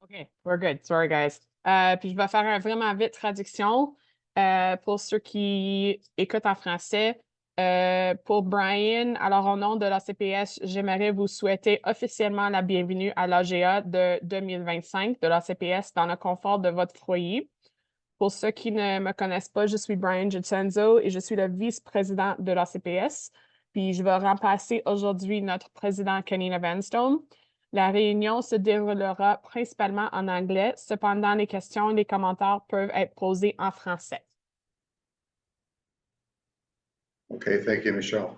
OK, we're good. Sorry, guys. Puis je vais faire un vraiment vite traduction pour ceux qui écoutent en français. Pour Brian, alors au nom de l'ACPS, j'aimerais vous souhaiter officiellement la bienvenue à l'AGA de 2025 de l'ACPS dans le confort de votre foyer. Pour ceux qui ne me connaissent pas, je suis Brian Gicenzo et je suis le vice-président de l'ACPS. Puis je vais remplacer aujourd'hui notre président Kenny Vanstone. La réunion se déroulera principalement en anglais. Cependant, les questions et les commentaires peuvent être posés en français. Okay, thank you, Michelle.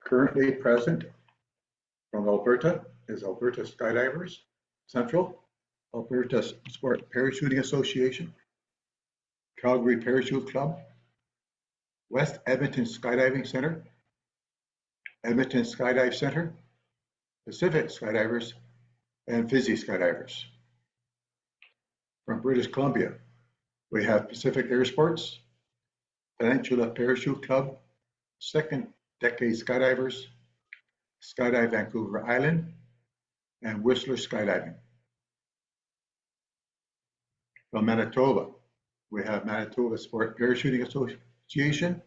Currently present from Alberta is Alberta Skydivers Central, Alberta Sport Parachuting Association, Calgary Parachute Club, West Edmonton Skydiving Center, Edmonton Skydive Center, Pacific Skydivers, and Fizzy Skydivers. From British Columbia, we have Pacific Air Sports, Peninsula Parachute Club, Second Decade Skydivers, Skydive Vancouver Island, and Whistler Skydiving. From Manitoba, we have Manitoba Sport Parachuting Association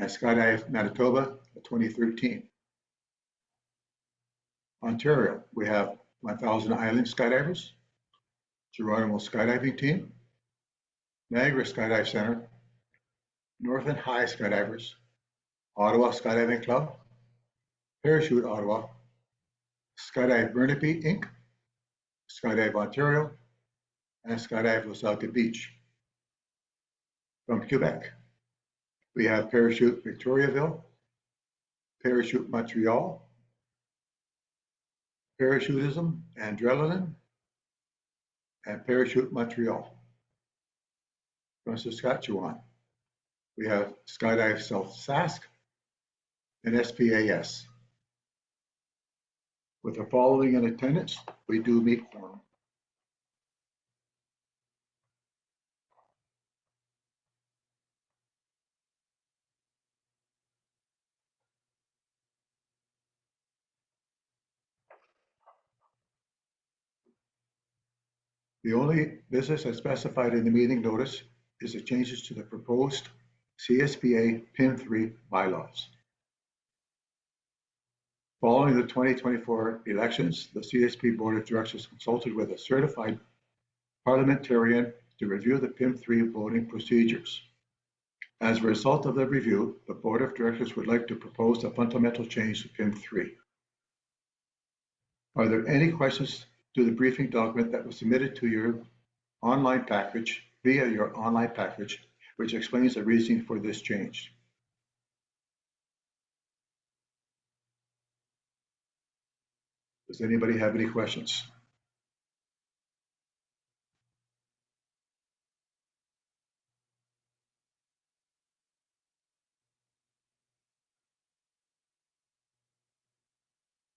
and Skydive Manitoba 2013. Ontario, we have 1000 Island Skydivers, Geronimo Skydiving Team, Niagara Skydive Center, Northern High Skydivers, Ottawa Skydiving Club, Parachute Ottawa, Skydive Burnaby Inc., Skydive Ontario, and Skydive Lusaka Beach. From Quebec, we have Parachute Victoriaville, Parachute Montreal, Parachutism and Adrenaline, and Parachute Montreal. From Saskatchewan, we have Skydive South Sask and SPAS. With the following in attendance, we do meet quorum. The only business as specified in the meeting notice is the changes to the proposed CSPA PIN 3 bylaws. Following the 2024 elections, the CSP Board of Directors consulted with a certified parliamentarian to review the PIN 3 voting procedures. As a result of the review, the Board of Directors would like to propose a fundamental change to PIN 3. Are there any questions to the briefing document that was submitted to your online package via your online package, which explains the reasoning for this change? Does anybody have any questions?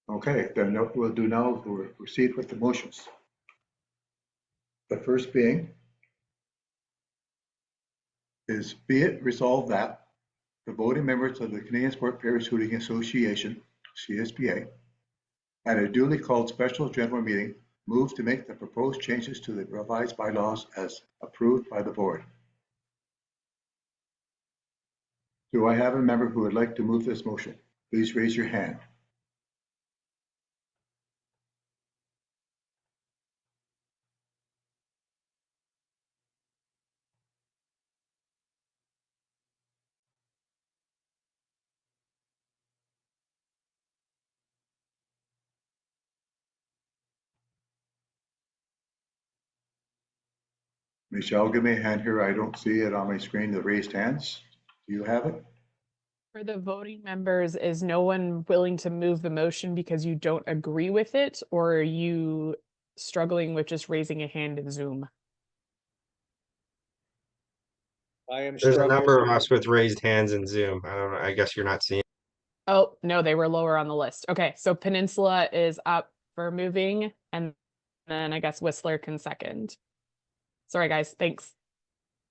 Okay, then what we'll do now, we'll proceed with the motions. The first being is be it resolved that the voting members of the Canadian Sport Parachuting Association, CSPA, at a duly called special general meeting, move to make the proposed changes to the revised bylaws as approved by the board. Do I have a member who would like to move this motion? Please raise your hand. Michelle, give me a hand here. I don't see it on my screen, the raised hands. Do you have it? For the voting members, is no one willing to move the motion because you don't agree with it, or are you struggling with just raising a hand in Zoom? There's a number of us with raised hands in Zoom. I don't know. I guess you're not seeing. Oh, no, they were lower on the list. Okay, so Peninsula is up for moving, and then I guess Whistler can second. Sorry, guys. Thanks.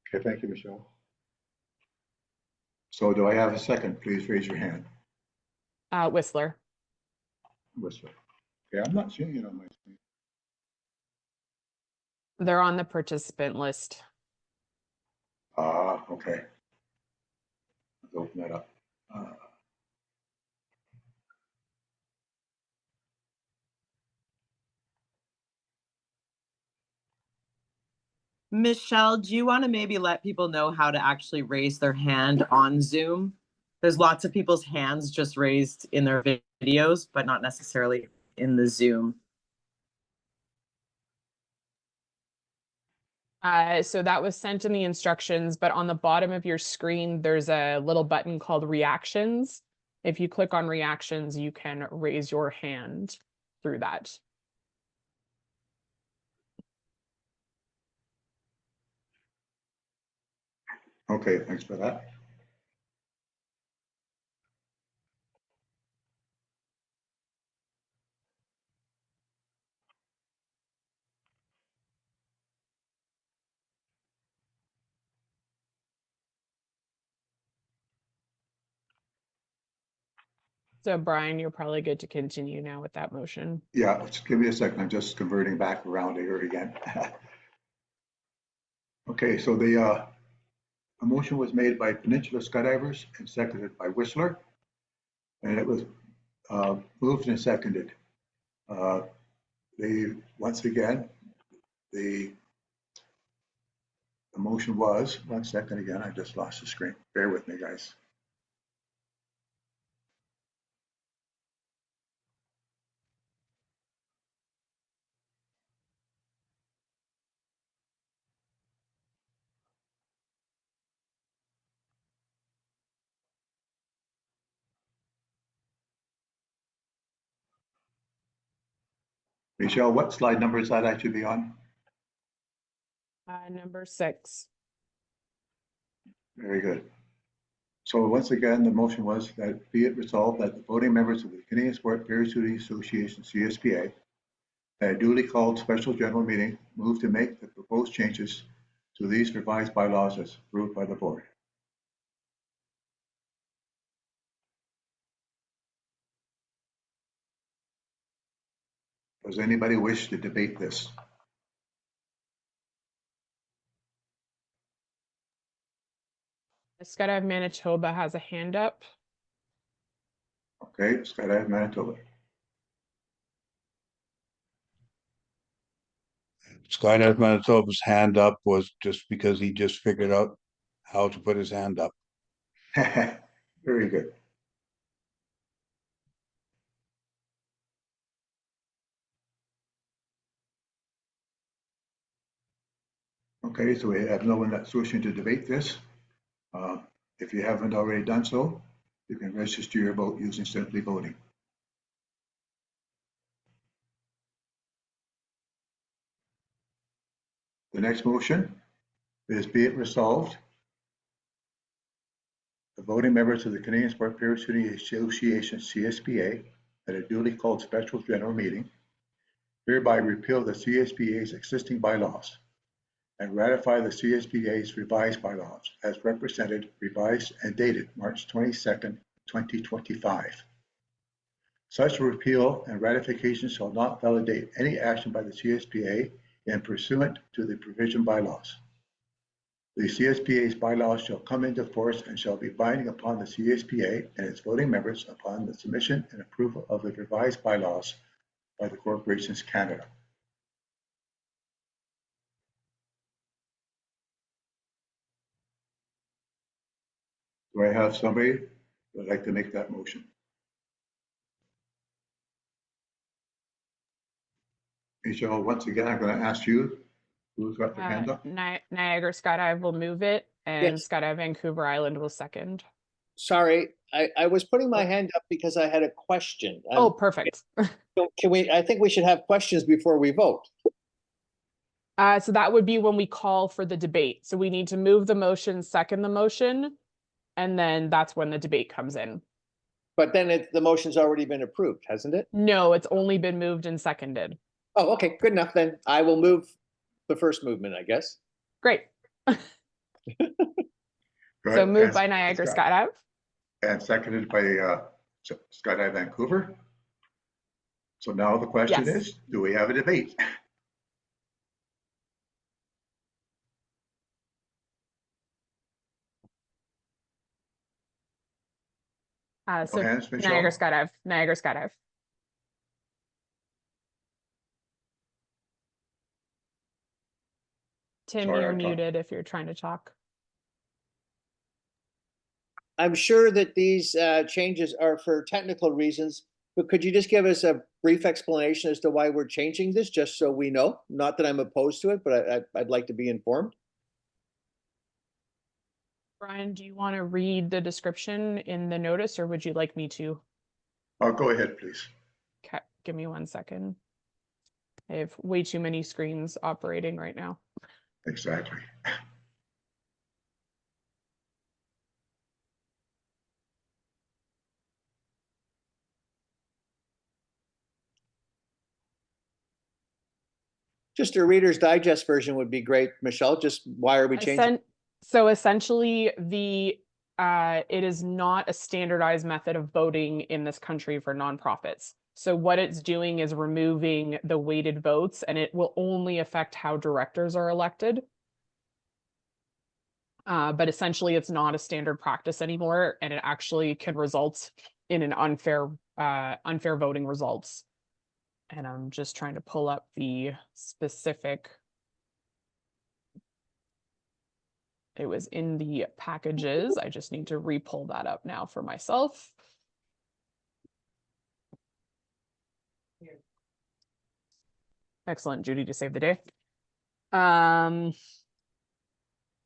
Okay, thank you, Michelle. So do I have a second? Please raise your hand. Whistler. Whistler. Okay, I'm not seeing it on my screen. They're on the participant list. Okay. Let's open that up. Michelle, do you want to maybe let people know how to actually raise their hand on Zoom? There's lots of people's hands just raised in their videos, but not necessarily in the Zoom. So that was sent in the instructions, but on the bottom of your screen, there's a little button called reactions. If you click on reactions, you can raise your hand through that. Okay, thanks for that. So Brian, you're probably good to continue now with that motion. Yeah, just give me a second. I'm just converting back around here again. Okay, so the a motion was made by Peninsula Skydivers and seconded by Whistler, and it was moved and seconded. Once again, the motion was, 1 second again, I just lost the screen. Bear with me, guys. Michelle, what slide number is that I should be on? Number 6. Very good. So once again, the motion was that be it resolved that the voting members of the Canadian Sport Parachuting Association, CSPA, at a duly called special general meeting, move to make the proposed changes to these revised bylaws as approved by the board. Does anybody wish to debate this? Skydive Manitoba has a hand up. Okay, Skydive Manitoba. Skydive Manitoba's hand up was just because he just figured out how to put his hand up. Very good. Okay, so we have no one that's wishing to debate this. If you haven't already done so, you can register your vote using Simply Voting. The next motion is be it resolved, the voting members of the Canadian Sport Parachuting Association, CSPA, at a duly called special general meeting, hereby repeal the CSPA's existing bylaws and ratify the CSPA's revised bylaws as represented, revised, and dated March 22nd, 2025. Such repeal and ratification shall not validate any action by the CSPA in pursuant to the provision bylaws. The CSPA's bylaws shall come into force and shall be binding upon the CSPA and its voting members upon the submission and approval of the revised bylaws by the Corporations Canada. Do I have somebody that would like to make that motion? Michelle, once again, I'm going to ask you who's got their hand up. Niagara Skydive will move it, and Yes. Skydive Vancouver Island will second. Sorry, I was putting my hand up because I had a question. Oh, perfect. Can we, I think we should have questions before we vote. So that would be when we call for the debate. So we need to move the motion, second the motion, and then that's when the debate comes in. But then the motion's already been approved, hasn't it? No, it's only been moved and seconded. Oh, okay, good enough then. I will move the first movement, I guess. Great. So moved by Niagara Skydive. And seconded by Skydive Vancouver. So now the question Yes. is, do we have a debate? So hands, Michelle? Niagara Skydive. Tim, Sorry, you're I thought- muted if you're trying to talk. I'm sure that these changes are for technical reasons, but could you just give us a brief explanation as to why we're changing this, just so we know? Not that I'm opposed to it, but I'd like to be informed. Brian, do you want to read the description in the notice, or would you like me to? Go ahead, please. Okay, give me 1 second. I have way too many screens operating right now. Exactly. Just a Reader's Digest version would be great, Michelle. Just why are we changing? So essentially, it is not a standardized method of voting in this country for nonprofits. So what it's doing is removing the weighted votes, and it will only affect how directors are elected. But essentially, it's not a standard practice anymore, and it actually can result in an unfair voting results. And I'm just trying to pull up the specific. It was in the packages. I just need to re-pull that up now for myself. Excellent, Judy, to save the day.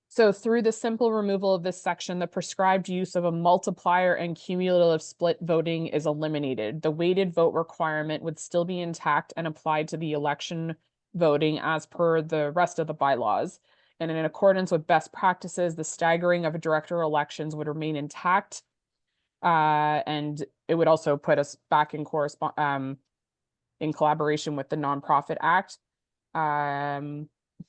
So through the simple removal of this section, the prescribed use of a multiplier and cumulative split voting is eliminated. The weighted vote requirement would still be intact and applied to the election voting as per the rest of the bylaws. And in accordance with best practices, the staggering of director elections would remain intact. And it would also put us back in collaboration with the Nonprofit Act.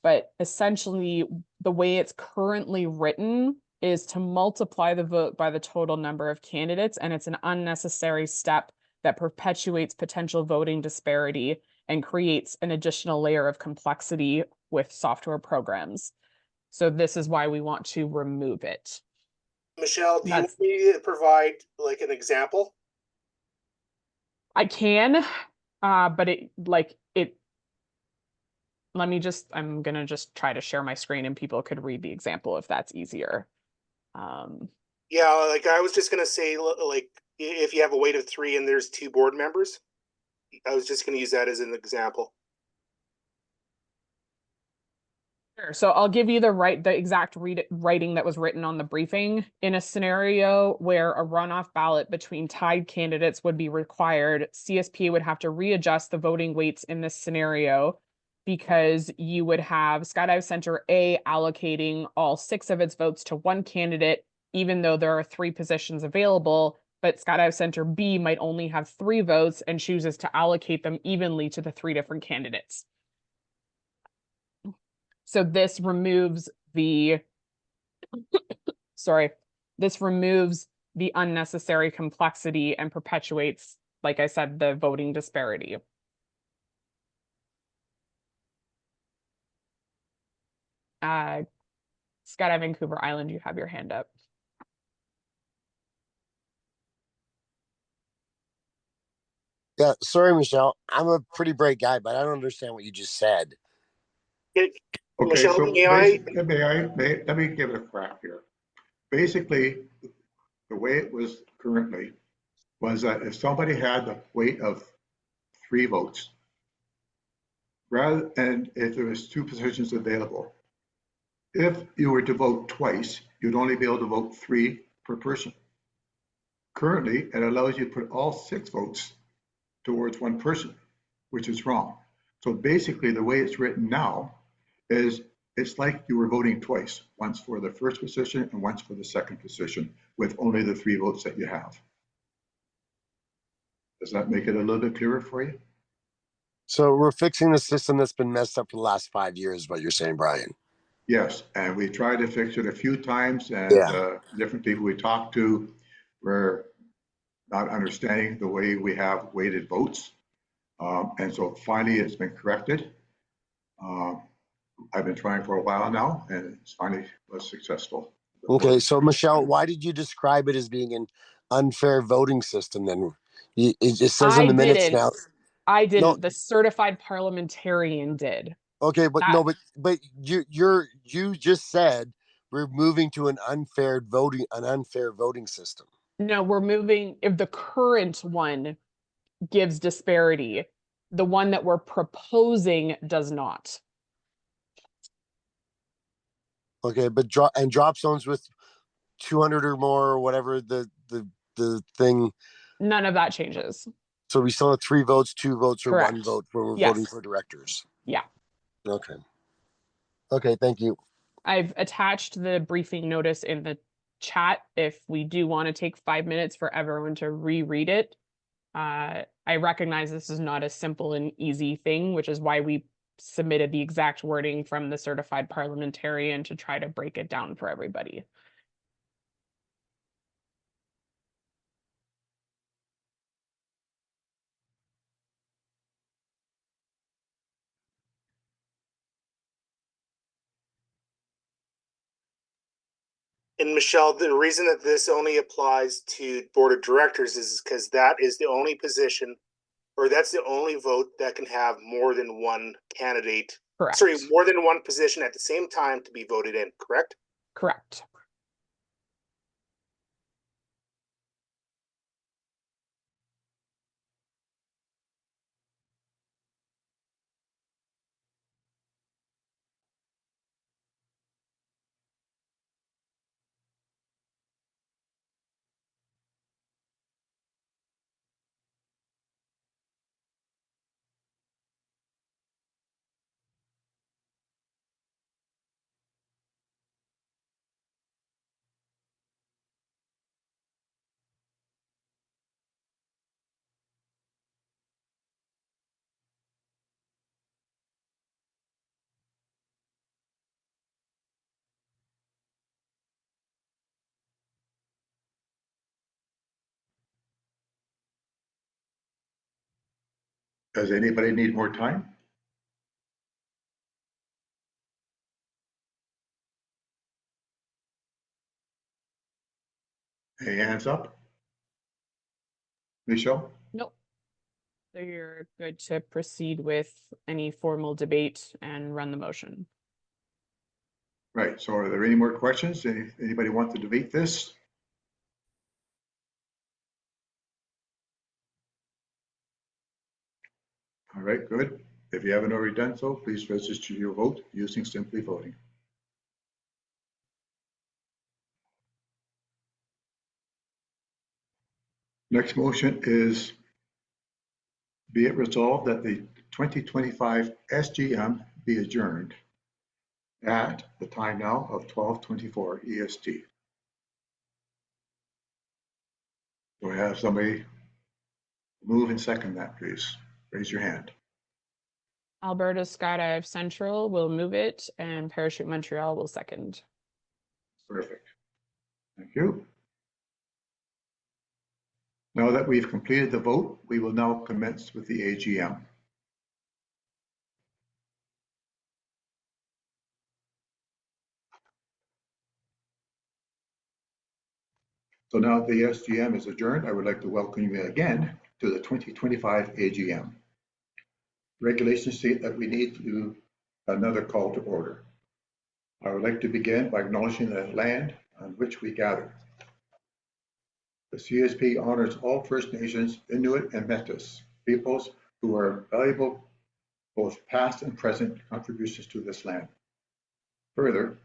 But essentially, the way it's currently written is to multiply the vote by the total number of candidates, and it's an unnecessary step that perpetuates potential voting disparity and creates an additional layer of complexity with software programs. So this is why we want to remove it. Michelle, do you want me to provide like an example? I can, but I'm gonna just try to share my screen and people could read the example if that's easier. Yeah, like I was just gonna say, like if you have a weight of 3 and there's 2 board members, I was just gonna use that as an example. Sure. So I'll give you the exact writing that was written on the briefing. In a scenario where a runoff ballot between tied candidates would be required, CSP would have to readjust the voting weights in this scenario, because you would have Skydive Center A allocating all 6 of its votes to one candidate, even though there are 3 positions available, but Skydive Center B might only have 3 votes and chooses to allocate them evenly to the 3 different candidates. So this removes the, this removes the unnecessary complexity and perpetuates, like I said, the voting disparity. Skydive Vancouver Island, you have your hand up. Yeah, sorry, Michelle. I'm a pretty bright guy, but I don't understand what you just said. Okay, Michelle, so may let me give it a crack here. Basically, the way it was currently was that if somebody had the weight of 3 votes, and if there was 2 positions available, if you were to vote twice, you'd only be able to vote 3 per person. Currently, it allows you to put all 6 votes towards one person, which is wrong. So basically, the way it's written now is it's like you were voting twice, once for the first position and once for the second position, with only the 3 votes that you have. Does that make it a little bit clearer for you? So we're fixing the system that's been messed up for the last 5 years, what you're saying, Brian. Yes, and we tried to fix it a few times, and different people we talked to were not understanding the way we have weighted votes. And so finally it's been corrected. I've been trying for a while now, and it's finally was successful. Okay, so Michelle, why did you describe it as being an unfair voting system then? It just says in the minutes now. I didn't. No. The certified parliamentarian did. Okay, but That- no, but you just said we're moving to an unfair voting system. No, we're moving, if the current one gives disparity, the one that we're proposing does not. Okay, but drop zones with 200 or more or whatever the thing. None of that changes. So we still have 3 votes, 2 votes, or Correct. 1 vote when we're Yes. voting for directors. Yeah. Okay. Okay, thank you. I've attached the briefing notice in the chat if we do want to take 5 minutes for everyone to reread it. I recognize this is not a simple and easy thing, which is why we submitted the exact wording from the certified parliamentarian to try to break it down for everybody. And Michelle, the reason that this only applies to board of directors is because that is the only position, or that's the only vote that can have more than one candidate. Correct. Sorry, more than one position at the same time to be voted in, correct? Correct. Does anybody need more time? Any hands up? Michelle? Nope. So you're good to proceed with any formal debate and run the motion. Right, so are there any more questions? Anybody want to debate this? All right, good. If you haven't already done so, please register your vote using Simply Voting. Next motion is be it resolved that the 2025 SGM be adjourned at the time now of 12:24 EST. Do I have somebody move and second that, please? Raise your hand. Alberta Skydive Central will move it and Parachute Montreal will second. Perfect. Thank you. Now that we've completed the vote, we will now commence with the AGM. So now the SGM is adjourned. I would like to welcome you again to the 2025 AGM. Regulations state that we need to do another call to order. I would like to begin by acknowledging the land on which we gather. The CSP honors all First Nations, Inuit, and Métis peoples who are valuable both past and present contributions to this land. Further,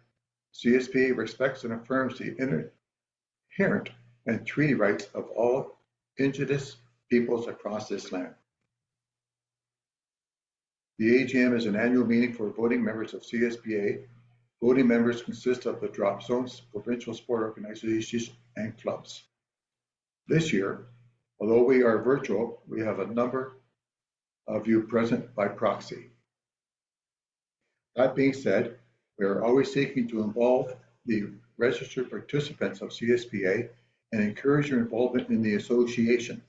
CSP respects and affirms the inherent and treaty rights of all Indigenous peoples across this land. The AGM is an annual meeting for voting members of CSPA. Voting members consist of the drop zones, provincial sport organizations, and clubs. This year, although we are virtual, we have a number of you present by proxy. That being said, we are always seeking to involve the registered participants of CSPA and encourage your involvement in the association.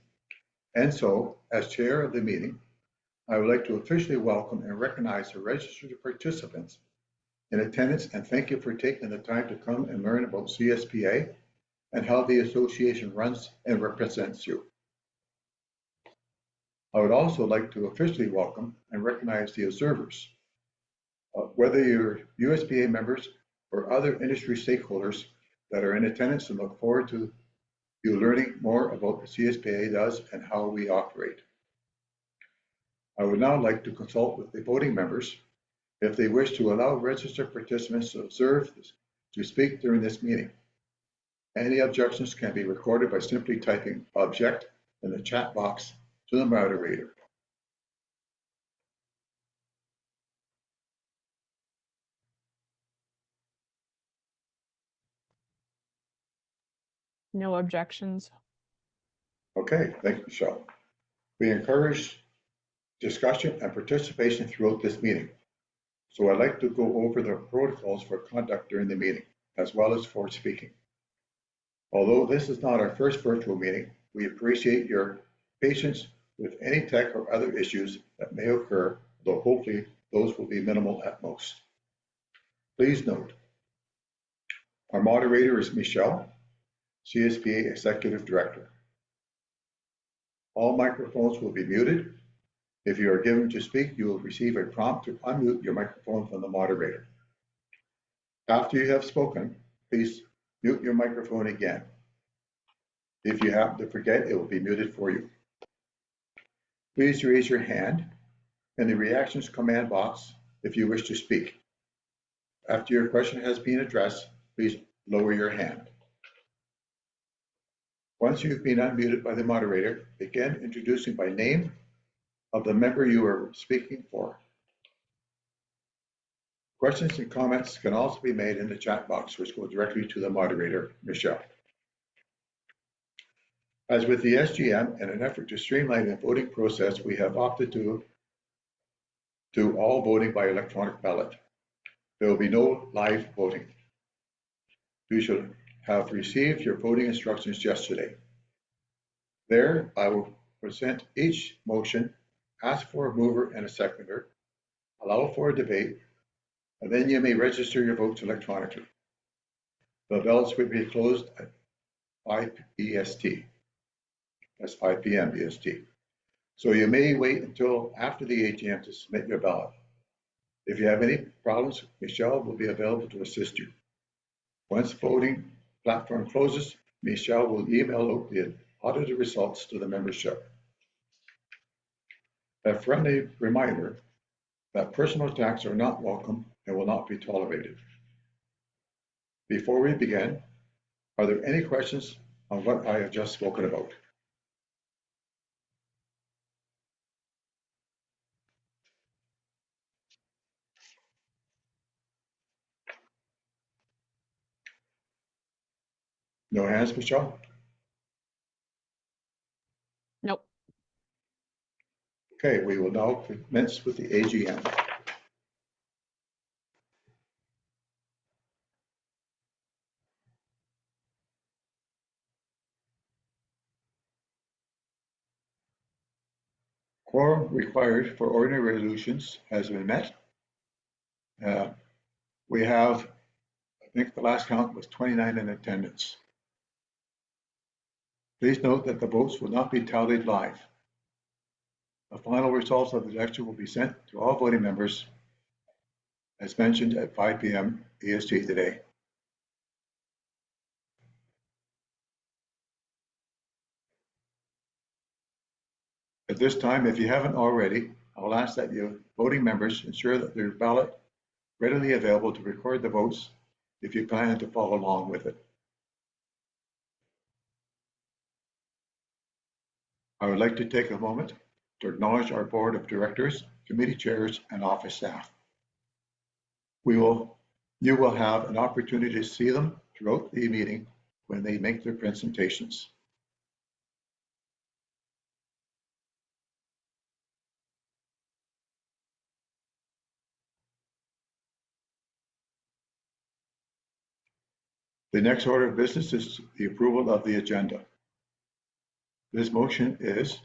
And so, as chair of the meeting, I would like to officially welcome and recognize the registered participants in attendance and thank you for taking the time to come and learn about CSPA and how the association runs and represents you. I would also like to officially welcome and recognize the observers. Whether you're USPA members or other industry stakeholders that are in attendance, and look forward to you learning more about what CSPA does and how we operate. I would now like to consult with the voting members if they wish to allow registered participants to observe to speak during this meeting. Any objections can be recorded by simply typing "object" in the chat box to the moderator. No objections. Okay, thank you, Michelle. We encourage discussion and participation throughout this meeting. So I'd like to go over the protocols for conduct during the meeting, as well as for speaking. Although this is not our first virtual meeting, we appreciate your patience with any tech or other issues that may occur, though hopefully those will be minimal at most. Please note, our moderator is Michelle, CSPA Executive Director. All microphones will be muted. If you are given to speak, you will receive a prompt to unmute your microphone from the moderator. After you have spoken, please mute your microphone again. If you happen to forget, it will be muted for you. Please raise your hand in the reactions command box if you wish to speak. After your question has been addressed, please lower your hand. Once you've been unmuted by the moderator, begin introducing by name of the member you are speaking for. Questions and comments can also be made in the chat box, which go directly to the moderator, Michelle. As with the SGM, in an effort to streamline the voting process, we have opted to do all voting by electronic ballot. There will be no live voting. You should have received your voting instructions yesterday. There, I will present each motion, ask for a mover and a seconder, allow for a debate, and then you may register your votes electronically. The ballots will be closed at 5 EST. That's 5 p.m. EST. So you may wait until after the AGM to submit your ballot. If you have any problems, Michelle will be available to assist you. Once voting platform closes, Michelle will email out the audited results to the membership. A friendly reminder that personal attacks are not welcome and will not be tolerated. Before we begin, are there any questions on what I have just spoken about? No hands, Michelle? Nope. Okay, we will now commence with the AGM. Quorum required for ordinary resolutions has been met. We have, I think the last count was 29 in attendance. Please note that the votes will not be tallied live. The final results of the election will be sent to all voting members, as mentioned, at 5 p.m. EST today. At this time, if you haven't already, I'll ask that you voting members ensure that their ballot readily available to record the votes if you plan to follow along with it. I would like to take a moment to acknowledge our board of directors, committee chairs, and office staff. You will have an opportunity to see them throughout the meeting when they make their presentations. The next order of business is the approval of the agenda. This motion is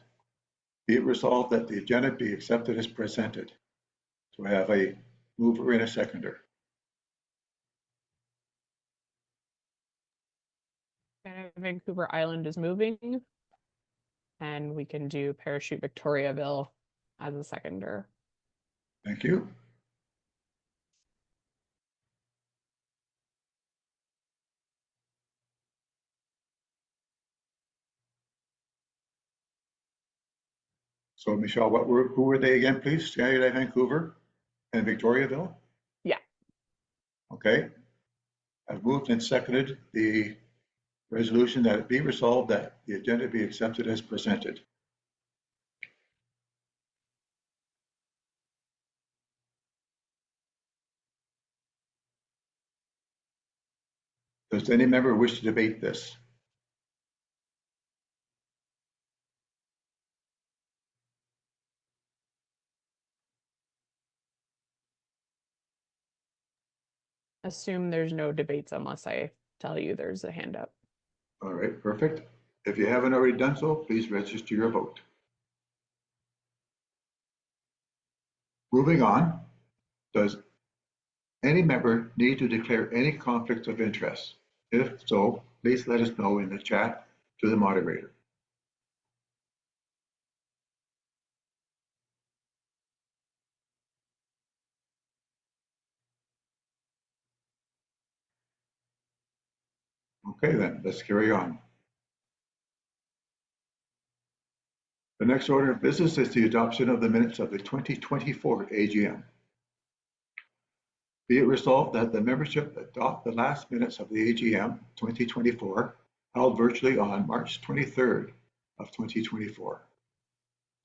Be it resolved that the agenda be accepted as presented. Do I have a mover and a seconder? Vancouver Island is moving. And we can do Parachute Victoriaville as a seconder. Thank you. So Michelle, who were they again, please? Canada, Vancouver and Victoriaville? Yeah. Okay. I've moved and seconded the resolution that it be resolved that the agenda be accepted as presented. Does any member wish to debate this? Assume there's no debates unless I tell you there's a hand up. All right, perfect. If you haven't already done so, please register your vote. Moving on, does any member need to declare any conflict of interest? If so, please let us know in the chat to the moderator. Okay, then let's carry on. The next order of business is the adoption of the minutes of the 2024 AGM. Be it resolved that the membership adopt the last minutes of the AGM 2024 held virtually on March 23rd of 2024.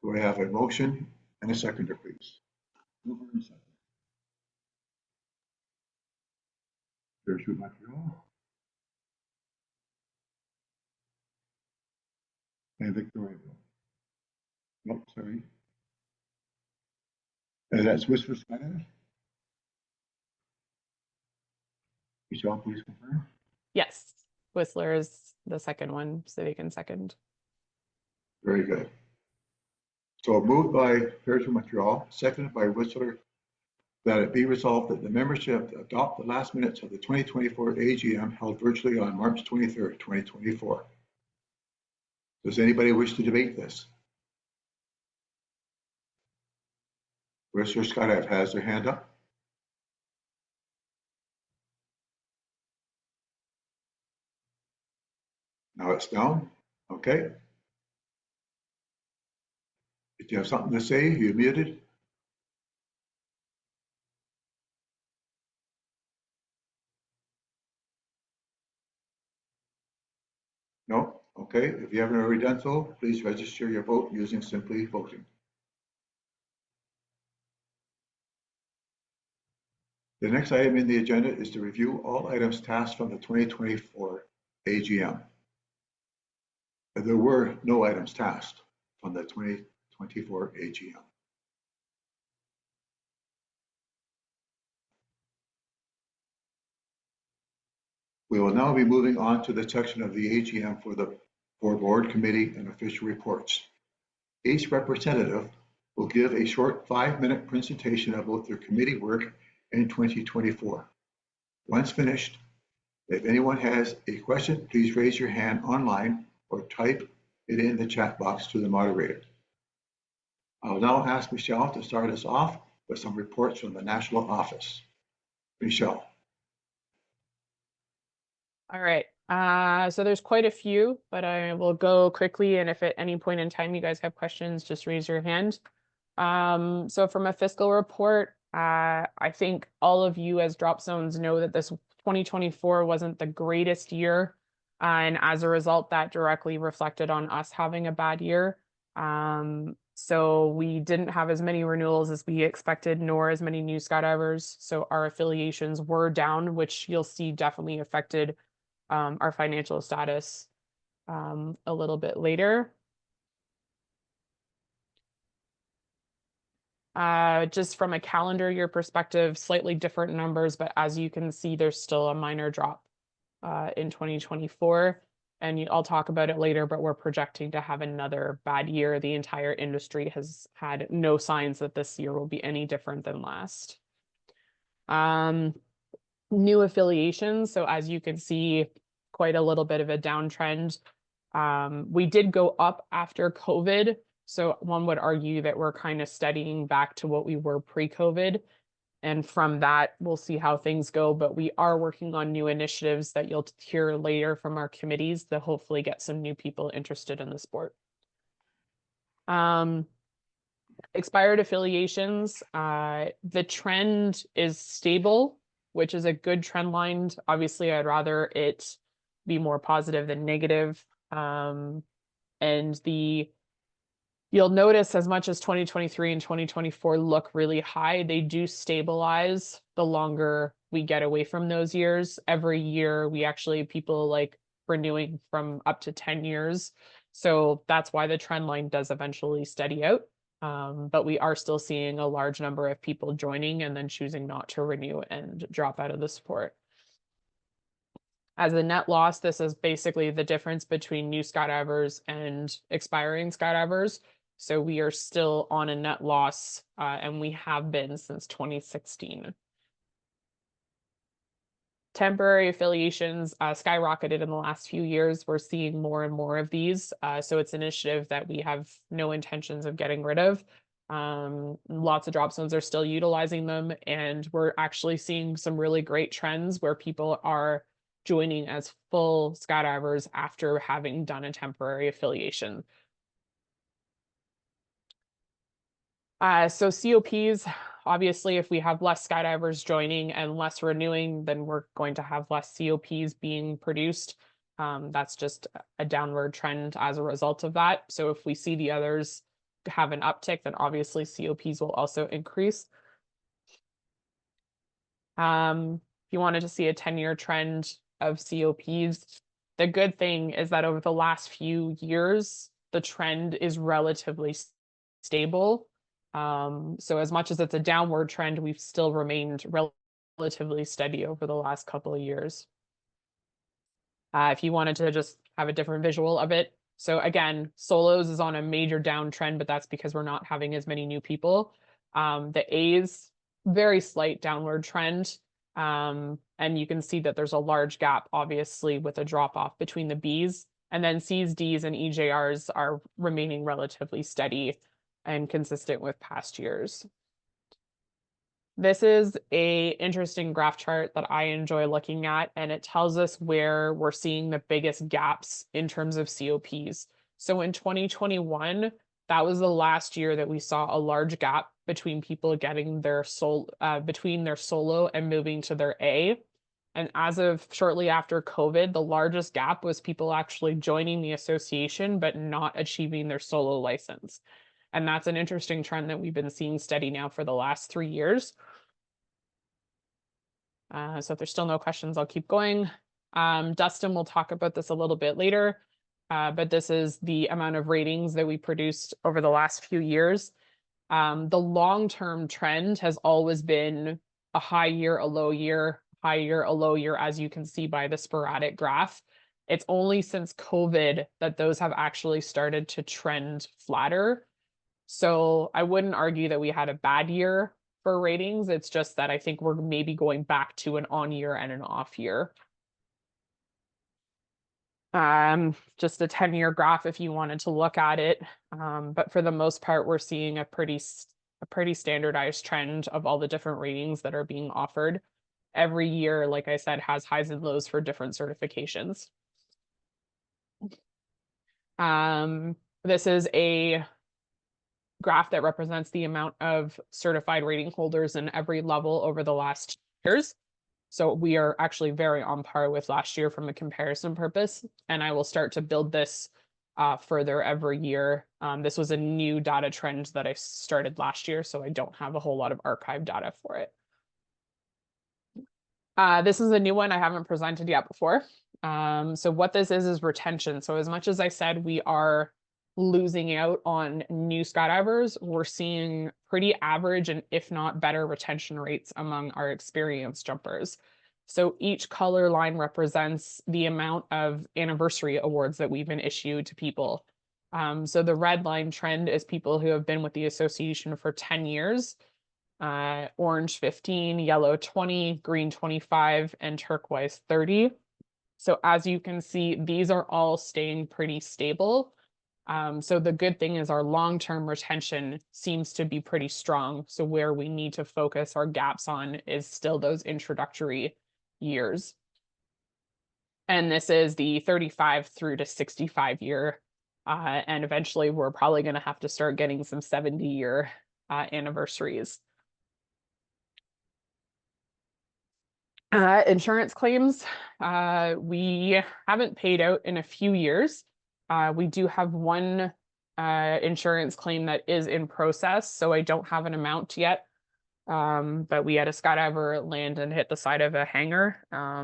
Do I have a motion and a seconder, please? Mover and seconder. Parachute Montreal. And Victoriaville. Nope, sorry. And that's Whistler Skydive. Michelle, please confirm. Yes, Whistler is the second one, so they can second. Very good. So moved by Parachute Montreal, seconded by Whistler, that it be resolved that the membership adopt the last minutes of the 2024 AGM held virtually on March 23rd, 2024. Does anybody wish to debate this? Whistler Skydive has their hand up. Now it's down. Okay. If you have something to say, you're muted. No? Okay. If you haven't already done so, please register your vote using Simply Voting. The next item in the agenda is to review all items tasked from the 2024 AGM. There were no items tasked from the 2024 AGM. We will now be moving on to the section of the AGM for board, committee, and official reports. Each representative will give a short 5-minute presentation about their committee work in 2024. Once finished, if anyone has a question, please raise your hand online or type it in the chat box to the moderator. I'll now ask Michelle to start us off with some reports from the national office. Michelle. All right. So there's quite a few, but I will go quickly. And if at any point in time you guys have questions, just raise your hand. So from a fiscal report, I think all of you as drop zones know that this 2024 wasn't the greatest year. And as a result, that directly reflected on us having a bad year. So we didn't have as many renewals as we expected, nor as many new skydivers. So our affiliations were down, which you'll see definitely affected our financial status a little bit later. Just from a calendar year perspective, slightly different numbers, but as you can see, there's still a minor drop in 2024. and I'll talk about it later, but we're projecting to have another bad year. The entire industry has had no signs that this year will be any different than last. New affiliations. So as you can see, quite a little bit of a downtrend. We did go up after COVID. So one would argue that we're kind of steadying back to what we were pre-COVID. And from that, we'll see how things go. But we are working on new initiatives that you'll hear later from our committees to hopefully get some new people interested in the sport. Expired affiliations, the trend is stable, which is a good trend line. Obviously, I'd rather it be more positive than negative. And you'll notice as much as 2023 and 2024 look really high, they do stabilize the longer we get away from those years. Every year, people like renewing from up to 10 years. So that's why the trend line does eventually steady out. But we are still seeing a large number of people joining and then choosing not to renew and drop out of the sport. As a net loss, this is basically the difference between new skydivers and expiring skydivers. So we are still on a net loss, and we have been since 2016. Temporary affiliations skyrocketed in the last few years. We're seeing more and more of these. So it's an initiative that we have no intentions of getting rid of. Lots of drop zones are still utilizing them, and we're actually seeing some really great trends where people are joining as full skydivers after having done a temporary affiliation. So COPs, obviously, if we have less skydivers joining and less renewing, then we're going to have less COPs being produced. That's just a downward trend as a result of that. So if we see the others have an uptick, then obviously COPs will also increase. If you wanted to see a 10-year trend of COPs, the good thing is that over the last few years, the trend is relatively stable. So as much as it's a downward trend, we've still remained relatively steady over the last couple of years. If you wanted to just have a different visual of it. So again, solos is on a major downtrend, but that's because we're not having as many new people. The A's, very slight downward trend. And you can see that there's a large gap, obviously, with a drop off between the B's. And then C's, D's, and EJRs are remaining relatively steady and consistent with past years. This is an interesting graph chart that I enjoy looking at, and it tells us where we're seeing the biggest gaps in terms of COPs. So in 2021, that was the last year that we saw a large gap between people getting their between their solo and moving to their A. And as of shortly after COVID, the largest gap was people actually joining the association, but not achieving their solo license. And that's an interesting trend that we've been seeing steady now for the last 3 years. So if there's still no questions, I'll keep going. Dustin will talk about this a little bit later, but this is the amount of ratings that we produced over the last few years. The long-term trend has always been a high year, a low year, high year, a low year, as you can see by the sporadic graph. It's only since COVID that those have actually started to trend flatter. So I wouldn't argue that we had a bad year for ratings. It's just that I think we're maybe going back to an on year and an off year. Just a 10-year graph if you wanted to look at it. But for the most part, we're seeing a pretty standardized trend of all the different ratings that are being offered. Every year, like I said, has highs and lows for different certifications. This is a graph that represents the amount of certified rating holders in every level over the last years. So we are actually very on par with last year from a comparison purpose. And I will start to build this further every year. This was a new data trend that I started last year, so I don't have a whole lot of archive data for it. This is a new one I haven't presented yet before. So what this is retention. So as much as I said we are losing out on new skydivers, we're seeing pretty average and if not better retention rates among our experienced jumpers. So each color line represents the amount of anniversary awards that we've been issued to people. So the red line trend is people who have been with the association for 10 years, orange 15, yellow 20, green 25, and turquoise 30. So as you can see, these are all staying pretty stable. So the good thing is our long-term retention seems to be pretty strong. So where we need to focus our gaps on is still those introductory years. And this is the 35 through to 65 year. And eventually we're probably going to have to start getting some 70-year anniversaries. Insurance claims, we haven't paid out in a few years. We do have one insurance claim that is in process, so I don't have an amount yet. But we had a skydiver land and hit the side of a hangar,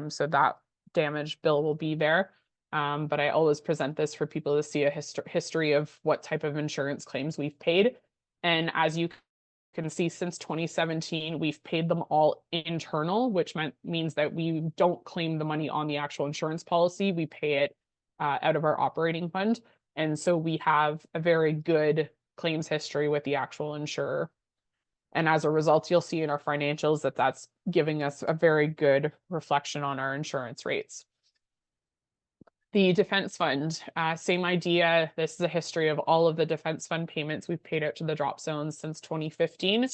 so that damage bill will be there. But I always present this for people to see a history of what type of insurance claims we've paid. And as you can see, since 2017, we've paid them all internal, which means that we don't claim the money on the actual insurance policy. We pay it out of our operating fund. And so we have a very good claims history with the actual insurer. And as a result, you'll see in our financials that that's giving us a very good reflection on our insurance rates. The defense fund, same idea. This is a history of all of the defense fund payments we've paid out to the drop zones since 2015.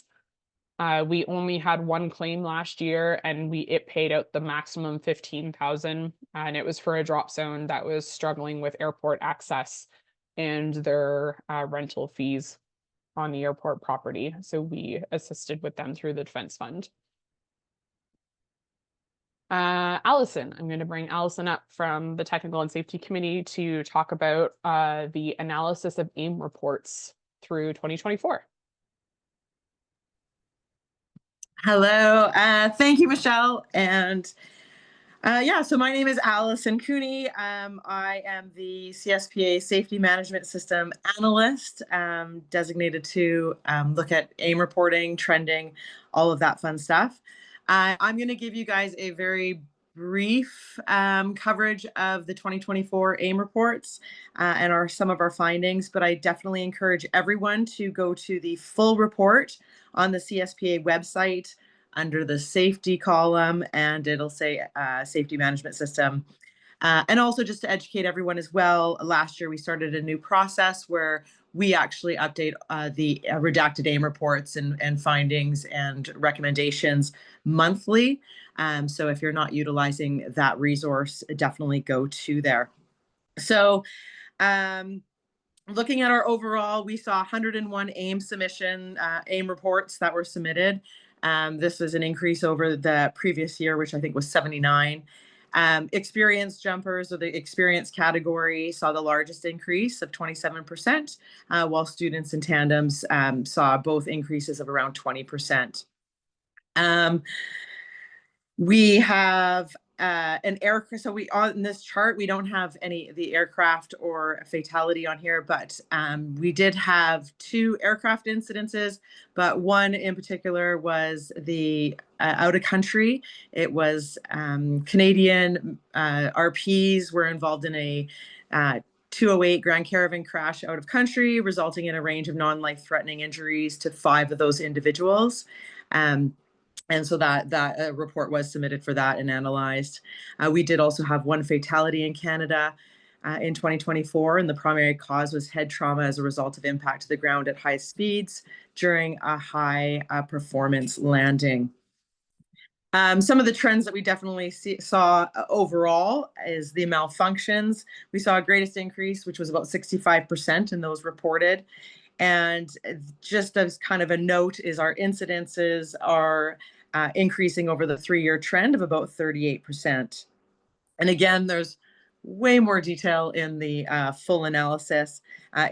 We only had one claim last year, and it paid out the maximum $15,000, and it was for a drop zone that was struggling with airport access and their rental fees on the airport property. So we assisted with them through the defense fund. Allison, I'm going to bring Allison up from the Technical and Safety Committee to talk about the analysis of AIM reports through 2024. Hello, thank you, Michelle. And yeah, so my name is Allison Cooney. I am the CSPA Safety Management System Analyst, designated to look at AIM reporting, trending, all of that fun stuff. I'm going to give you guys a very brief coverage of the 2024 AIM reports and some of our findings, but I definitely encourage everyone to go to the full report on the CSPA website under the safety column, and it'll say safety management system. And also just to educate everyone as well, last year we started a new process where we actually update the redacted AIM reports and findings and recommendations monthly. So if you're not utilizing that resource, definitely go to there. So looking at our overall, we saw 101 AIM AIM reports that were submitted. This was an increase over the previous year, which I think was 79. Experienced jumpers, or the experience category, saw the largest increase of 27%, while students and tandems saw both increases of around 20%. We have an aircraft. So on this chart, we don't have the aircraft or fatality on here, but we did have 2 aircraft incidences, but one in particular was the out of country. It was Canadian RPs were involved in a 208 Grand Caravan crash out of country, resulting in a range of non-life-threatening injuries to 5 of those individuals. And so that report was submitted for that and analyzed. We did also have 1 fatality in Canada in 2024, and the primary cause was head trauma as a result of impact to the ground at high speeds during a high performance landing. Some of the trends that we definitely saw overall is the malfunctions. We saw a greatest increase, which was about 65% in those reported. And just as kind of a note is our incidences are increasing over the 3-year trend of about 38%. And again, there's way more detail in the full analysis,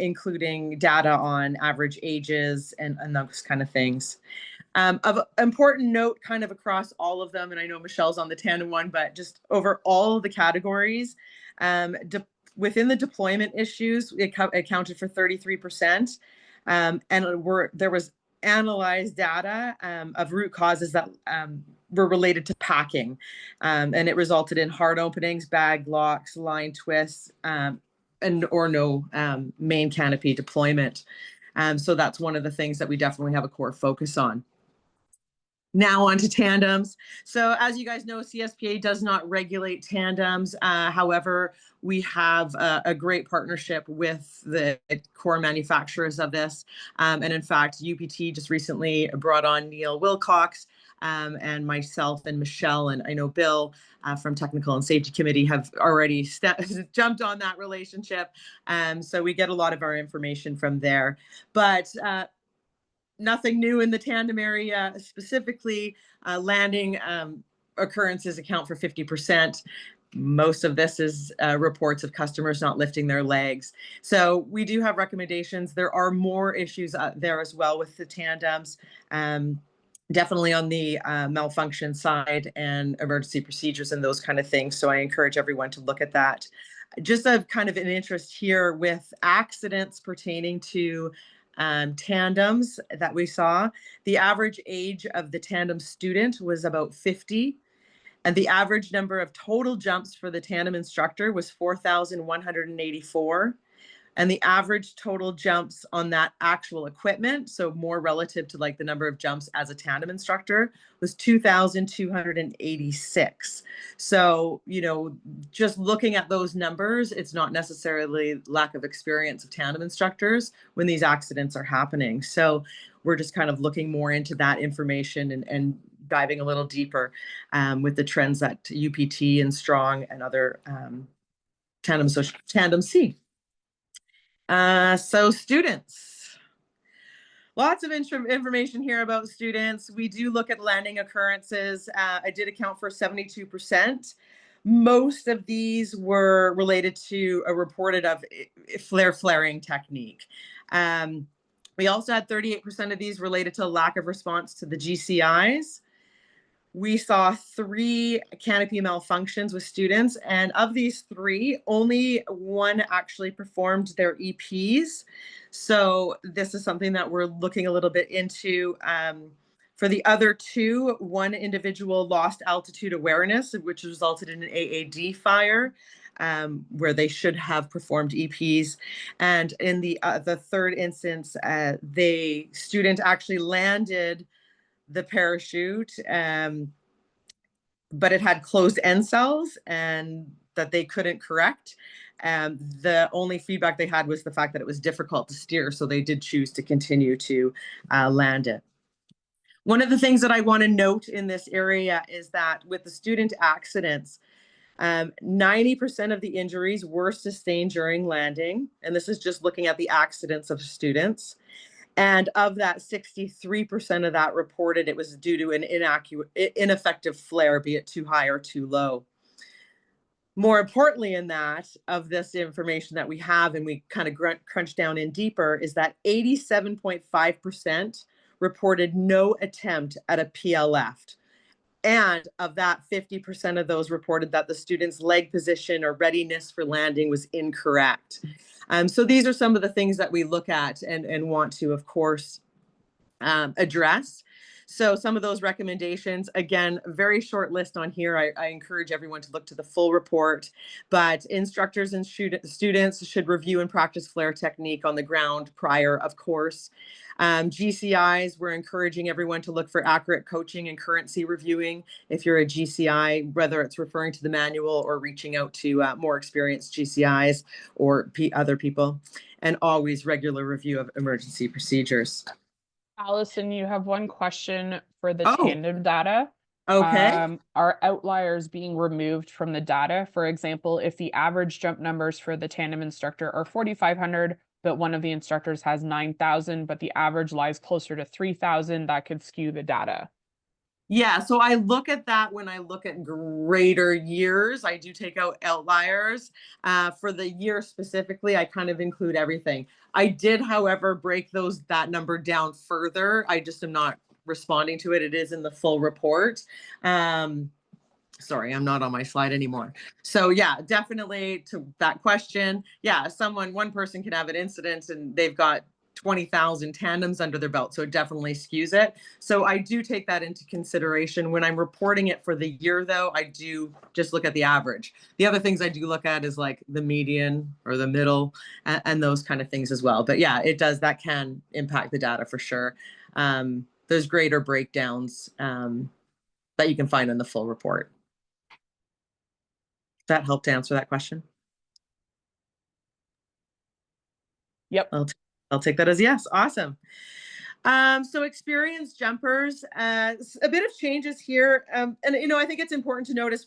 including data on average ages and those kind of things. Of important note kind of across all of them, and I know Michelle's on the tandem one, but just over all of the categories, within the deployment issues, it accounted for 33%. And there was analyzed data of root causes that were related to packing, and it resulted in hard openings, bag locks, line twists, and or no main canopy deployment. So that's one of the things that we definitely have a core focus on. Now on to tandems. So as you guys know, CSPA does not regulate tandems. However, we have a great partnership with the core manufacturers of this. And in fact, UPT just recently brought on Neil Wilcox, and myself and Michelle, and I know Bill from Technical and Safety Committee have already jumped on that relationship. So we get a lot of our information from there. But nothing new in the tandem area, specifically landing occurrences account for 50%. Most of this is reports of customers not lifting their legs. So we do have recommendations. There are more issues there as well with the tandems. Definitely on the malfunction side and emergency procedures and those kind of things. So I encourage everyone to look at that. Just a kind of an interest here with accidents pertaining to tandems that we saw. The average age of the tandem student was about 50. And the average number of total jumps for the tandem instructor was 4,184. And the average total jumps on that actual equipment, so more relative to like the number of jumps as a tandem instructor, was 2,286. So, you know, just looking at those numbers, it's not necessarily lack of experience of tandem instructors when these accidents are happening. So we're just kind of looking more into that information and diving a little deeper with the trends that UPT and Strong and other tandem see. So students, lots of information here about students. We do look at landing occurrences. I did account for 72%. Most of these were related to a reported of flaring technique. We also had 38% of these related to lack of response to the GCIs. We saw 3 canopy malfunctions with students, and of these 3, only 1 actually performed their EPs. So this is something that we're looking a little bit into. For the other 2, 1 individual lost altitude awareness, which resulted in an AAD fire, where they should have performed EPs. And in the third instance, the student actually landed the parachute, but it had closed end cells and that they couldn't correct. The only feedback they had was the fact that it was difficult to steer, so they did choose to continue to land it. One of the things that I want to note in this area is that with the student accidents, 90% of the injuries were sustained during landing, and this is just looking at the accidents of students. And of that, 63% of that reported it was due to an ineffective flare, be it too high or too low. More importantly in that, of this information that we have, and we kind of crunch down in deeper, is that 87.5% reported no attempt at a PLF. And of that, 50% of those reported that the student's leg position or readiness for landing was incorrect. So these are some of the things that we look at and want to, of course, address. So some of those recommendations, again, very short list on here. I encourage everyone to look to the full report, but instructors and students should review and practice flare technique on the ground prior, of course. GCIs, we're encouraging everyone to look for accurate coaching and currency reviewing. If you're a GCI, whether it's referring to the manual or reaching out to more experienced GCIs or other people, and always regular review of emergency procedures. Allison, you have one question for the tandem data. Okay. Are outliers being removed from the data? For example, if the average jump numbers for the tandem instructor are 4,500, but one of the instructors has 9,000, but the average lies closer to 3,000, that could skew the data. Yeah, so I look at that when I look at greater years. I do take out outliers. For the year specifically, I kind of include everything. I did, however, break that number down further. I just am not responding to it. It is in the full report. Sorry, I'm not on my slide anymore. So yeah, definitely to that question. Yeah, one person can have an incident and they've got 20,000 tandems under their belt. So it definitely skews it. So I do take that into consideration. When I'm reporting it for the year, though, I do just look at the average. The other things I do look at is like the median or the middle and those kind of things as well. But yeah, it does, that can impact the data for sure. There's greater breakdowns that you can find in the full report. Does that help to answer that question? Yep. I'll take that as yes. Awesome. So experienced jumpers, a bit of changes here. And, you know, I think it's important to notice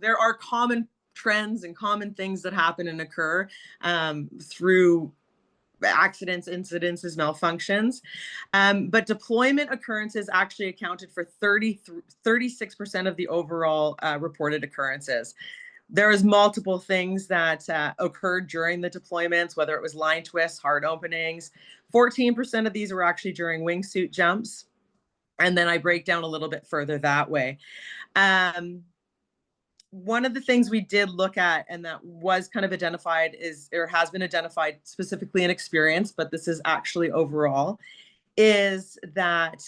there are common trends and common things that happen and occur through accidents, incidences, malfunctions. But deployment occurrences actually accounted for 36% of the overall reported occurrences. There was multiple things that occurred during the deployments, whether it was line twists, hard openings. 14% of these were actually during wingsuit jumps. And then I break down a little bit further that way. One of the things we did look at, and that was kind of identified has been identified specifically in experience, but this is actually overall, is that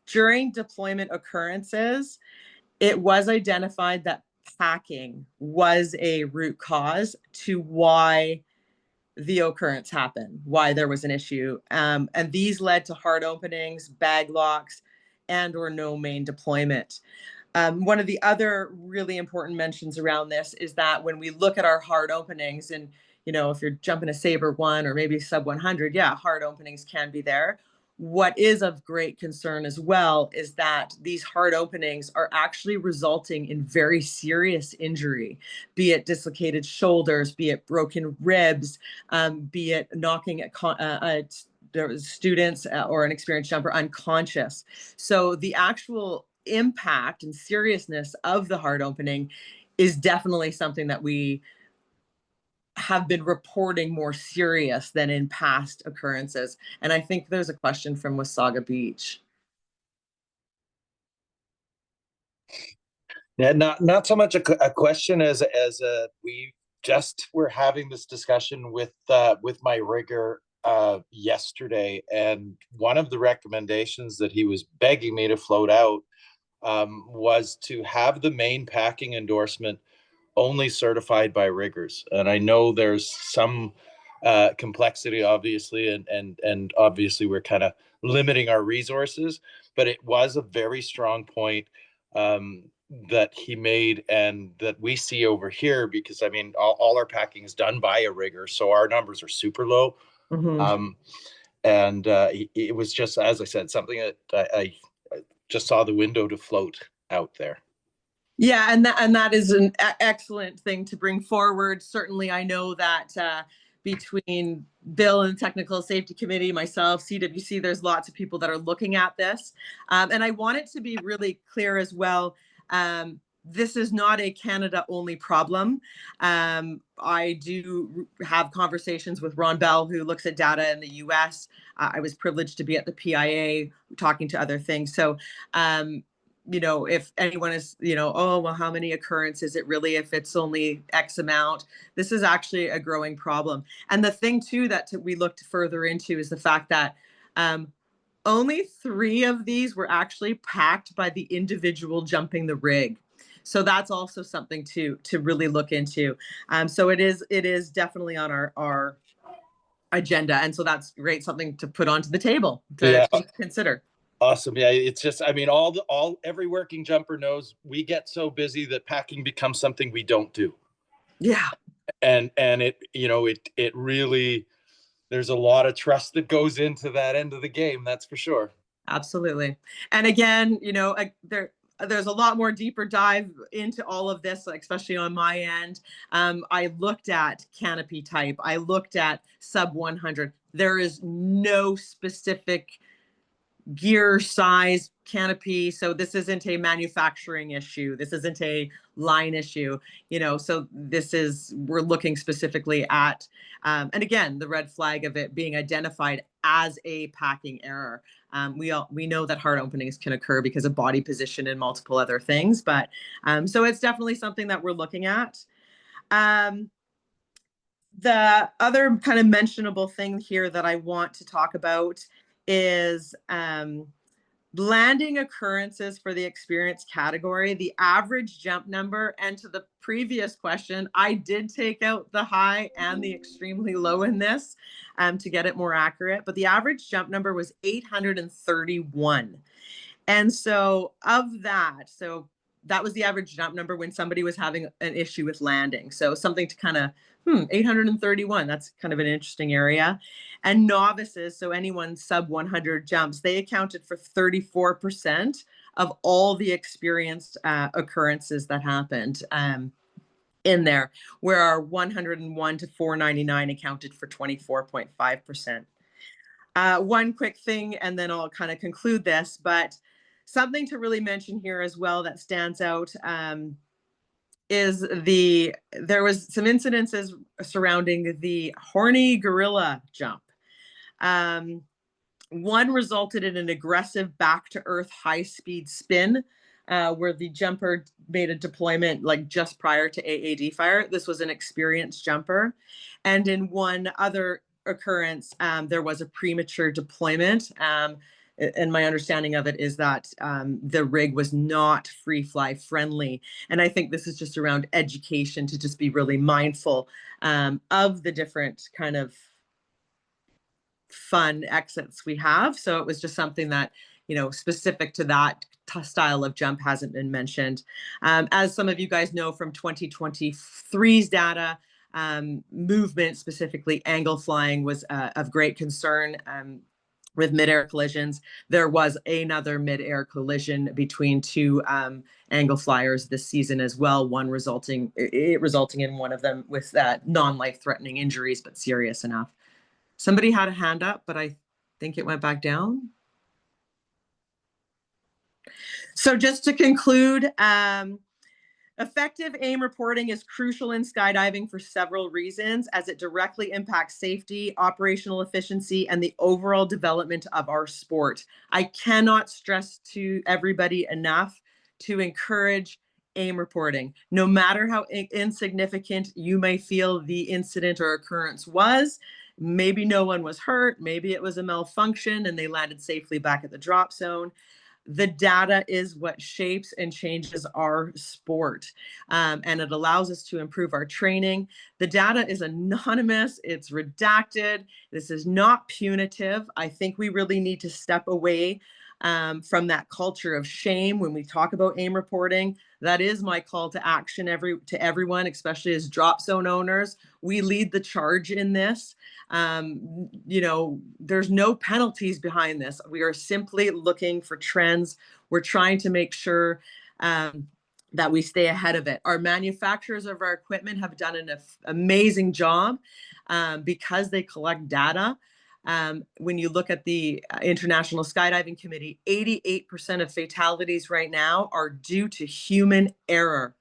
during deployment occurrences, it was identified that packing was a root cause to why the occurrence happened, why there was an issue. And these led to hard openings, bag locks, and or no main deployment. One of the other really important mentions around this is that when we look at our hard openings, and if you're jumping a Sabre 1 or maybe sub 100, yeah, hard openings can be there. What is of great concern as well is that these hard openings are actually resulting in very serious injury, be it dislocated shoulders, be it broken ribs, be it knocking students or an experienced jumper unconscious. So the actual impact and seriousness of the hard opening is definitely something that we have been reporting more serious than in past occurrences. And I think there's a question from Wasaga Beach. Yeah, not so much a question as we just were having this discussion with my rigger yesterday, and one of the recommendations that he was begging me to float out was to have the main packing endorsement only certified by riggers. And I know there's some complexity, obviously, and obviously we're kind of limiting our resources, but it was a very strong point that he made and that we see over here, because I mean, all our packing is done by a rigger, so our numbers are super low. Mm-hmm. And it was just, as I said, something that I just saw the window to float out there. Yeah, and that is an excellent thing to bring forward. Certainly, I know that between Bill and the Technical Safety Committee, myself, CWC, there's lots of people that are looking at this. And I want it to be really clear as well. This is not a Canada-only problem. I do have conversations with Ron Bell, who looks at data in the US. I was privileged to be at the PIA talking to other things. So, if anyone is, oh, well, how many occurrences is it really if it's only X amount? This is actually a growing problem. And the thing, too, that we looked further into is the fact that only 3 of these were actually packed by the individual jumping the rig. So that's also something to really look into. So it is definitely on our agenda. And so that's great, something to put onto the table to consider. Awesome. Yeah, it's just, I mean, every working jumper knows we get so busy that packing becomes something we don't do. Yeah. And it really, there's a lot of trust that goes into that end of the game. That's for sure. Absolutely. And again, there's a lot more deeper dive into all of this, especially on my end. I looked at canopy type. I looked at sub 100. There is no specific gear size canopy. So this isn't a manufacturing issue. This isn't a line issue, so we're looking specifically at, and again, the red flag of it being identified as a packing error. We know that hard openings can occur because of body position and multiple other things, but so it's definitely something that we're looking at. The other kind of mentionable thing here that I want to talk about is landing occurrences for the experience category, the average jump number. And to the previous question, I did take out the high and the extremely low in this to get it more accurate. But the average jump number was 831. And so of that, so that was the average jump number when somebody was having an issue with landing. So something to kind of, 831, that's kind of an interesting area. And novices, so anyone sub 100 jumps, they accounted for 34% of all the experienced occurrences that happened in there, where our 101 to 499 accounted for 24.5%. One quick thing, and then I'll kind of conclude this, but something to really mention here as well that stands out is there was some incidences surrounding the horny gorilla jump. One resulted in an aggressive back to earth high speed spin where the jumper made a deployment like just prior to AAD fire. This was an experienced jumper. And in one other occurrence, there was a premature deployment. And my understanding of it is that the rig was not free fly friendly. And I think this is just around education to just be really mindful of the different kind of fun exits we have. So it was just something that, specific to that style of jump hasn't been mentioned. As some of you guys know from 2023's data, movement, specifically angle flying, was of great concern. With mid-air collisions, there was another mid-air collision between two angle flyers this season as well. One resulting in one of them with non-life-threatening injuries, but serious enough. Somebody had a hand up, but I think it went back down. So just to conclude, effective AIM reporting is crucial in skydiving for several reasons, as it directly impacts safety, operational efficiency, and the overall development of our sport. I cannot stress to everybody enough to encourage AIM reporting. No matter how insignificant you may feel the incident or occurrence was, maybe no one was hurt, maybe it was a malfunction and they landed safely back at the drop zone. The data is what shapes and changes our sport, and it allows us to improve our training. The data is anonymous, it's redacted. This is not punitive. I think we really need to step away from that culture of shame when we talk about AIM reporting. That is my call to action to everyone, especially as drop zone owners. We lead the charge in this. There's no penalties behind this. We are simply looking for trends. We're trying to make sure that we stay ahead of it. Our manufacturers of our equipment have done an amazing job because they collect data. When you look at the International Skydiving Committee, 88% of fatalities right now are due to human error.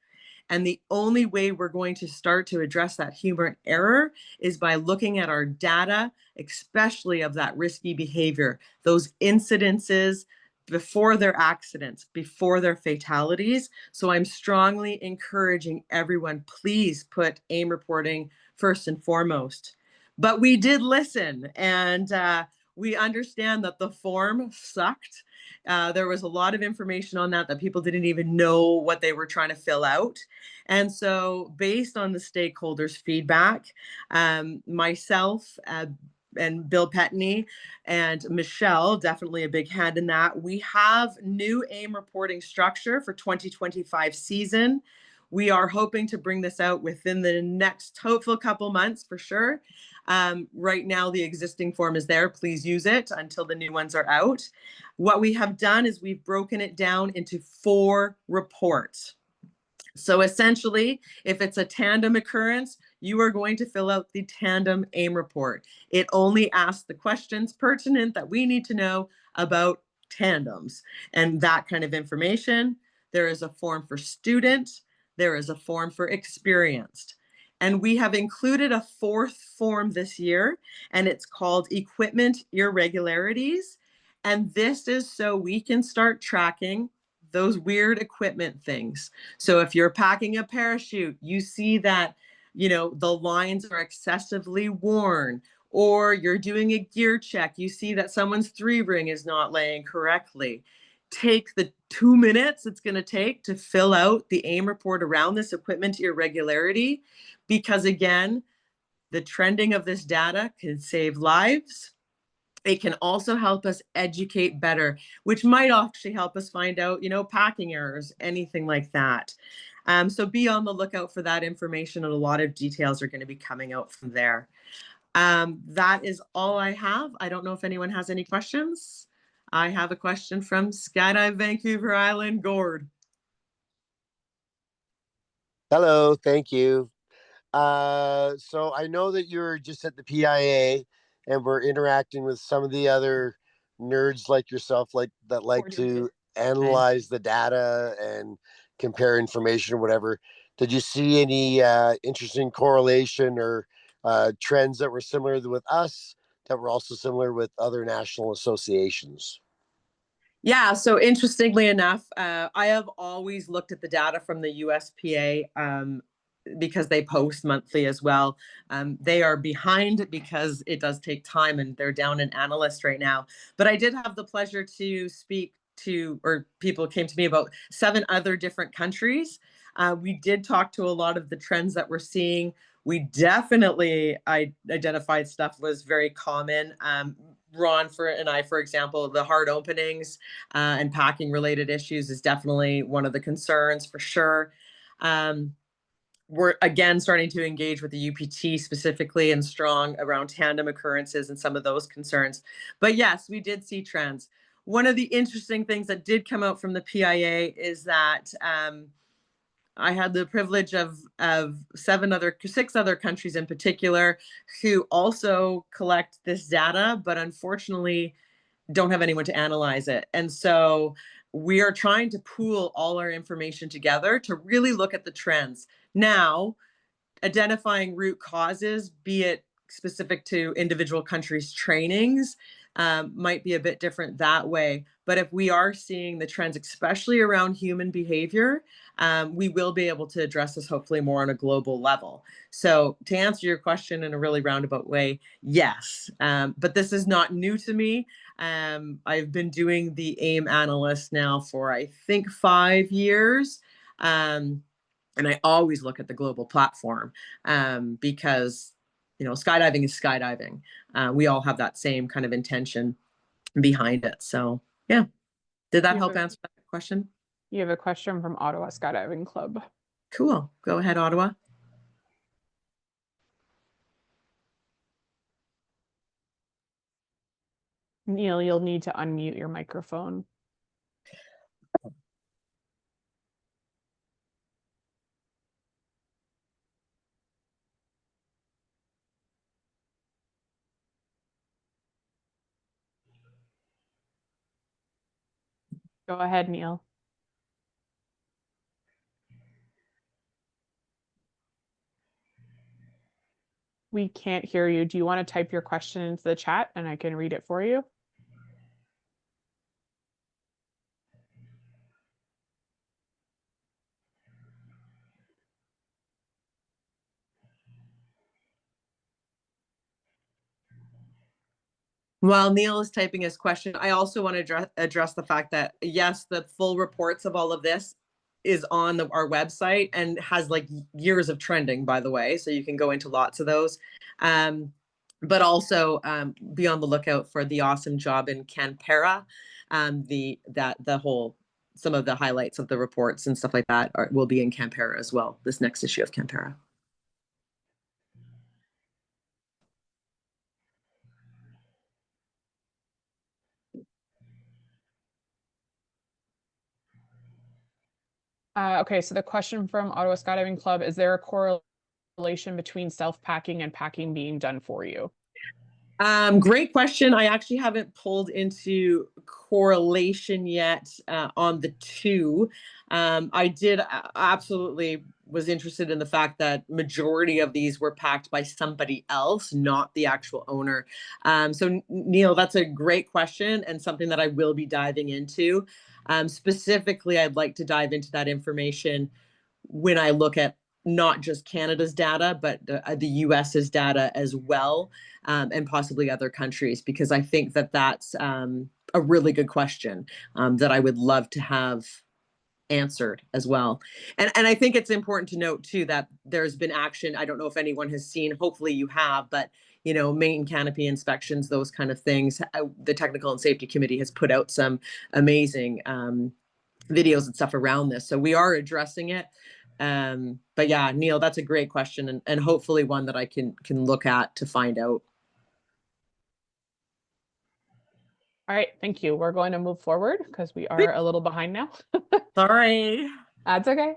And the only way we're going to start to address that human error is by looking at our data, especially of that risky behavior, those incidences before their accidents, before their fatalities. So I'm strongly encouraging everyone, please put AIM reporting first and foremost. But we did listen, and we understand that the form sucked. There was a lot of information on that people didn't even know what they were trying to fill out. And so based on the stakeholders' feedback, myself and Bill Petney and Michelle, definitely a big hand in that, we have new AIM reporting structure for 2025 season. We are hoping to bring this out within the next hopeful couple months for sure. Right now, the existing form is there. Please use it until the new ones are out. What we have done is we've broken it down into 4 reports. So essentially, if it's a tandem occurrence, you are going to fill out the tandem AIM report. It only asks the questions pertinent that we need to know about tandems and that kind of information. There is a form for student. There is a form for experienced. And we have included a 4th form this year, and it's called equipment irregularities. And this is so we can start tracking those weird equipment things. So if you're packing a parachute, you see that you know, the lines are excessively worn, or you're doing a gear check, you see that someone's 3-ring is not laying correctly. Take the 2 minutes it's going to take to fill out the AIM report around this equipment irregularity, because again, the trending of this data can save lives. It can also help us educate better, which might actually help us find out, you know, packing errors, anything like that. So be on the lookout for that information, and a lot of details are going to be coming out from there. That is all I have. I don't know if anyone has any questions. I have a question from Skydive Vancouver Island, Gord. Hello, thank you. So I know that you're just at the PIA and we're interacting with some of the other nerds like yourself, like to analyze the data and compare information or whatever. Did you see any interesting correlation or trends that were similar with us that were also similar with other national associations? Yeah, so interestingly enough, I have always looked at the data from the USPA because they post monthly as well. They are behind because it does take time, and they're down an analyst right now. But I did have the pleasure to speak to, or people came to me about 7 other different countries. We did talk to a lot of the trends that we're seeing. We definitely identified stuff was very common. Ron and I, for example, the hard openings and packing related issues is definitely one of the concerns for sure. We're again starting to engage with the UPT specifically and strong around tandem occurrences and some of those concerns. But yes, we did see trends. One of the interesting things that did come out from the PIA is that I had the privilege of 6 other countries in particular who also collect this data, but unfortunately don't have anyone to analyze it. And so we are trying to pool all our information together to really look at the trends. Now, identifying root causes, be it specific to individual countries' trainings, might be a bit different that way. But if we are seeing the trends, especially around human behavior, we will be able to address this hopefully more on a global level. So to answer your question in a really roundabout way, yes. But this is not new to me. I've been doing the AIM analyst now for, I think, 5 years. And I always look at the global platform because, you know, skydiving is skydiving. We all have that same kind of intention behind it. So, yeah. Did that help answer that question? You have a question from Ottawa Skydiving Club. Cool. Go ahead, Ottawa. Neil, you'll need to unmute your microphone. Go ahead, Neil. We can't hear you. Do you want to type your question into the chat and I can read it for you? While Neil is typing his question, I also want to address the fact that, yes, the full reports of all of this is on our website and has like years of trending, by the way. So you can go into lots of those. But also be on the lookout for the awesome job in Canberra. Some of the highlights of the reports and stuff like that will be in Canberra as well, this next issue of Canberra. Okay, so the question from Ottawa Skydiving Club, is there a correlation between self-packing and packing being done for you? Great question. I actually haven't pulled into correlation yet on the two. I did absolutely was interested in the fact that majority of these were packed by somebody else, not the actual owner. So Neil, that's a great question and something that I will be diving into. Specifically, I'd like to dive into that information when I look at not just Canada's data, but the US's data as well, and possibly other countries, because I think that that's a really good question that I would love to have answered as well. And I think it's important to note too that there's been action. I don't know if anyone has seen, hopefully you have, but you know, main canopy inspections, those kind of things. The Technical and Safety Committee has put out some amazing videos and stuff around this. So we are addressing it. But yeah, Neil, that's a great question, and hopefully one that I can look at to find out. All right, thank you. We're going to move forward because we are a little behind now. Sorry. That's okay.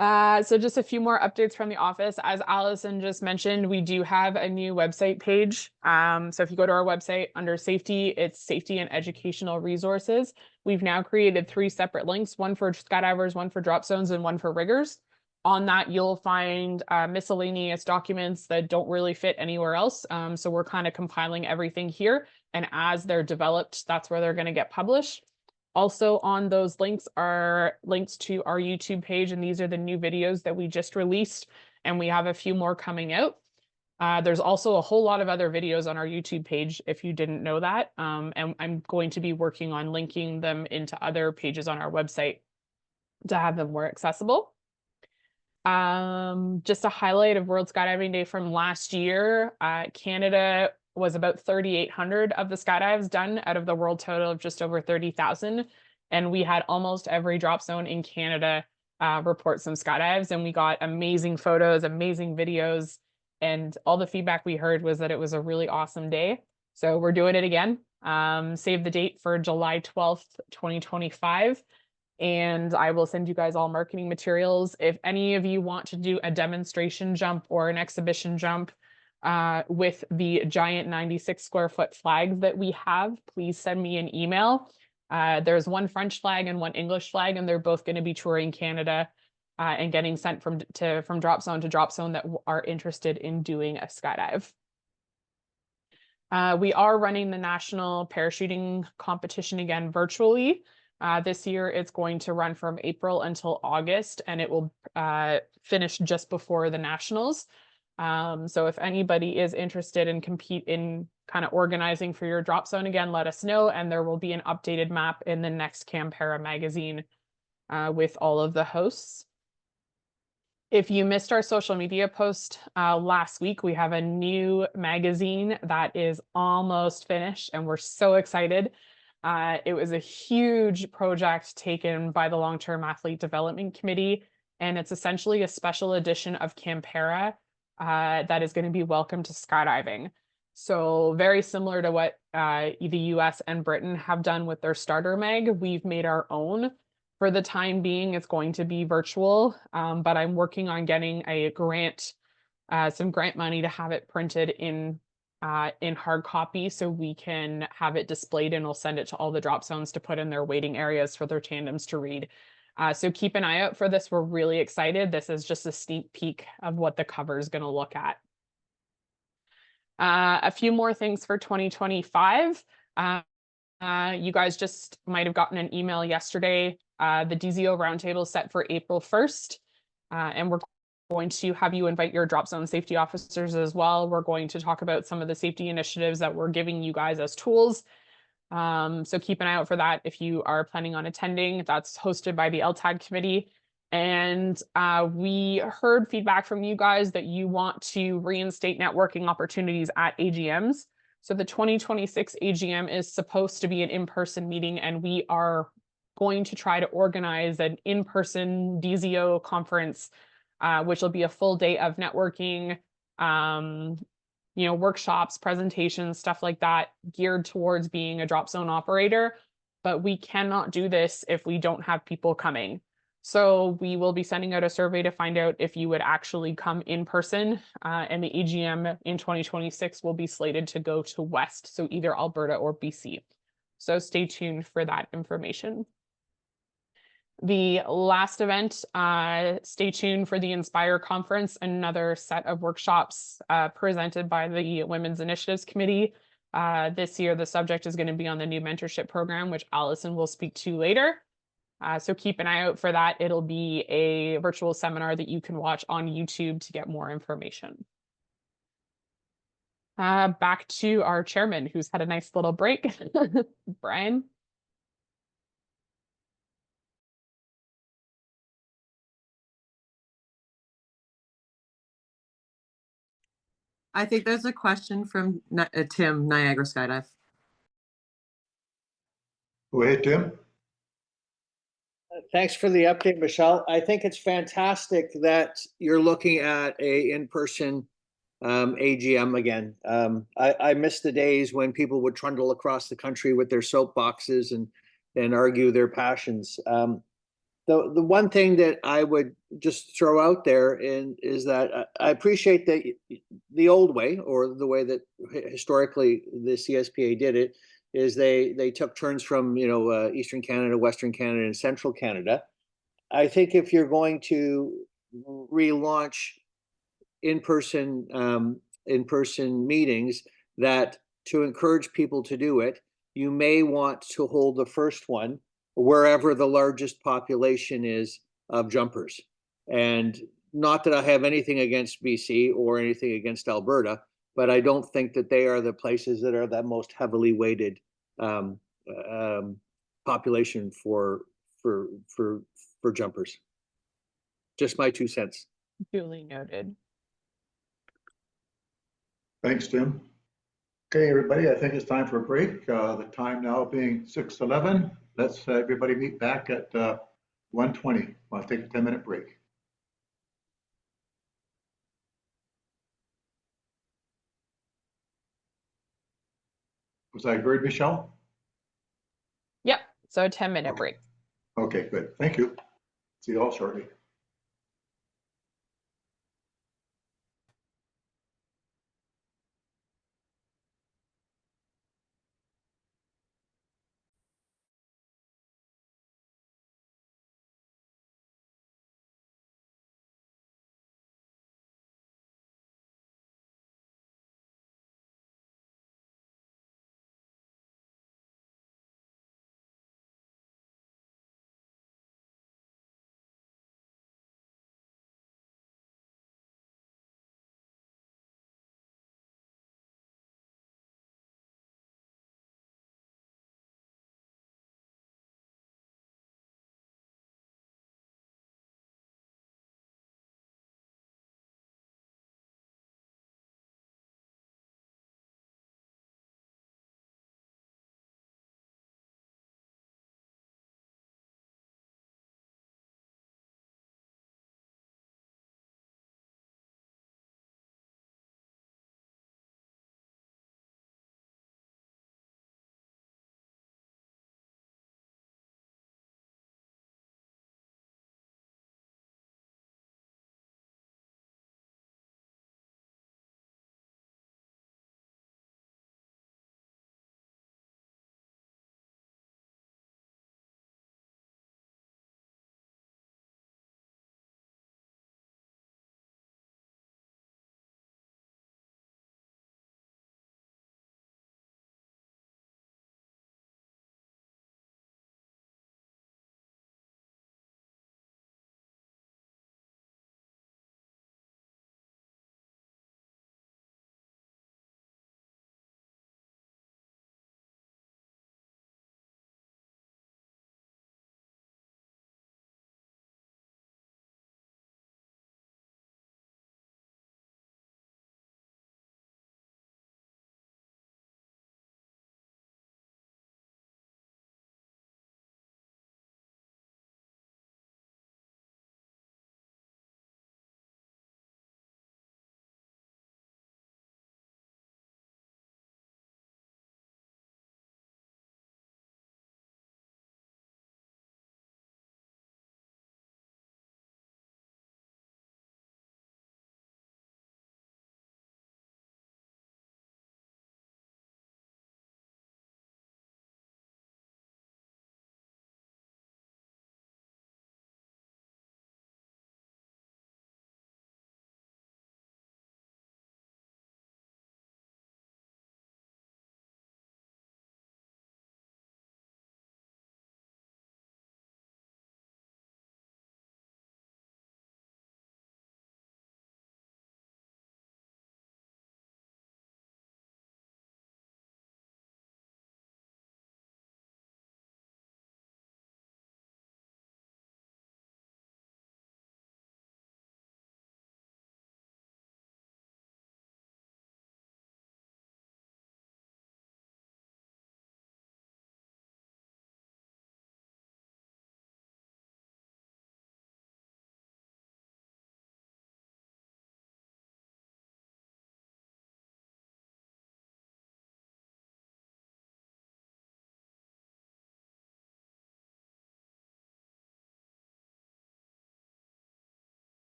So just a few more updates from the office. As Allison just mentioned, we do have a new website page. So if you go to our website under safety, it's safety and educational resources. We've now created 3 separate links, one for skydivers, one for drop zones, and one for riggers. On that, you'll find miscellaneous documents that don't really fit anywhere else. So we're kind of compiling everything here. And as they're developed, that's where they're going to get published. Also on those links are links to our YouTube page, and these are the new videos that we just released, and we have a few more coming out. There's also a whole lot of other videos on our YouTube page, if you didn't know that, and I'm going to be working on linking them into other pages on our website to have them more accessible. Just a highlight of World Skydiving Day from last year, Canada was about 3,800 of the skydives done out of the world total of just over 30,000. And we had almost every drop zone in Canada report some skydives, and we got amazing photos, amazing videos, and all the feedback we heard was that it was a really awesome day. So we're doing it again. Save the date for July 12th, 2025. And I will send you guys all marketing materials. If any of you want to do a demonstration jump or an exhibition jump, with the giant 96 square foot flags that we have, please send me an email. There's one French flag and one English flag, and they're both going to be touring Canada and getting sent from drop zone to drop zone that are interested in doing a skydive. We are running the national parachuting competition again virtually. This year it's going to run from April until August, and it will finish just before the nationals. So if anybody is interested in compete in kind of organizing for your drop zone again, let us know, and there will be an updated map in the next Canberra magazine with all of the hosts. If you missed our social media post last week, we have a new magazine that is almost finished, and we're so excited. It was a huge project taken by the Long-Term Athlete Development Committee, and it's essentially a special edition of Canberra that is going to be welcome to skydiving. So very similar to what the US and Britain have done with their starter mag, we've made our own. For the time being, it's going to be virtual, but I'm working on getting a grant, some grant money to have it printed in hard copy so we can have it displayed, and we'll send it to all the drop zones to put in their waiting areas for their tandems to read. So keep an eye out for this. We're really excited. This is just a sneak peek of what the cover is going to look at. A few more things for 2025. You guys just might have gotten an email yesterday. The DZO roundtable is set for April 1st, and we're going to have you invite your drop zone safety officers as well. We're going to talk about some of the safety initiatives that we're giving you guys as tools. So keep an eye out for that if you are planning on attending. That's hosted by the LTAG committee. And we heard feedback from you guys that you want to reinstate networking opportunities at AGMs. So the 2026 AGM is supposed to be an in-person meeting, and we are going to try to organize an in-person DZO conference, which will be a full day of networking, workshops, presentations, stuff like that, geared towards being a drop zone operator. But we cannot do this if we don't have people coming. So we will be sending out a survey to find out if you would actually come in person, and the AGM in 2026 will be slated to go to West, so either Alberta or BC. So stay tuned for that information. The last event, stay tuned for the Inspire Conference, another set of workshops presented by the Women's Initiatives Committee. This year, the subject is going to be on the new mentorship program, which Allison will speak to later. So keep an eye out for that. It'll be a virtual seminar that you can watch on YouTube to get more information. Back to our chairman, who's had a nice little break. Brian. I think there's a question from Tim, Niagara Skydive. Go ahead, Tim. Thanks for the update, Michelle. I think it's fantastic that you're looking at a in-person AGM again. I miss the days when people would trundle across the country with their soapboxes and argue their passions. The one thing that I would just throw out there is that I appreciate that the old way, or the way that historically the CSPA did it, is they took turns from Eastern Canada, Western Canada, and Central Canada. I think if you're going to relaunch in-person meetings, that to encourage people to do it, you may want to hold the first one wherever the largest population is of jumpers. And not that I have anything against BC or anything against Alberta, but I don't think that they are the places that are the most heavily weighted population for jumpers. Just my 2 cents. Duly noted. Thanks, Tim. Okay, everybody, I think it's time for a break. The time now being 6:11. Let's everybody meet back at 1:20. I'll take a 10-minute break. Was I heard, Michelle? Yep. So a 10-minute break. Okay, good. Thank you. See you all shortly.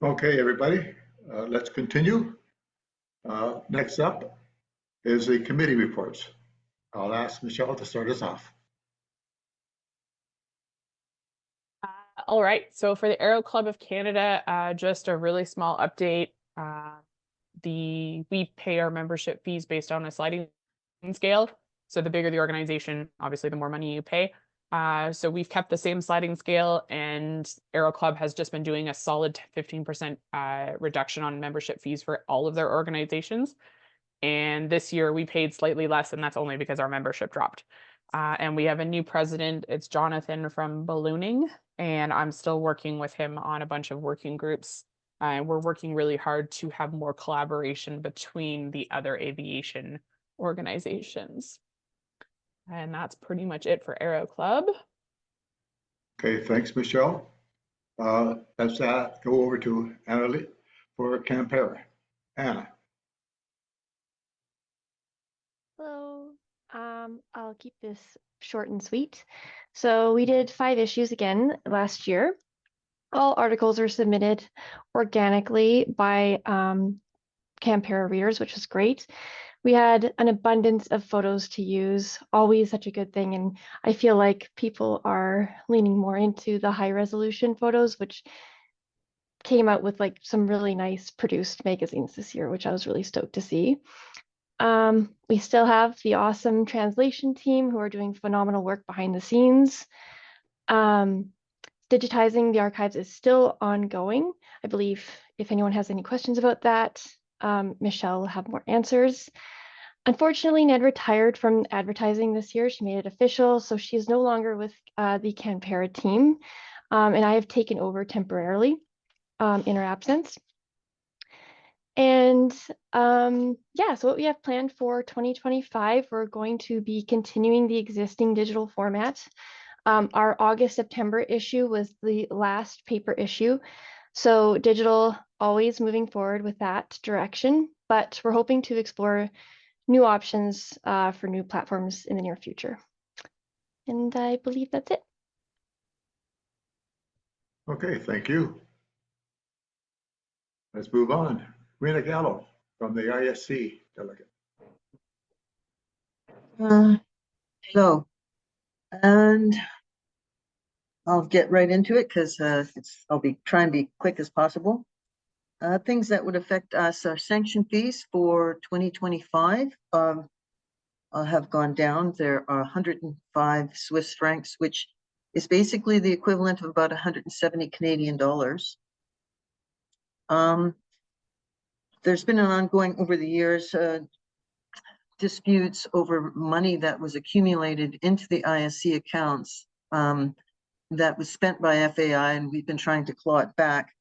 Okay, everybody, let's continue. Next up is the committee reports. I'll ask Michelle to start us off. All right, so for the Aero Club of Canada, just a really small update. We pay our membership fees based on a sliding scale. So the bigger the organization, obviously the more money you pay. So we've kept the same sliding scale, and Aero Club has just been doing a solid 15% reduction on membership fees for all of their organizations. And this year we paid slightly less, and that's only because our membership dropped. And we have a new president. It's Jonathan from Ballooning, and I'm still working with him on a bunch of working groups. And we're working really hard to have more collaboration between the other aviation organizations. And that's pretty much it for Aero Club. Okay, thanks, Michelle. Let's go over to Annalie for Campera. Anna. Hello. I'll keep this short and sweet. So we did 5 issues again last year. All articles were submitted organically by Campera readers, which was great. We had an abundance of photos to use, always such a good thing. And I feel like people are leaning more into the high resolution photos, which came out with like some really nice produced magazines this year, which I was really stoked to see. We still have the awesome translation team who are doing phenomenal work behind the scenes. Digitizing the archives is still ongoing. I believe if anyone has any questions about that, Michelle will have more answers. Unfortunately, Ned retired from advertising this year. She made it official, so she is no longer with the Campera team, and I have taken over temporarily in her absence. And yeah, so what we have planned for 2025, we're going to be continuing the existing digital format. Our August-September issue was the last paper issue. So digital always moving forward with that direction, but we're hoping to explore new options for new platforms in the near future. And I believe that's it. Okay, thank you. Let's move on. Rena Gallo from the ISC delegate. Hello, and I'll get right into it because I'll be trying to be quick as possible. Things that would affect us are sanction fees for 2025 have gone down. There are 105 Swiss francs, which is basically the equivalent of about 170 Canadian dollars. There's been an ongoing over the years disputes over money that was accumulated into the ISC accounts that was spent by FAI, and we've been trying to claw it back.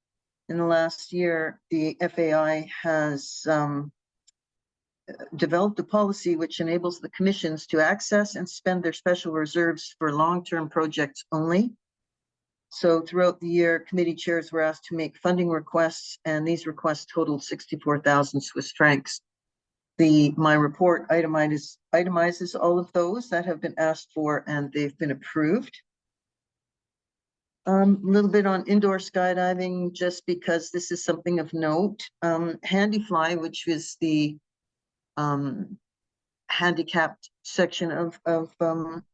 In the last year, the FAI has developed a policy which enables the commissions to access and spend their special reserves for long-term projects only. So throughout the year, committee chairs were asked to make funding requests, and these requests totaled 64,000 Swiss francs. My report itemizes all of those that have been asked for, and they've been approved. A little bit on indoor skydiving, just because this is something of note. Handyfly, which is the handicapped section of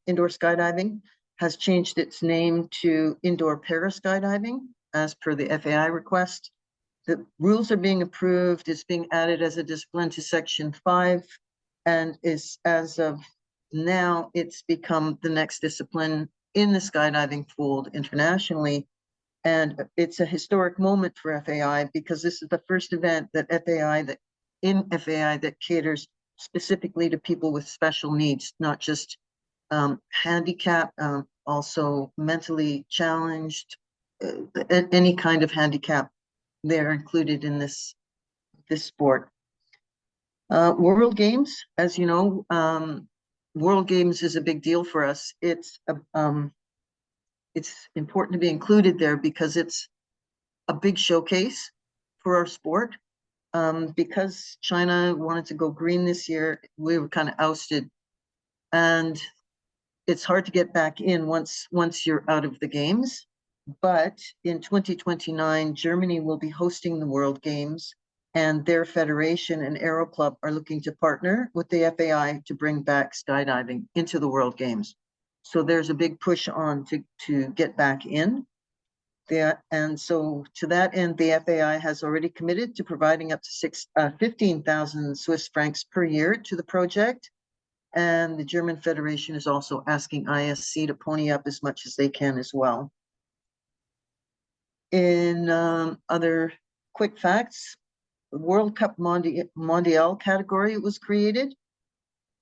indoor skydiving, has changed its name to indoor paraskydiving as per the FAI request. The rules are being approved. It's being added as a discipline to Section 5, and is, as of now, it's become the next discipline in the skydiving fold internationally. And it's a historic moment for FAI because this is the first event that FAI that caters specifically to people with special needs, not just handicap, also mentally challenged, any kind of handicap. They're included in this sport. World Games, as you know, World Games is a big deal for us. It's important to be included there because it's a big showcase for our sport. Because China wanted to go green this year, we were kind of ousted, and it's hard to get back in once you're out of the games. But in 2029, Germany will be hosting the World Games, and their federation and Aero Club are looking to partner with the FAI to bring back skydiving into the World Games. So there's a big push on to get back in. And so to that end, the FAI has already committed to providing up to 15,000 Swiss francs per year to the project. And the German Federation is also asking ISC to pony up as much as they can as well. In other quick facts, the World Cup Mondial category was created.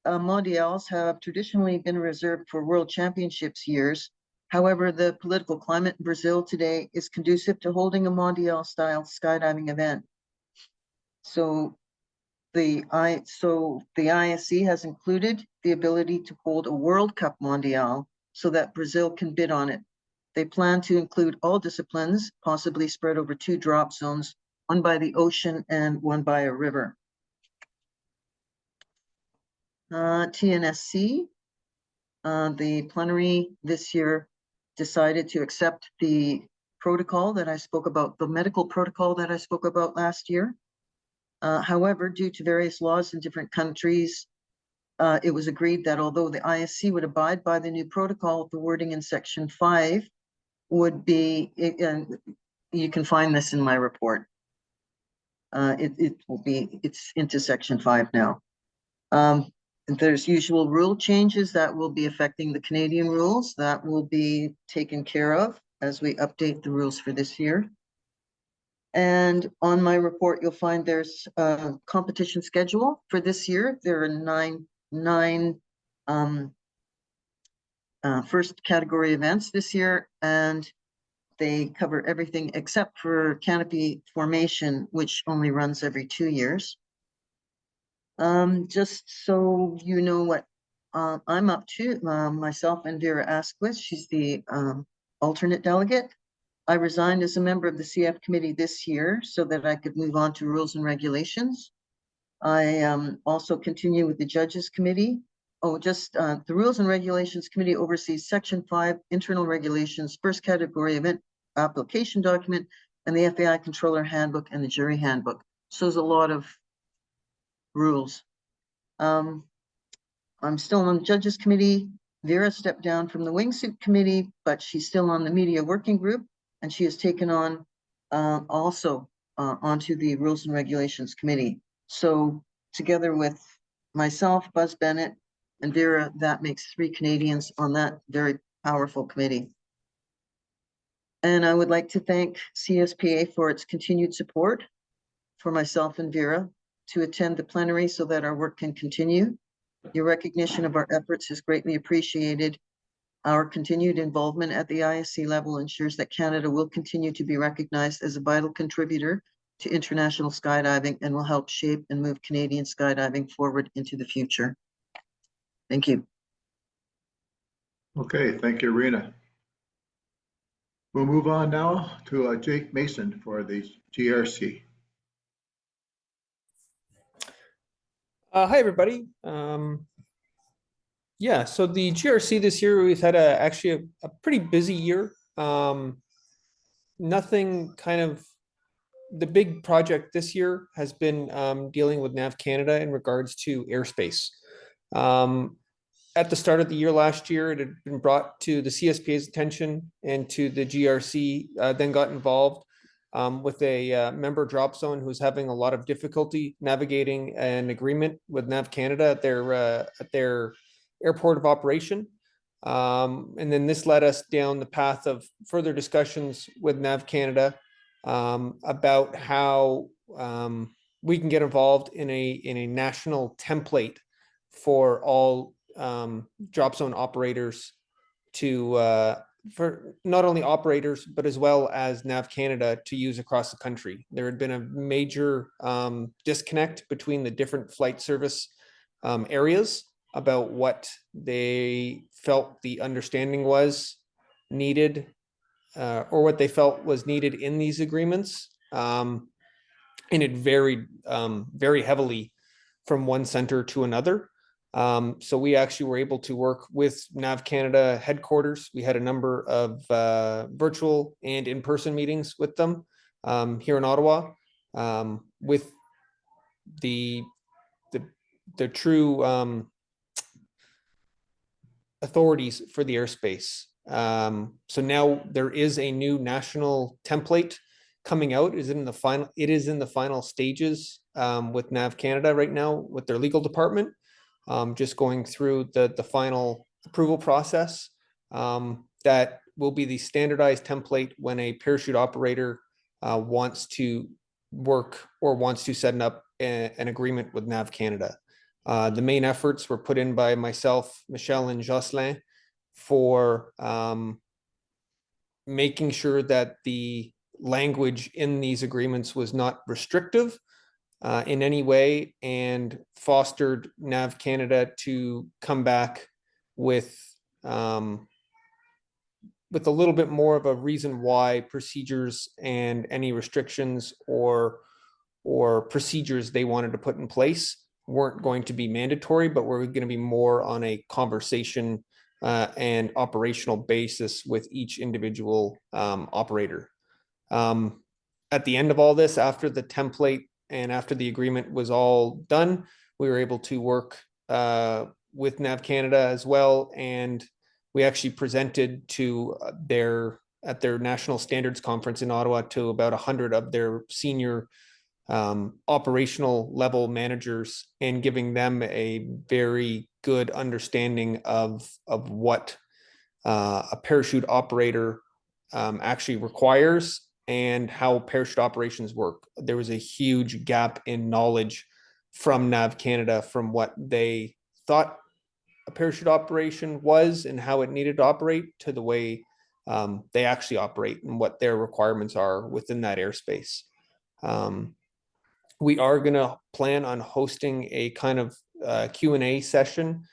Mondials have traditionally been reserved for World Championships years. However, the political climate in Brazil today is conducive to holding a Mondial-style skydiving event. So the ISC has included the ability to hold a World Cup Mondial so that Brazil can bid on it. They plan to include all disciplines, possibly spread over 2 drop zones, one by the ocean and one by a river. TNSC, the plenary this year decided to accept the protocol that I spoke about, the medical protocol that I spoke about last year. However, due to various laws in different countries, it was agreed that although the ISC would abide by the new protocol, the wording in section 5 would be, and you can find this in my report. It's into section 5 now. There's usual rule changes that will be affecting the Canadian rules that will be taken care of as we update the rules for this year. And on my report, you'll find there's a competition schedule for this year. There are nine first category events this year, and they cover everything except for canopy formation, which only runs every 2 years. Just so you know what I'm up to, myself and Vera Asquith, she's the alternate delegate. I resigned as a member of the CF committee this year so that I could move on to rules and regulations. I also continue with the judges committee. The rules and regulations committee oversees section 5 internal regulations, first category event application document, and the FAI controller handbook and the jury handbook. So there's a lot of rules. I'm still on the judges committee. Vera stepped down from the wingsuit committee, but she's still on the media working group, and she has taken on also onto the rules and regulations committee. So together with myself, Buzz Bennett, and Vera, that makes 3 Canadians on that very powerful committee. And I would like to thank CSPA for its continued support for myself and Vera to attend the plenary so that our work can continue. Your recognition of our efforts is greatly appreciated. Our continued involvement at the ISC level ensures that Canada will continue to be recognized as a vital contributor to international skydiving and will help shape and move Canadian skydiving forward into the future. Thank you. Okay, thank you, Rena. We'll move on now to Jake Mason for the GRC. Hi, everybody. Yeah, so the GRC this year, we've had actually a pretty busy year. Nothing kind of, the big project this year has been dealing with NAV Canada in regards to airspace. At the start of the year last year, it had been brought to the CSPA's attention and to the GRC, then got involved with a member drop zone who's having a lot of difficulty navigating an agreement with NAV Canada at their airport of operation. And then this led us down the path of further discussions with NAV Canada about how we can get involved in a national template for all drop zone operators to for not only operators, but as well as NAV Canada to use across the country. There had been a major disconnect between the different flight service areas about what they felt the understanding was needed or what they felt was needed in these agreements. And it varied very heavily from one center to another. So we actually were able to work with NAV Canada headquarters. We had a number of virtual and in-person meetings with them here in Ottawa with the true authorities for the airspace. So now there is a new national template coming out. It is in the final stages with NAV Canada right now with their legal department. Just going through the final approval process. That will be the standardized template when a parachute operator wants to work or wants to set up an agreement with NAV Canada. The main efforts were put in by myself, Michelle, and Jocelyn for making sure that the language in these agreements was not restrictive in any way, and fostered NAV Canada to come back with a little bit more of a reason why procedures and any restrictions or procedures they wanted to put in place weren't going to be mandatory, but were going to be more on a conversation and operational basis with each individual operator. At the end of all this, after the template and after the agreement was all done, we were able to work with NAV Canada as well, and we actually presented to at their national standards conference in Ottawa to about 100 of their senior operational level managers, and giving them a very good understanding of what a parachute operator actually requires and how parachute operations work. There was a huge gap in knowledge from NAV Canada from what they thought a parachute operation was and how it needed to operate to the way they actually operate and what their requirements are within that airspace. We are going to plan on hosting a kind of Q&A session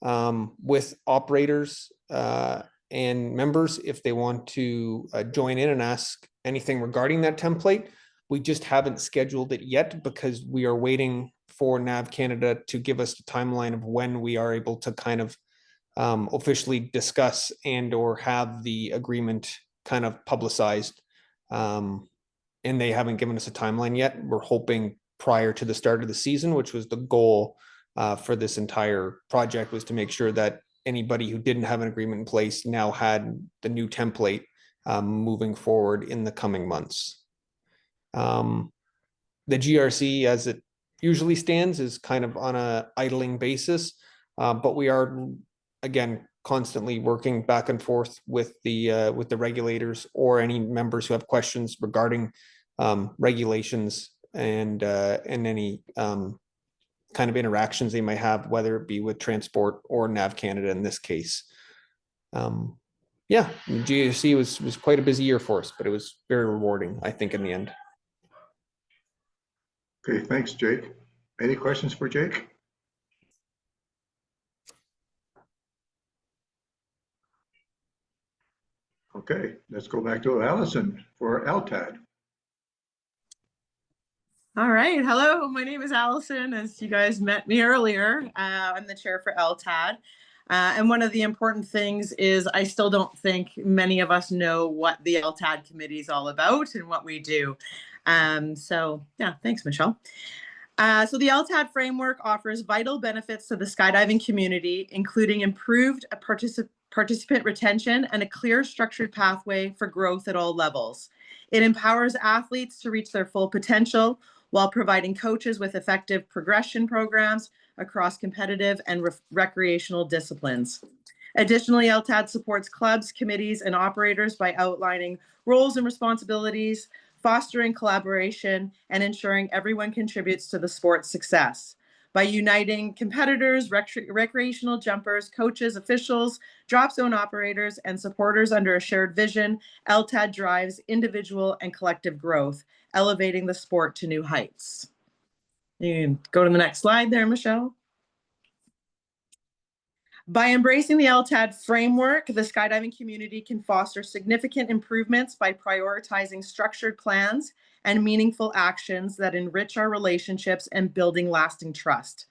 with operators and members if they want to join in and ask anything regarding that template. We just haven't scheduled it yet because we are waiting for NAV Canada to give us the timeline of when we are able to kind of officially discuss and or have the agreement kind of publicized. And they haven't given us a timeline yet. We're hoping prior to the start of the season, which was the goal for this entire project, was to make sure that anybody who didn't have an agreement in place now had the new template moving forward in the coming months. The GRC, as it usually stands, is kind of on a idling basis, but we are, again, constantly working back and forth with the regulators or any members who have questions regarding regulations and any kind of interactions they might have, whether it be with transport or NAV Canada in this case. Yeah, GRC was quite a busy year for us, but it was very rewarding, I think, in the end. Okay, thanks, Jake. Any questions for Jake? Okay, let's go back to Allison for LTAD. All right. Hello, my name is Allison. As you guys met me earlier, I'm the chair for LTAD. And one of the important things is I still don't think many of us know what the LTAD committee is all about and what we do. So yeah, thanks, Michelle. So the LTAD framework offers vital benefits to the skydiving community, including improved participant retention and a clear structured pathway for growth at all levels. It empowers athletes to reach their full potential while providing coaches with effective progression programs across competitive and recreational disciplines. Additionally, LTAD supports clubs, committees, and operators by outlining roles and responsibilities, fostering collaboration, and ensuring everyone contributes to the sport's success. By uniting competitors, recreational jumpers, coaches, officials, drop zone operators, and supporters under a shared vision, LTAD drives individual and collective growth, elevating the sport to new heights. You can go to the next slide there, Michelle. By embracing the LTAD framework, the skydiving community can foster significant improvements by prioritizing structured plans and meaningful actions that enrich our relationships and building lasting trust.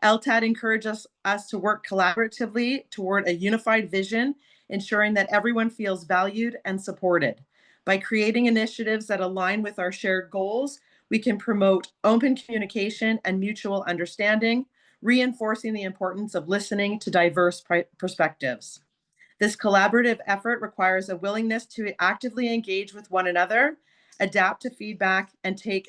LTAD encourages us to work collaboratively toward a unified vision, ensuring that everyone feels valued and supported. By creating initiatives that align with our shared goals, we can promote open communication and mutual understanding, reinforcing the importance of listening to diverse perspectives. This collaborative effort requires a willingness to actively engage with one another, adapt to feedback, and take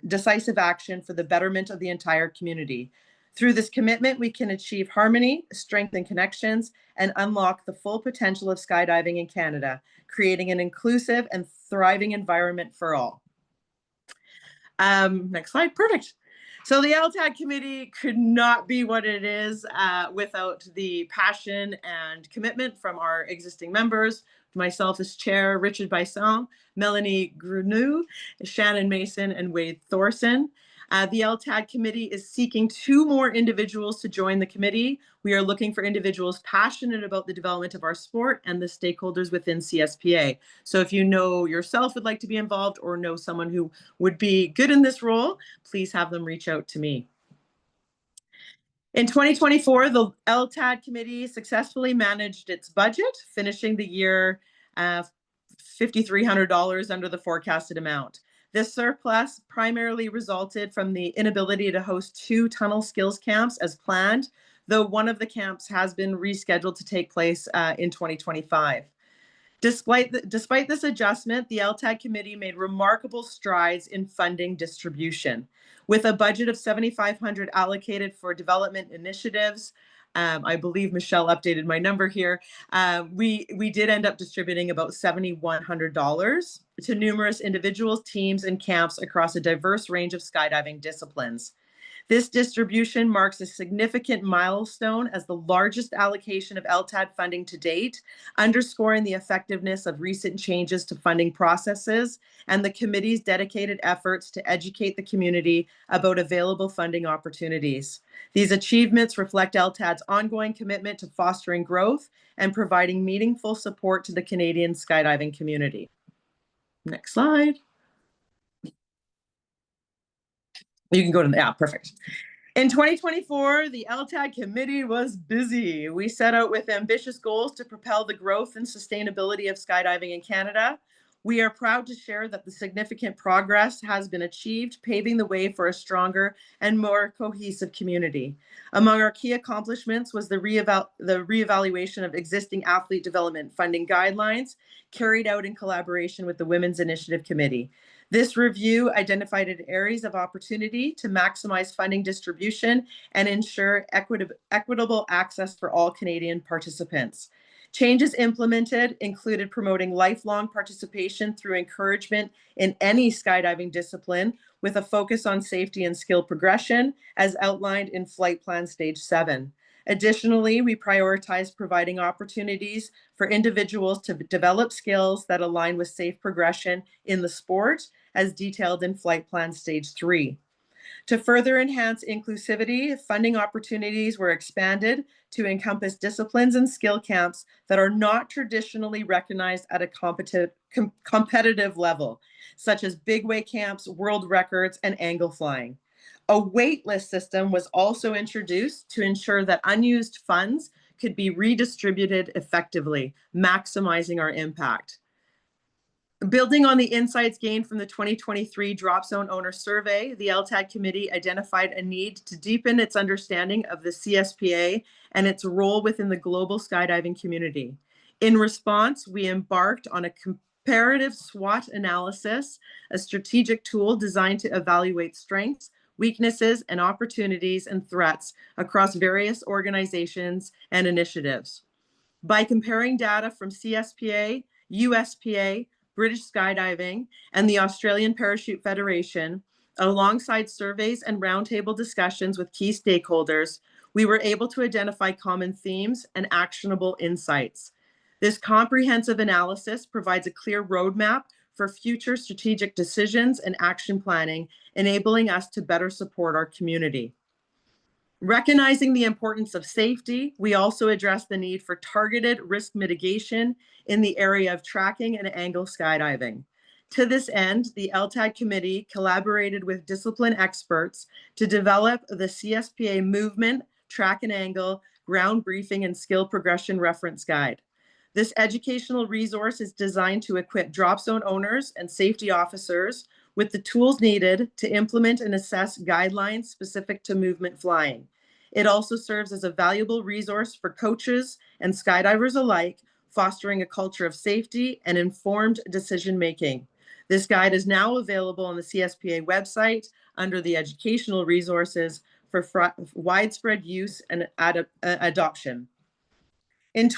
decisive action for the betterment of the entire community. Through this commitment, we can achieve harmony, strengthen connections, and unlock the full potential of skydiving in Canada, creating an inclusive and thriving environment for all. Next slide, perfect. So the LTAD committee could not be what it is without the passion and commitment from our existing members, myself as chair, Richard Bisson, Melanie Grenou, Shannon Mason, and Wade Thorson. The LTAD committee is seeking 2 more individuals to join the committee. We are looking for individuals passionate about the development of our sport and the stakeholders within CSPA. So if you know yourself would like to be involved or know someone who would be good in this role, please have them reach out to me. In 2024, the LTAD committee successfully managed its budget, finishing the year $5,300 under the forecasted amount. This surplus primarily resulted from the inability to host 2 tunnel skills camps as planned, though one of the camps has been rescheduled to take place in 2025. Despite this adjustment, the LTAD committee made remarkable strides in funding distribution. With a budget of $7,500 allocated for development initiatives, I believe Michelle updated my number here. We did end up distributing about $7,100 to numerous individuals, teams, and camps across a diverse range of skydiving disciplines. This distribution marks a significant milestone as the largest allocation of LTAD funding to date, underscoring the effectiveness of recent changes to funding processes and the committee's dedicated efforts to educate the community about available funding opportunities. These achievements reflect LTAD's ongoing commitment to fostering growth and providing meaningful support to the Canadian skydiving community. Next slide. You can go to the, perfect. In 2024, the LTAD committee was busy. We set out with ambitious goals to propel the growth and sustainability of skydiving in Canada. We are proud to share that the significant progress has been achieved, paving the way for a stronger and more cohesive community. Among our key accomplishments was the reevaluation of existing athlete development funding guidelines carried out in collaboration with the Women's Initiative Committee. This review identified areas of opportunity to maximize funding distribution and ensure equitable access for all Canadian participants. Changes implemented included promoting lifelong participation through encouragement in any skydiving discipline with a focus on safety and skill progression, as outlined in Flight Plan Stage 7. Additionally, we prioritize providing opportunities for individuals to develop skills that align with safe progression in the sport, as detailed in Flight Plan Stage 3. To further enhance inclusivity, funding opportunities were expanded to encompass disciplines and skill camps that are not traditionally recognized at a competitive level, such as big way camps, world records, and angle flying. A waitlist system was also introduced to ensure that unused funds could be redistributed effectively, maximizing our impact. Building on the insights gained from the 2023 Drop Zone Owner Survey, the LTAD committee identified a need to deepen its understanding of the CSPA and its role within the global skydiving community. In response, we embarked on a comparative SWOT analysis, a strategic tool designed to evaluate strengths, weaknesses, and opportunities and threats across various organizations and initiatives. By comparing data from CSPA, USPA, British Skydiving, and the Australian Parachute Federation, alongside surveys and roundtable discussions with key stakeholders, we were able to identify common themes and actionable insights. This comprehensive analysis provides a clear roadmap for future strategic decisions and action planning, enabling us to better support our community. Recognizing the importance of safety, we also address the need for targeted risk mitigation in the area of tracking and angle skydiving. To this end, the LTAD committee collaborated with discipline experts to develop the CSPA Movement, Track and Angle, Ground Briefing, and Skill Progression Reference Guide. This educational resource is designed to equip drop zone owners and safety officers with the tools needed to implement and assess guidelines specific to movement flying. It also serves as a valuable resource for coaches and skydivers alike, fostering a culture of safety and informed decision-making. This guide is now available on the CSPA website under the educational resources for widespread use and adoption. In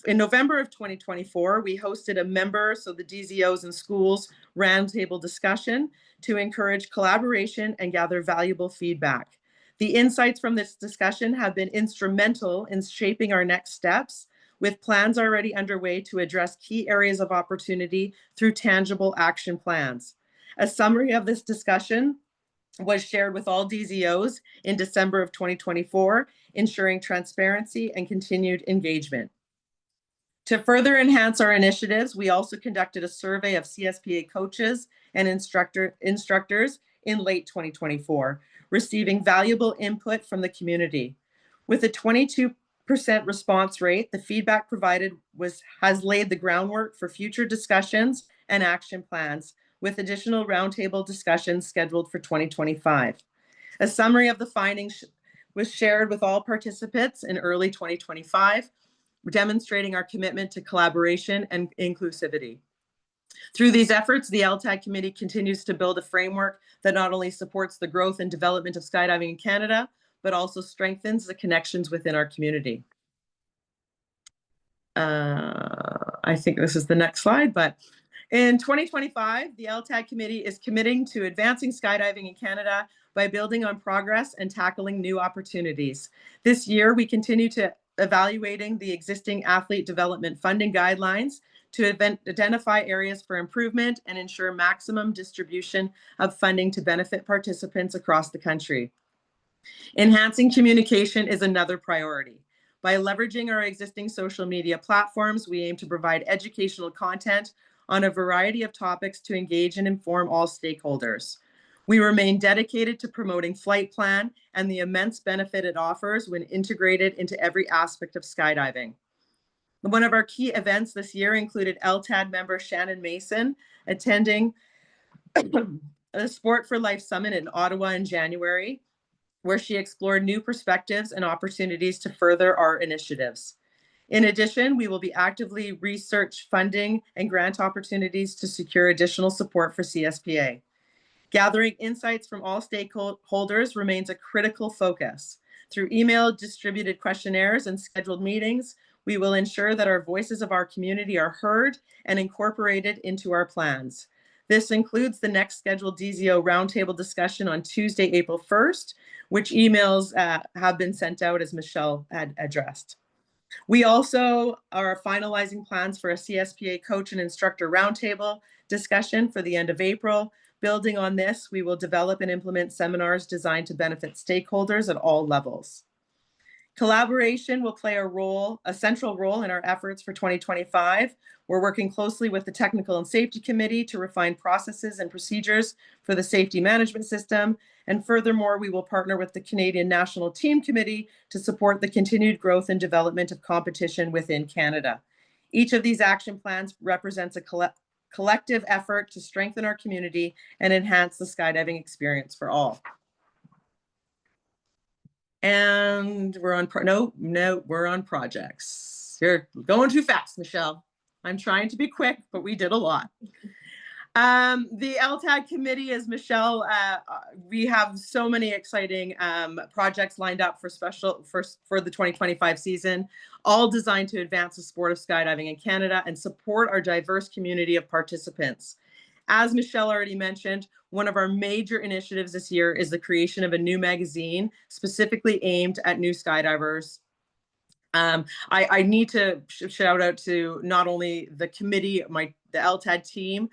November of 2024, we hosted a member, so the DZOs and schools roundtable discussion to encourage collaboration and gather valuable feedback. The insights from this discussion have been instrumental in shaping our next steps, with plans already underway to address key areas of opportunity through tangible action plans. A summary of this discussion was shared with all DZOs in December of 2024, ensuring transparency and continued engagement. To further enhance our initiatives, we also conducted a survey of CSPA coaches and instructors in late 2024, receiving valuable input from the community. With a 22% response rate, the feedback provided has laid the groundwork for future discussions and action plans, with additional roundtable discussions scheduled for 2025. A summary of the findings was shared with all participants in early 2025, demonstrating our commitment to collaboration and inclusivity. Through these efforts, the LTAG committee continues to build a framework that not only supports the growth and development of skydiving in Canada, but also strengthens the connections within our community. I think this is the next slide, but in 2025, the LTAG committee is committing to advancing skydiving in Canada by building on progress and tackling new opportunities. This year, we continue to evaluating the existing athlete development funding guidelines to identify areas for improvement and ensure maximum distribution of funding to benefit participants across the country. Enhancing communication is another priority. By leveraging our existing social media platforms, we aim to provide educational content on a variety of topics to engage and inform all stakeholders. We remain dedicated to promoting Flight Plan and the immense benefit it offers when integrated into every aspect of skydiving. One of our key events this year included LTAD member Shannon Mason attending the Sport for Life Summit in Ottawa in January, where she explored new perspectives and opportunities to further our initiatives. In addition, we will be actively research funding and grant opportunities to secure additional support for CSPA. Gathering insights from all stakeholders remains a critical focus. Through email, distributed questionnaires, and scheduled meetings, we will ensure that our voices of our community are heard and incorporated into our plans. This includes the next scheduled DZO roundtable discussion on Tuesday, April 1st, which emails have been sent out as Michelle had addressed. We also are finalizing plans for a CSPA coach and instructor roundtable discussion for the end of April. Building on this, we will develop and implement seminars designed to benefit stakeholders at all levels. Collaboration will play a central role in our efforts for 2025. We're working closely with the Technical and Safety Committee to refine processes and procedures for the safety management system. And furthermore, we will partner with the Canadian National Team Committee to support the continued growth and development of competition within Canada. Each of these action plans represents a collective effort to strengthen our community and enhance the skydiving experience for all. And we're on, we're on projects. You're going too fast, Michelle. I'm trying to be quick, but we did a lot. The LTAG committee, as Michelle, we have so many exciting projects lined up for the 2025 season, all designed to advance the sport of skydiving in Canada and support our diverse community of participants. As Michelle already mentioned, one of our major initiatives this year is the creation of a new magazine specifically aimed at new skydivers. I need to shout out to not only the committee, the LTAD team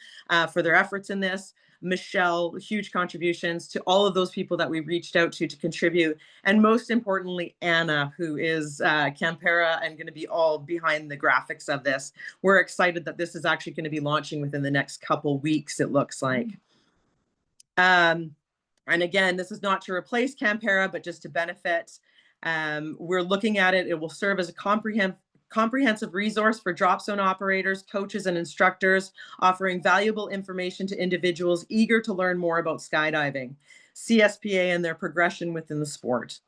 for their efforts in this, Michelle, huge contributions to all of those people that we reached out to contribute, and most importantly, Anna, who is Campera and going to be all behind the graphics of this. We're excited that this is actually going to be launching within the next couple weeks, it looks like. And again, this is not to replace Campera, but just to benefit. We're looking at it. It will serve as a comprehensive resource for drop zone operators, coaches, and instructors, offering valuable information to individuals eager to learn more about skydiving, CSPA, and their progression within the sport.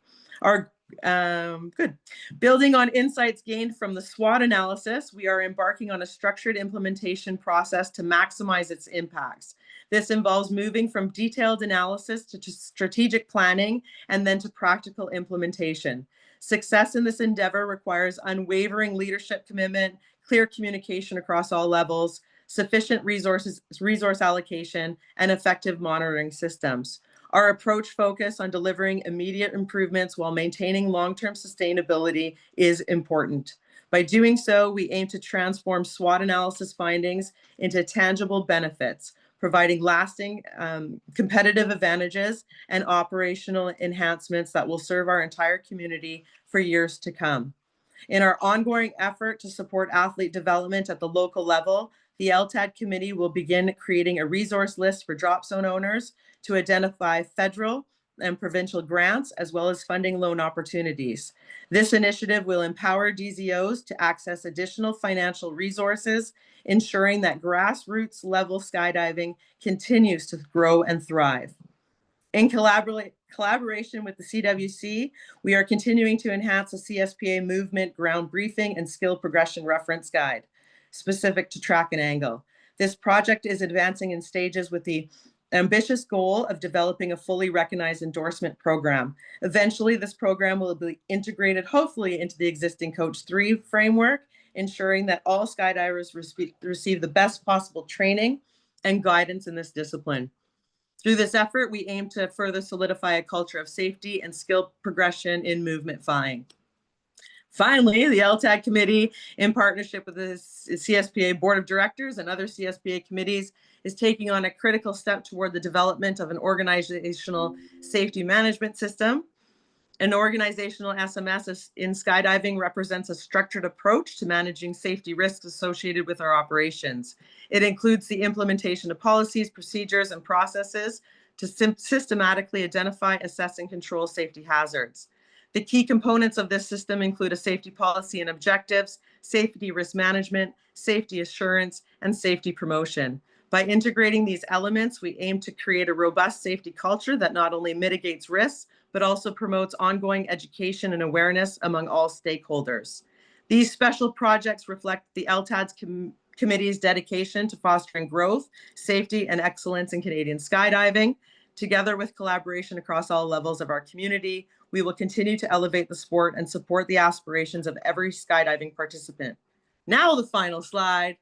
Building on insights gained from the SWOT analysis, we are embarking on a structured implementation process to maximize its impacts. This involves moving from detailed analysis to strategic planning and then to practical implementation. Success in this endeavor requires unwavering leadership commitment, clear communication across all levels, sufficient resource allocation, and effective monitoring systems. Our approach focus on delivering immediate improvements while maintaining long-term sustainability is important. By doing so, we aim to transform SWOT analysis findings into tangible benefits, providing lasting competitive advantages and operational enhancements that will serve our entire community for years to come. In our ongoing effort to support athlete development at the local level, the LTAD committee will begin creating a resource list for drop zone owners to identify federal and provincial grants, as well as funding loan opportunities. This initiative will empower DZOs to access additional financial resources, ensuring that grassroots level skydiving continues to grow and thrive. In collaboration with the CWC, we are continuing to enhance the CSPA movement ground briefing and skill progression reference guide specific to track and angle. This project is advancing in stages with the ambitious goal of developing a fully recognized endorsement program. Eventually, this program will be integrated, hopefully, into the existing Coach 3 framework, ensuring that all skydivers receive the best possible training and guidance in this discipline. Through this effort, we aim to further solidify a culture of safety and skill progression in movement flying. Finally, the LTAD committee, in partnership with the CSPA Board of Directors and other CSPA committees, is taking on a critical step toward the development of an organizational safety management system. An organizational SMS in skydiving represents a structured approach to managing safety risks associated with our operations. It includes the implementation of policies, procedures, and processes to systematically identify, assess, and control safety hazards. The key components of this system include a safety policy and objectives, safety risk management, safety assurance, and safety promotion. By integrating these elements, we aim to create a robust safety culture that not only mitigates risks, but also promotes ongoing education and awareness among all stakeholders. These special projects reflect the LTAD's committee's dedication to fostering growth, safety, and excellence in Canadian skydiving. Together with collaboration across all levels of our community, we will continue to elevate the sport and support the aspirations of every skydiving participant. Now the final slide.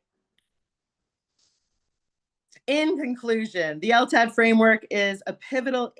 In conclusion, the LTAD framework is a pivotal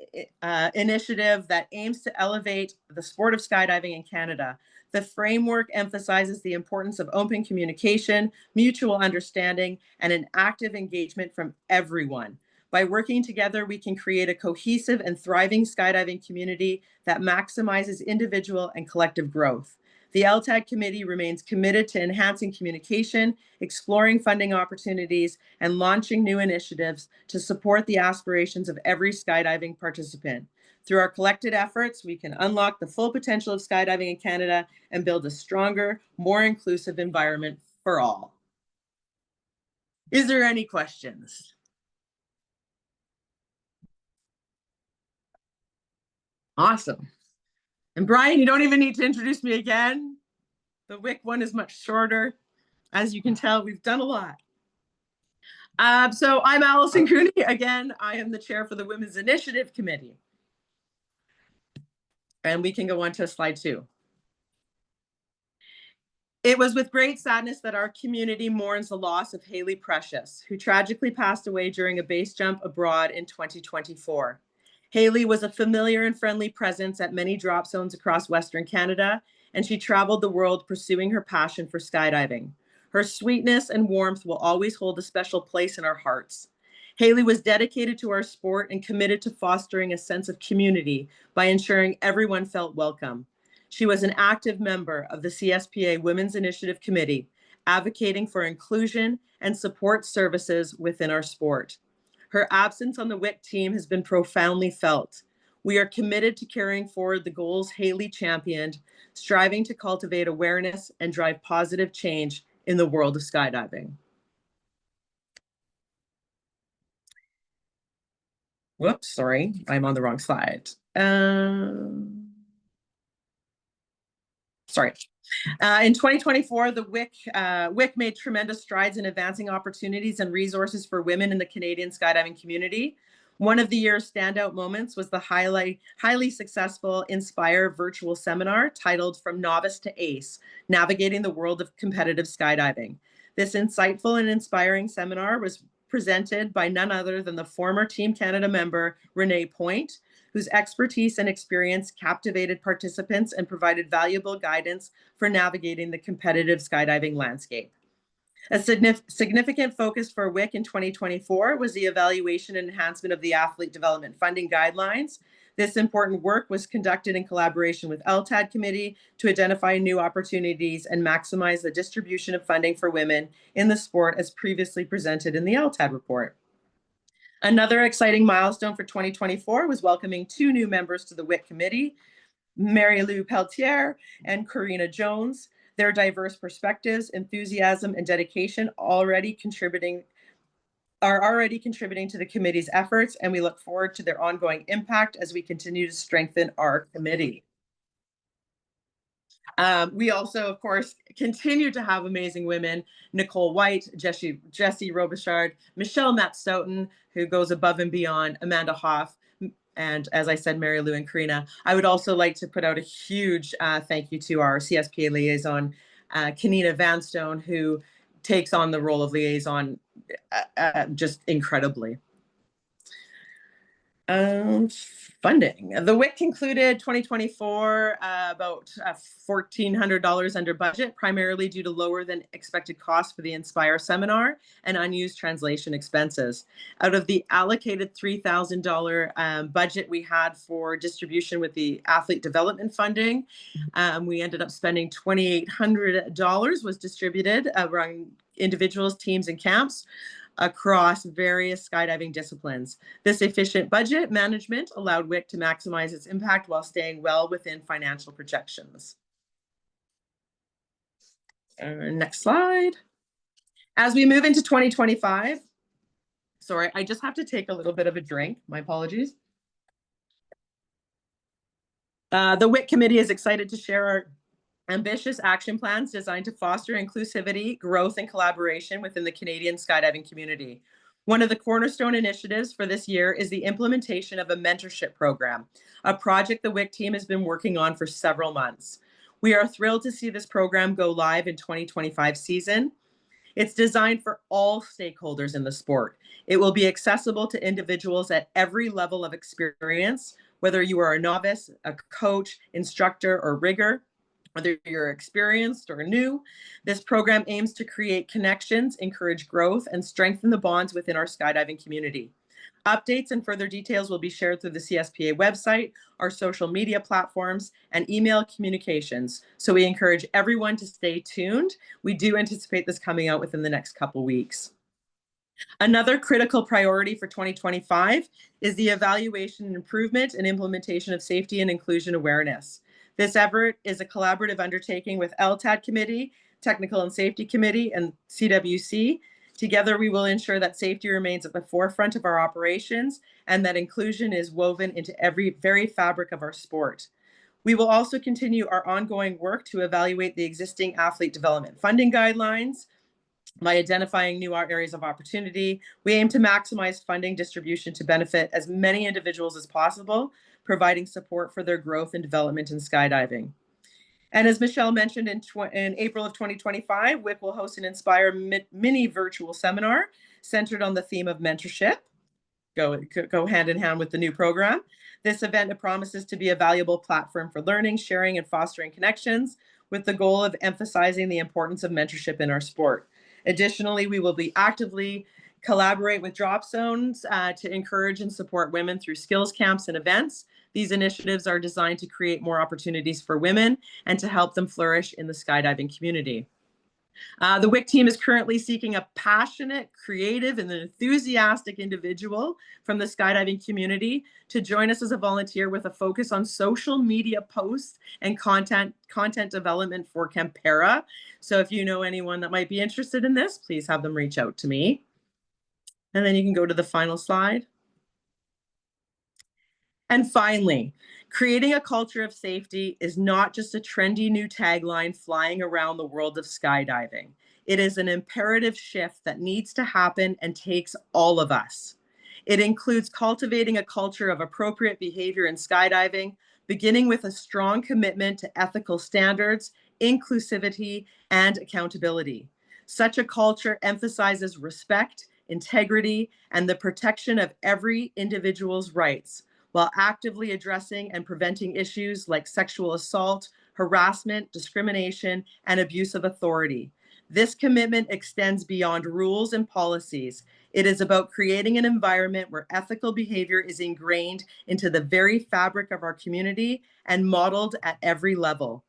initiative that aims to elevate the sport of skydiving in Canada. The framework emphasizes the importance of open communication, mutual understanding, and an active engagement from everyone. By working together, we can create a cohesive and thriving skydiving community that maximizes individual and collective growth. The LTAD committee remains committed to enhancing communication, exploring funding opportunities, and launching new initiatives to support the aspirations of every skydiving participant. Through our collected efforts, we can unlock the full potential of skydiving in Canada and build a stronger, more inclusive environment for all. Is there any questions? Awesome. And Brian, you don't even need to introduce me again. The WIC one is much shorter. As you can tell, we've done a lot. So I'm Allison Cooney. Again, I am the chair for the Women's Initiative Committee. And we can go on to slide 2. It was with great sadness that our community mourns the loss of Haley Precious, who tragically passed away during a base jump abroad in 2024. Haley was a familiar and friendly presence at many drop zones across Western Canada, and she traveled the world pursuing her passion for skydiving. Her sweetness and warmth will always hold a special place in our hearts. Haley was dedicated to our sport and committed to fostering a sense of community by ensuring everyone felt welcome. She was an active member of the CSPA Women's Initiative Committee, advocating for inclusion and support services within our sport. Her absence on the WIC team has been profoundly felt. We are committed to carrying forward the goals Haley championed, striving to cultivate awareness and drive positive change in the world of skydiving. Whoops, sorry, I'm on the wrong slide. Sorry. In 2024, the WIC made tremendous strides in advancing opportunities and resources for women in the Canadian skydiving community. One of the year's standout moments was the highly successful Inspire virtual seminar titled From Novice to Ace, Navigating the World of Competitive Skydiving. This insightful and inspiring seminar was presented by none other than the former Team Canada member, Renee Point, whose expertise and experience captivated participants and provided valuable guidance for navigating the competitive skydiving landscape. A significant focus for WIC in 2024 was the evaluation and enhancement of the athlete development funding guidelines. This important work was conducted in collaboration with LTAD Committee to identify new opportunities and maximize the distribution of funding for women in the sport as previously presented in the LTAD report. Another exciting milestone for 2024 was welcoming 2 new members to the WIC committee, Mary Lou Peltier and Karina Jones. Their diverse perspectives, enthusiasm, and dedication are already contributing to the committee's efforts, and we look forward to their ongoing impact as we continue to strengthen our committee. We also, of course, continue to have amazing women: Nicole White, Jessie Robichard, Michelle Matt-Stoughton, who goes above and beyond, Amanda Hoff, and as I said, Mary Lou and Karina. I would also like to put out a huge thank you to our CSPA liaison, Kenina Vanstone, who takes on the role of liaison just incredibly. Funding. The WIC concluded 2024 about $1,400 under budget, primarily due to lower than expected costs for the Inspire seminar and unused translation expenses. Out of the allocated $3,000 budget we had for distribution with the athlete development funding, we ended up spending $2,800 was distributed around individuals, teams, and camps across various skydiving disciplines. This efficient budget management allowed WIC to maximize its impact while staying well within financial projections. Next slide. As we move into 2025, sorry, I just have to take a little bit of a drink. My apologies. The WIC committee is excited to share our ambitious action plans designed to foster inclusivity, growth, and collaboration within the Canadian skydiving community. One of the cornerstone initiatives for this year is the implementation of a mentorship program, a project the WIC team has been working on for several months. We are thrilled to see this program go live in 2025 season. It's designed for all stakeholders in the sport. It will be accessible to individuals at every level of experience, whether you are a novice, a coach, instructor, or rigger. Whether you're experienced or new, this program aims to create connections, encourage growth, and strengthen the bonds within our skydiving community. Updates and further details will be shared through the CSPA website, our social media platforms, and email communications. So we encourage everyone to stay tuned. We do anticipate this coming out within the next couple weeks. Another critical priority for 2025 is the evaluation and improvement and implementation of safety and inclusion awareness. This effort is a collaborative undertaking with LTAD Committee, Technical and Safety Committee, and CWC. Together, we will ensure that safety remains at the forefront of our operations and that inclusion is woven into every very fabric of our sport. We will also continue our ongoing work to evaluate the existing athlete development funding guidelines. By identifying new areas of opportunity, we aim to maximize funding distribution to benefit as many individuals as possible, providing support for their growth and development in skydiving. And as Michelle mentioned, in April of 2025, WIC will host an Inspire mini virtual seminar centered on the theme of mentorship. Go hand in hand with the new program. This event promises to be a valuable platform for learning, sharing, and fostering connections with the goal of emphasizing the importance of mentorship in our sport. Additionally, we will be actively collaborate with drop zones to encourage and support women through skills camps and events. These initiatives are designed to create more opportunities for women and to help them flourish in the skydiving community. The WIC team is currently seeking a passionate, creative, and enthusiastic individual from the skydiving community to join us as a volunteer with a focus on social media posts and content development for Campera. So if you know anyone that might be interested in this, please have them reach out to me. And then you can go to the final slide. And finally, creating a culture of safety is not just a trendy new tagline flying around the world of skydiving. It is an imperative shift that needs to happen and takes all of us. It includes cultivating a culture of appropriate behavior in skydiving, beginning with a strong commitment to ethical standards, inclusivity, and accountability. Such a culture emphasizes respect, integrity, and the protection of every individual's rights, while actively addressing and preventing issues like sexual assault, harassment, discrimination, and abuse of authority. This commitment extends beyond rules and policies. It is about creating an environment where ethical behavior is ingrained into the very fabric of our community and modeled at every level.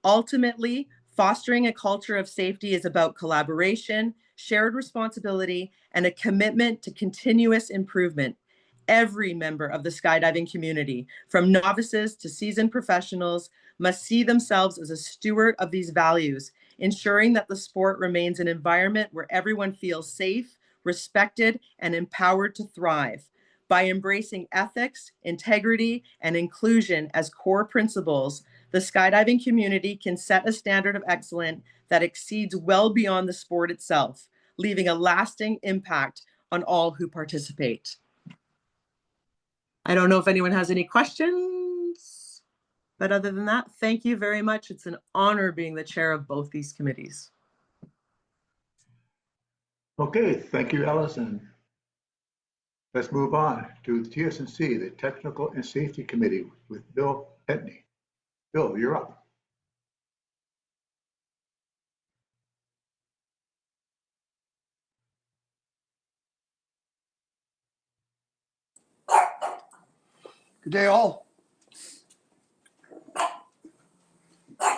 Ultimately, fostering a culture of safety is about collaboration, shared responsibility, and a commitment to continuous improvement. Every member of the skydiving community, from novices to seasoned professionals, must see themselves as a steward of these values, ensuring that the sport remains an environment where everyone feels safe, respected, and empowered to thrive. By embracing ethics, integrity, and inclusion as core principles, the skydiving community can set a standard of excellence that exceeds well beyond the sport itself, leaving a lasting impact on all who participate. I don't know if anyone has any questions, but other than that, thank you very much. It's an honor being the chair of both these committees. Okay, thank you, Allison. Let's move on to the TS&C, the Technical and Safety Committee with Bill Petney. Bill, you're up. Good day, all.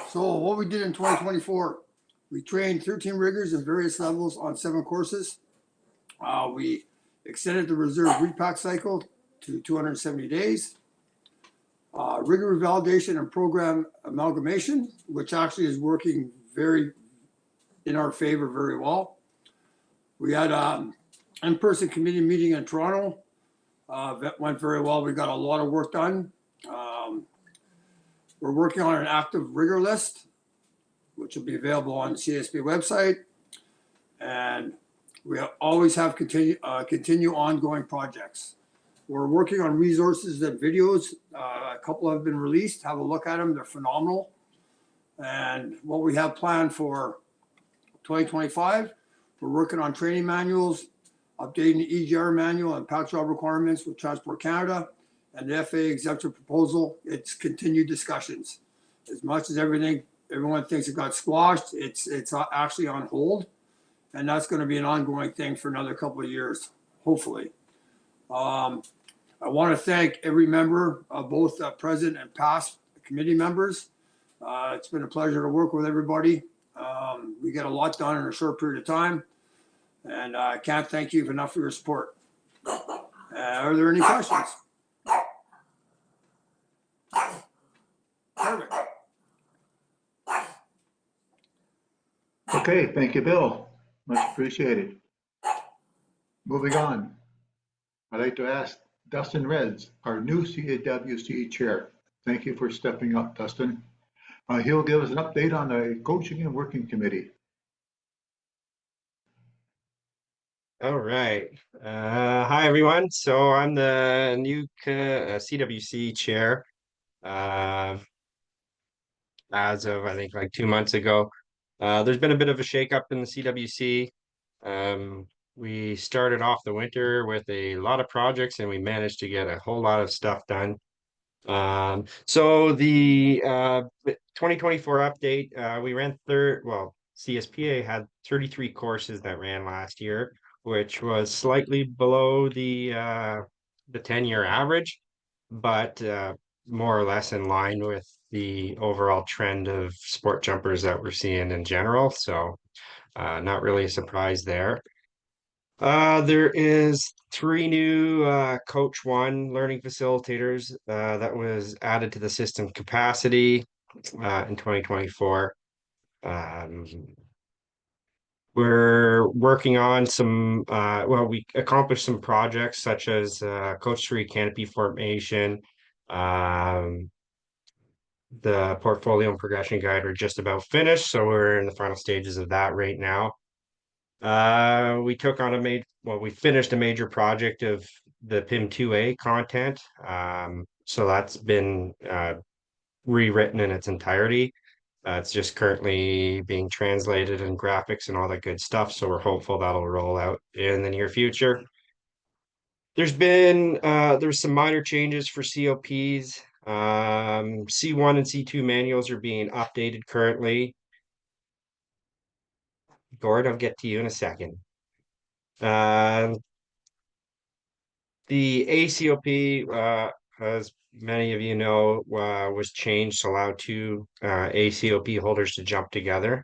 So what we did in 2024, we trained 13 riggers in various levels on 7 courses. We extended the reserve repack cycle to 270 days. Rigger revalidation and program amalgamation, which actually is working very in our favor very well. We had an in-person committee meeting in Toronto. That went very well. We got a lot of work done. We're working on an active rigger list, which will be available on the CSP website. And we always have continue ongoing projects. We're working on resources and videos. A couple have been released. Have a look at them. They're phenomenal. And what we have planned for 2025, we're working on training manuals, updating the EGR manual and patch job requirements with Transport Canada and the FAA exemption proposal. It's continued discussions. As much as everyone thinks it got squashed, it's actually on hold. And that's going to be an ongoing thing for another couple of years, hopefully. I want to thank every member, both present and past committee members. It's been a pleasure to work with everybody. We get a lot done in a short period of time. And I can't thank you enough for your support. Are there any questions? Perfect. Okay, thank you, Bill. Much appreciated. Moving on, I'd like to ask Dustin Reds, our new CAWC chair. Thank you for stepping up, Dustin. He'll give us an update on the coaching and working committee. All right. Hi, everyone. So I'm the new CWC chair as of, I think, like 2 months ago. There's been a bit of a shakeup in the CWC. We started off the winter with a lot of projects and we managed to get a whole lot of stuff done. So the 2024 update, we ran CSPA had 33 courses that ran last year, which was slightly below the 10-year average, but more or less in line with the overall trend of sport jumpers that we're seeing in general. So not really a surprise there. There is 3 new Coach 1 learning facilitators that was added to the system capacity in 2024. We're working on some, we accomplished some projects such as Coach 3 canopy formation. The portfolio and progression guide are just about finished, so we're in the final stages of that right now. We took on we finished a major project of the PIM 2A content. So that's been rewritten in its entirety. It's just currently being translated in graphics and all that good stuff. So we're hopeful that'll roll out in the near future. There's some minor changes for COPs. C1 and C2 manuals are being updated currently. Gord, I'll get to you in a second. The ACOP, as many of you know, was changed to allow two ACOP holders to jump together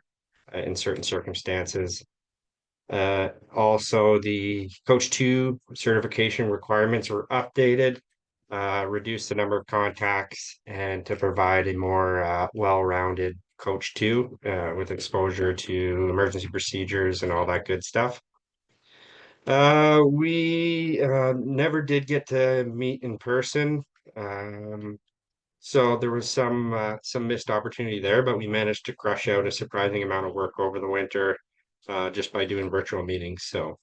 in certain circumstances. Also, the Coach 2 certification requirements were updated, reduced the number of contacts, and to provide a more well-rounded Coach 2 with exposure to emergency procedures and all that good stuff. We never did get to meet in person. So there was some missed opportunity there, but we managed to crush out a surprising amount of work over the winter just by doing virtual meetings. So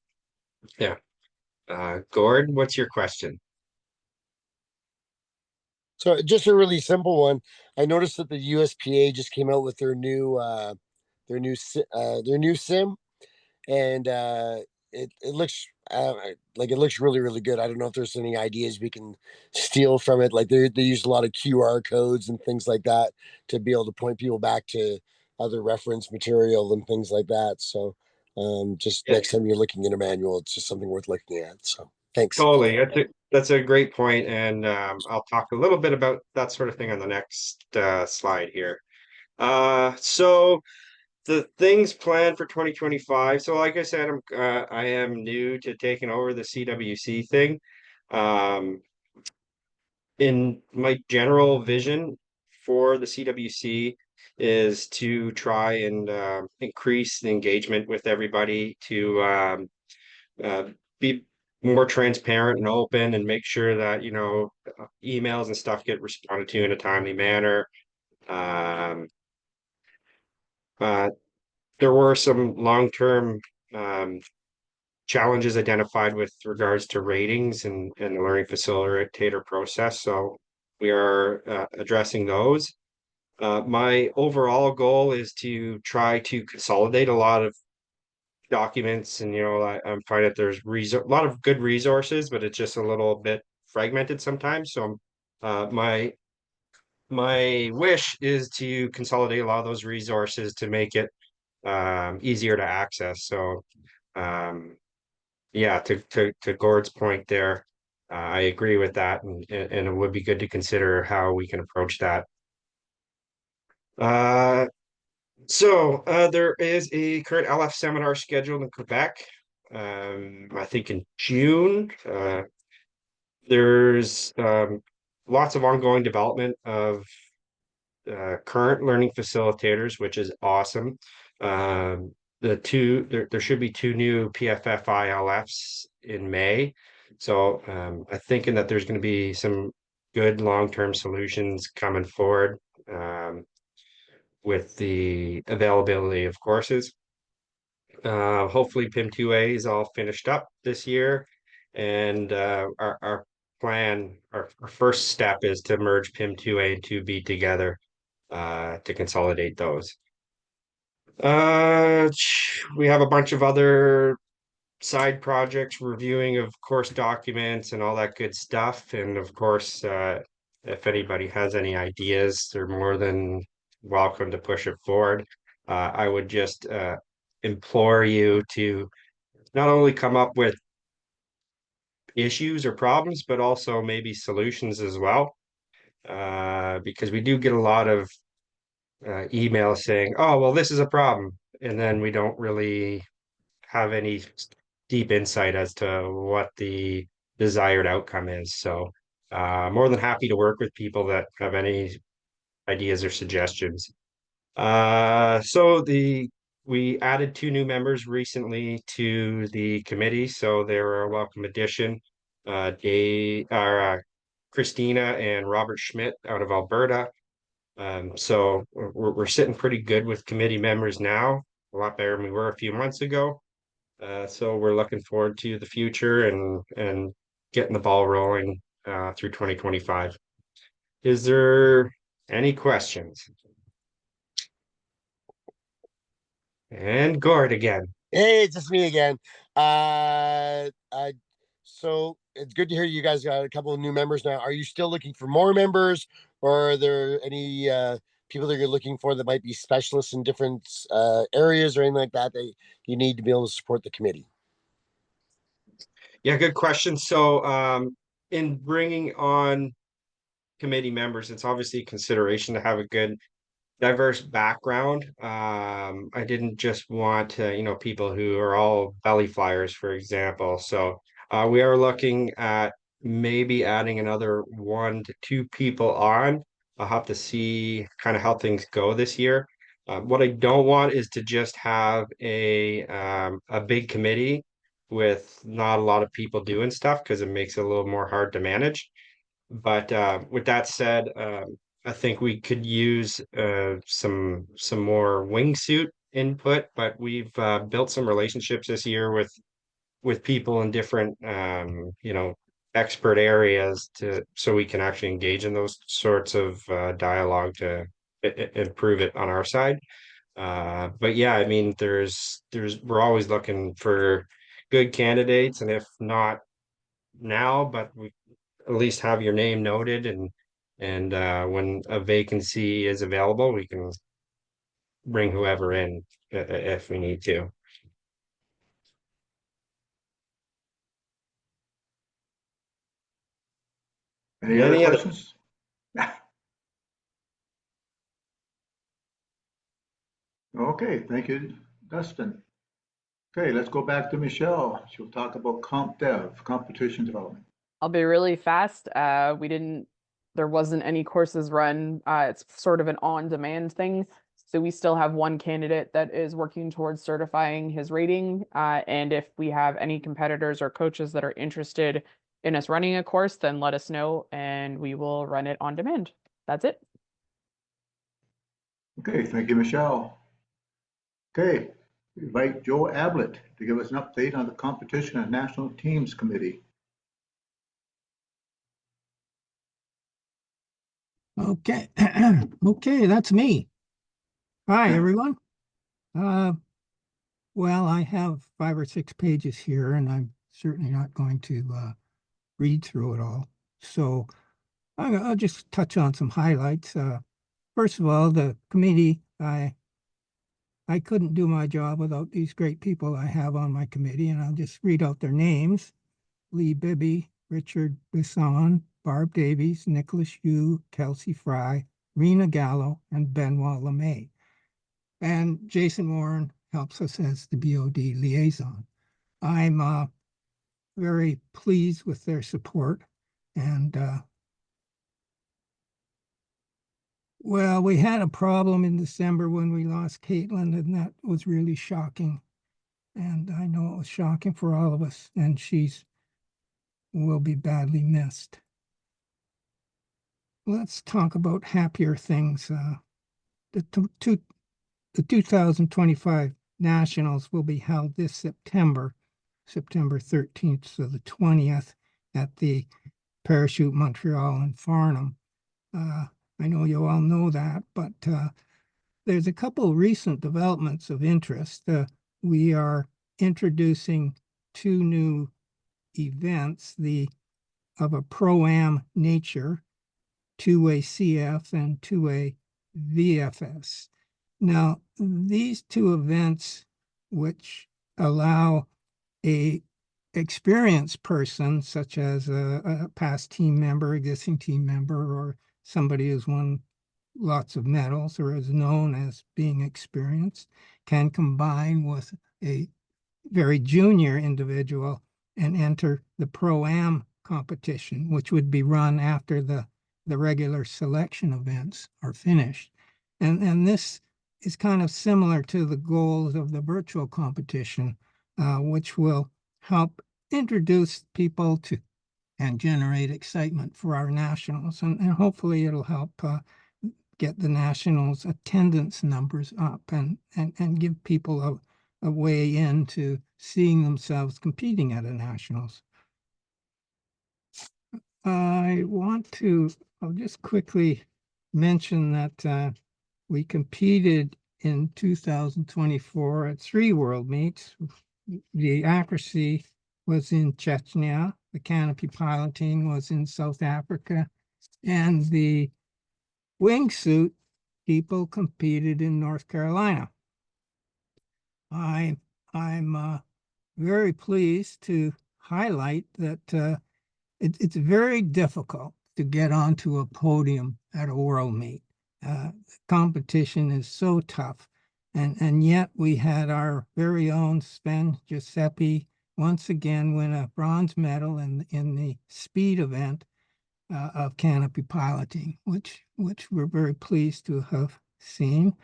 yeah. Gord, what's your question? So just a really simple one. I noticed that the USPA just came out with their new sim, and it looks like it looks really good. I don't know if there's any ideas we can steal from it. Like they use a lot of QR codes and things like that to be able to point people back to other reference material and things like that. So just Yeah. next time you're looking in a manual, it's just something worth looking at. So thanks. Totally. That's a great point, and I'll talk a little bit about that sort of thing on the next slide here. So the things planned for 2025. So like I said, I am new to taking over the CWC thing. In my general vision for the CWC is to try and increase the engagement with everybody, to be more transparent and open, and make sure that emails and stuff get responded to in a timely manner. There were some long-term challenges identified with regards to ratings and the learning facilitator process. So we are addressing those. My overall goal is to try to consolidate a lot of documents, and I'm finding that there's a lot of good resources, but it's just a little bit fragmented sometimes. So my wish is to consolidate a lot of those resources to make it easier to access. So yeah, to Gord's point there, I agree with that, and it would be good to consider how we can approach that. So there is a current LF seminar scheduled in Quebec. I think in June. There's lots of ongoing development of current learning facilitators, which is awesome. There should be two new PFF ILFs in May. So I'm thinking that there's going to be some good long-term solutions coming forward with the availability of courses. Hopefully PIM 2A is all finished up this year, and our plan, our first step is to merge PIM 2A and 2B together to consolidate those. We have a bunch of other side projects, reviewing of course documents and all that good stuff. And of course, if anybody has any ideas, they're more than welcome to push it forward. I would just implore you to not only come up with issues or problems, but also maybe solutions as well. Because we do get a lot of emails saying, oh, well, this is a problem. And then we don't really have any deep insight as to what the desired outcome is. So more than happy to work with people that have any ideas or suggestions. So we added two new members recently to the committee, so they're a welcome addition. Christina and Robert Schmidt out of Alberta. So we're sitting pretty good with committee members now, a lot better than we were a few months ago. So we're looking forward to the future and getting the ball rolling through 2025. Is there any questions? And Gord again. Hey, it's just me again. So it's good to hear you guys got a couple of new members now. Are you still looking for more members, or are there any people that you're looking for that might be specialists in different areas or anything like that that you need to be able to support the committee? Yeah, good question. So in bringing on committee members, it's obviously a consideration to have a good diverse background. I didn't just want people who are all belly flyers, for example. So we are looking at maybe adding another 1 to 2 people on. I'll have to see kind of how things go this year. What I don't want is to just have a big committee with not a lot of people doing stuff, because it makes it a little more hard to manage. But with that said, I think we could use some more wingsuit input. But we've built some relationships this year with people in different expert areas so we can actually engage in those sorts of dialogue to improve it on our side. But yeah, I mean, we're always looking for good candidates, and if not now, but we at least have your name noted, and when a vacancy is available, we can bring whoever in if we need to. Any other questions? Okay, thank you, Dustin. Okay, let's go back to Michelle. She'll talk about comp dev, competition development. I'll be really fast. There wasn't any courses run. It's sort of an on-demand thing. So we still have one candidate that is working towards certifying his rating. And if we have any competitors or coaches that are interested in us running a course, then let us know and we will run it on demand. That's it. Okay, thank you, Michelle. Okay, we invite Joe Ablett to give us an update on the Competition and National Teams Committee. Okay, okay, that's me. Hi, everyone. Well, I have 5 or 6 pages here, and I'm certainly not going to read through it all. So I'll just touch on some highlights. First of all, the committee, I couldn't do my job without these great people I have on my committee, and I'll just read out their names. Lee Bibby, Richard Bisson, Barb Davies, Nicholas Yu, Kelsey Fry, Rena Gallo, and Benoit LeMay. And Jason Warren helps us as the BOD liaison. I'm very pleased with their support. And well, we had a problem in December when we lost Caitlin, and that was really shocking. And I know it was shocking for all of us, and will be badly missed. Let's talk about happier things. The 2025 Nationals will be held this September 13th to the 20th at the Parachute Montreal in Farnham. I know you all know that, but there's a couple recent developments of interest. We are introducing 2 new events, of a Pro-Am nature, 2A CF and 2A VFS. Now, these 2 events, which allow a experienced person, such as a past team member, existing team member, or somebody who's won lots of medals or is known as being experienced, can combine with a very junior individual and enter the Pro-Am competition, which would be run after the regular selection events are finished. And this is kind of similar to the goals of the virtual competition, which will help introduce people to and generate excitement for our nationals. And hopefully it'll help get the nationals attendance numbers up and give people a way into seeing themselves competing at a nationals. I'll just quickly mention that we competed in 2024 at 3 world meets. The accuracy was in Chechnya, the canopy piloting was in South Africa, and the wingsuit people competed in North Carolina. I'm very pleased to highlight that it's very difficult to get onto a podium at a world meet. The competition is so tough, and yet we had our very own Sven Giuseppe once again win a bronze medal in the speed event of canopy piloting, which we're very pleased to have seen,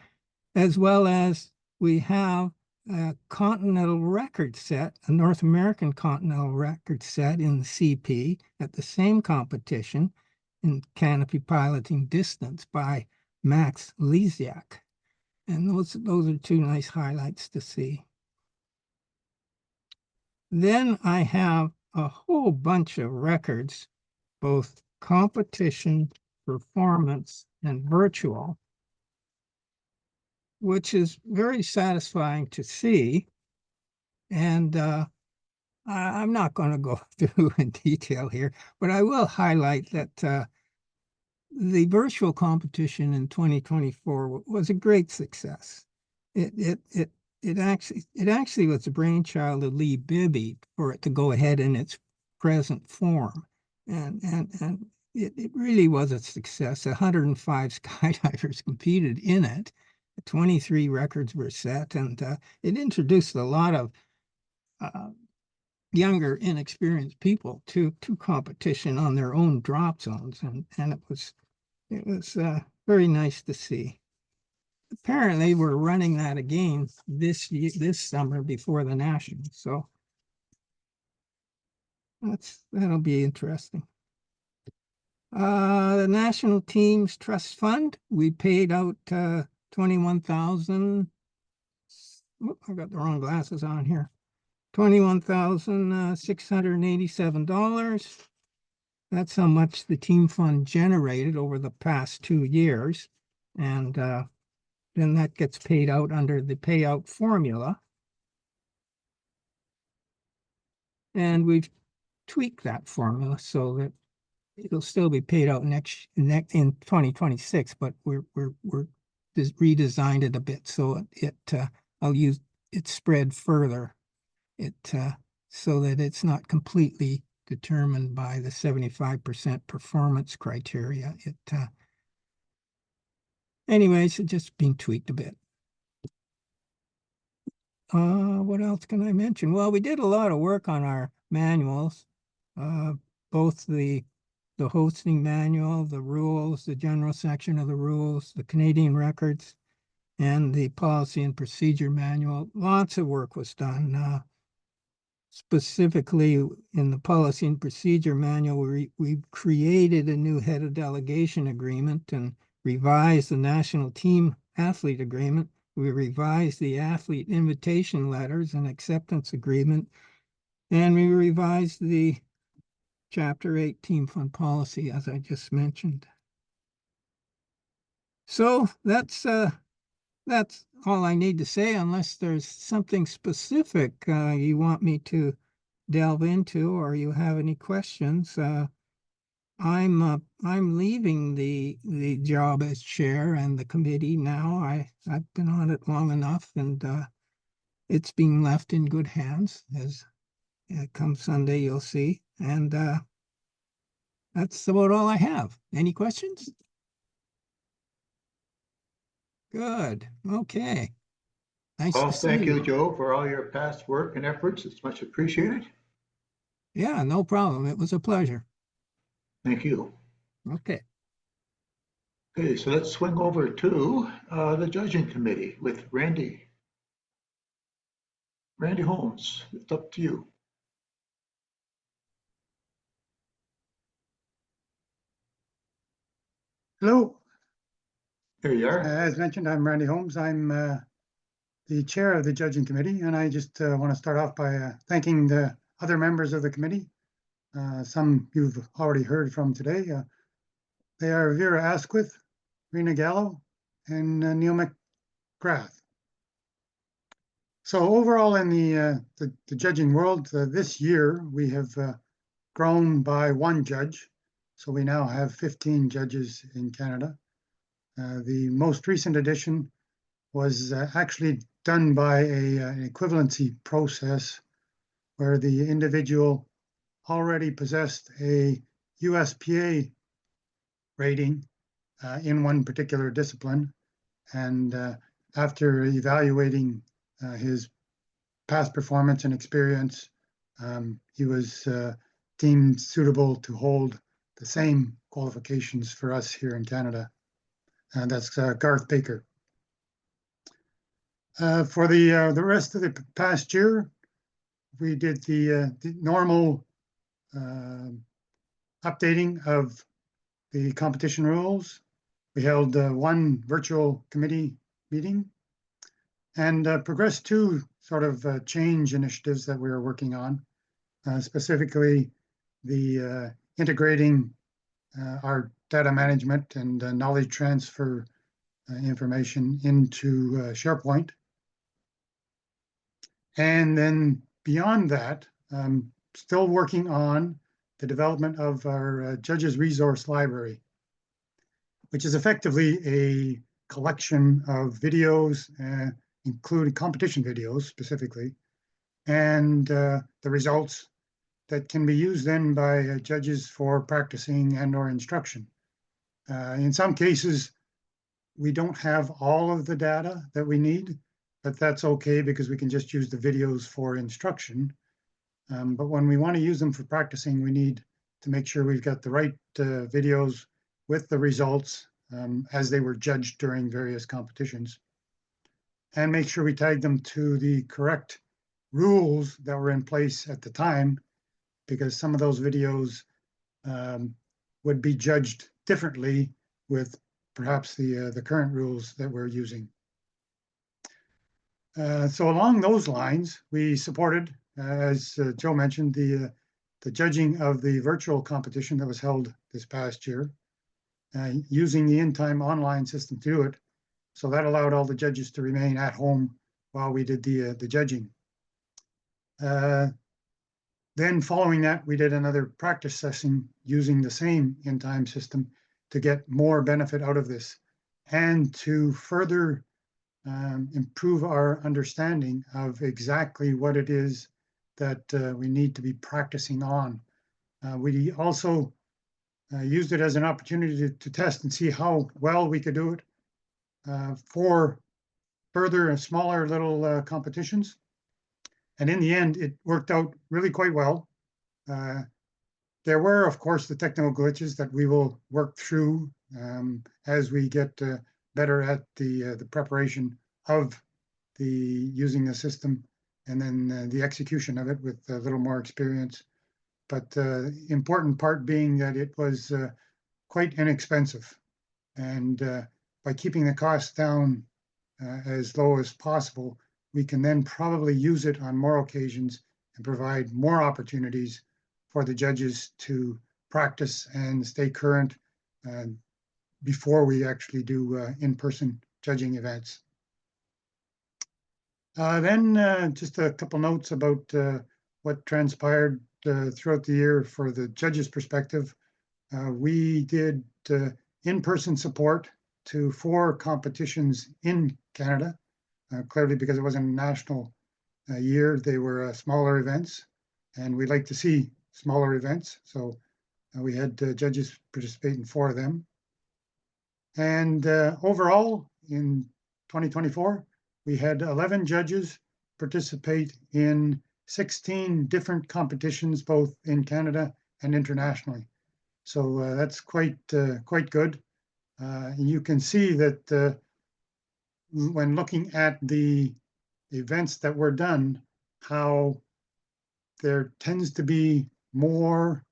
as well as we have a continental record set, a North American continental record set in the CP at the same competition in canopy piloting distance by Max Lisiak. And those are 2 nice highlights to see. Then I have a whole bunch of records, both competition, performance, and virtual, which is very satisfying to see. And I'm not going to go through in detail here, but I will highlight that the virtual competition in 2024 was a great success. It actually was the brainchild of Lee Bibby for it to go ahead in its present form, and it really was a success. 105 skydivers competed in it. 23 records were set, and it introduced a lot of younger, inexperienced people to competition on their own drop zones, and it was very nice to see. Apparently, we're running that again this summer before the Nationals, so that'll be interesting. The National Teams Trust Fund, we paid out 21,000. I got the wrong glasses on here. $21,687. That's how much the team fund generated over the past 2 years. And then that gets paid out under the payout formula. And we've tweaked that formula so that it'll still be paid out in 2026, but we're just redesigned it a bit so I'll use it spread further so that it's not completely determined by the 75% performance criteria. Anyways, it's just being tweaked a bit. What else can I mention? Well, we did a lot of work on our manuals, both the hosting manual, the rules, the general section of the rules, the Canadian records, and the policy and procedure manual. Lots of work was done. Specifically in the policy and procedure manual, we created a new head of delegation agreement and revised the national team athlete agreement. We revised the athlete invitation letters and acceptance agreement, and we revised the Chapter 8 team fund policy, as I just mentioned. So that's all I need to say, unless there's something specific you want me to delve into, or you have any questions. I'm leaving the job as chair and the committee now. I've been on it long enough, and it's being left in good hands. As come Sunday, you'll see. And that's about all I have. Any questions? Good. Okay. Nice Well, to see thank you, you. Joe, for all your past work and efforts. It's much appreciated. Yeah, no problem. It was a pleasure. Thank you. Okay. Okay, so let's swing over to the judging committee with Randy. Randy Holmes, it's up to you. Hello. There you are. As mentioned, I'm Randy Holmes. I'm the chair of the judging committee, and I just want to start off by thanking the other members of the committee some you've already heard from today. They are Vera Asquith, Rena Gallo, and Neil McGrath. So overall in the judging world, this year we have grown by one judge. So we now have 15 judges in Canada. The most recent addition was actually done by an equivalency process where the individual already possessed a USPA rating in one particular discipline. And after evaluating his past performance and experience, he was deemed suitable to hold the same qualifications for us here in Canada. And that's Garth Baker. For the rest of the past year, we did the normal updating of the competition rules. We held one virtual committee meeting and progressed two sort of change initiatives that we are working on, specifically the integrating our data management and knowledge transfer information into SharePoint. And then beyond that, still working on the development of our Judges Resource Library, which is effectively a collection of videos, including competition videos specifically, and the results that can be used then by judges for practicing and or instruction. In some cases, we don't have all of the data that we need, but that's okay because we can just use the videos for instruction. But when we want to use them for practicing, we need to make sure we've got the right videos with the results as they were judged during various competitions, and make sure we tag them to the correct rules that were in place at the time, because some of those videos would be judged differently with perhaps the current rules that we're using. So along those lines, we supported, as Joe mentioned, the judging of the virtual competition that was held this past year, using the in-time online system to do it. So that allowed all the judges to remain at home while we did the judging. Then following that, we did another practice session using the same in-time system to get more benefit out of this and to further improve our understanding of exactly what it is that we need to be practicing on. We also used it as an opportunity to test and see how well we could do it for further and smaller little competitions. And in the end, it worked out really quite well. There were, of course, the technical glitches that we will work through as we get better at the preparation of using the system and then the execution of it with a little more experience. But the important part being that it was quite inexpensive. And by keeping the costs down as low as possible, we can then probably use it on more occasions and provide more opportunities for the judges to practice and stay current before we actually do in-person judging events. Then just a couple notes about what transpired throughout the year for the judges' perspective. We did in-person support to 4 competitions in Canada. Clearly, because it wasn't a national year, they were smaller events, and we like to see smaller events. So we had judges participate in 4 of them. And overall, in 2024, we had 11 judges participate in 16 different competitions, both in Canada and internationally. So that's quite good. You can see that when looking at the events that were done, how there tends to be more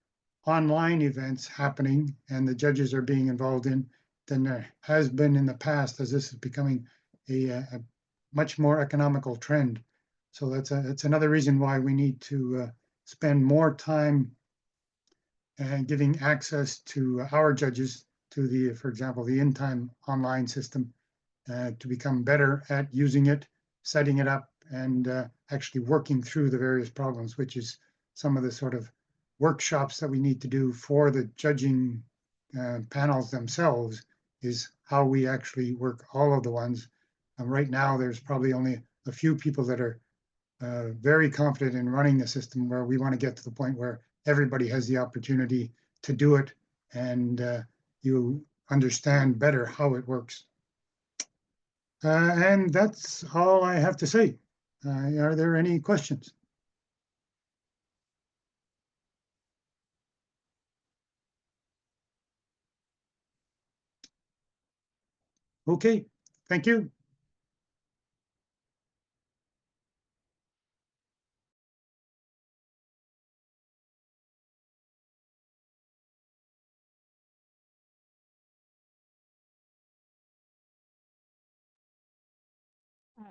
online events happening and the judges are being involved in than there has been in the past, as this is becoming a much more economical trend. So that's another reason why we need to spend more time and giving access to our judges to the, for example, the in-time online system to become better at using it, setting it up, and actually working through the various problems, which is some of the sort of workshops that we need to do for the judging panels themselves, is how we actually work all of the ones. Right now, there's probably only a few people that are very confident in running the system, where we want to get to the point where everybody has the opportunity to do it, and you understand better how it works. And that's all I have to say. Are there any questions? Okay, thank you.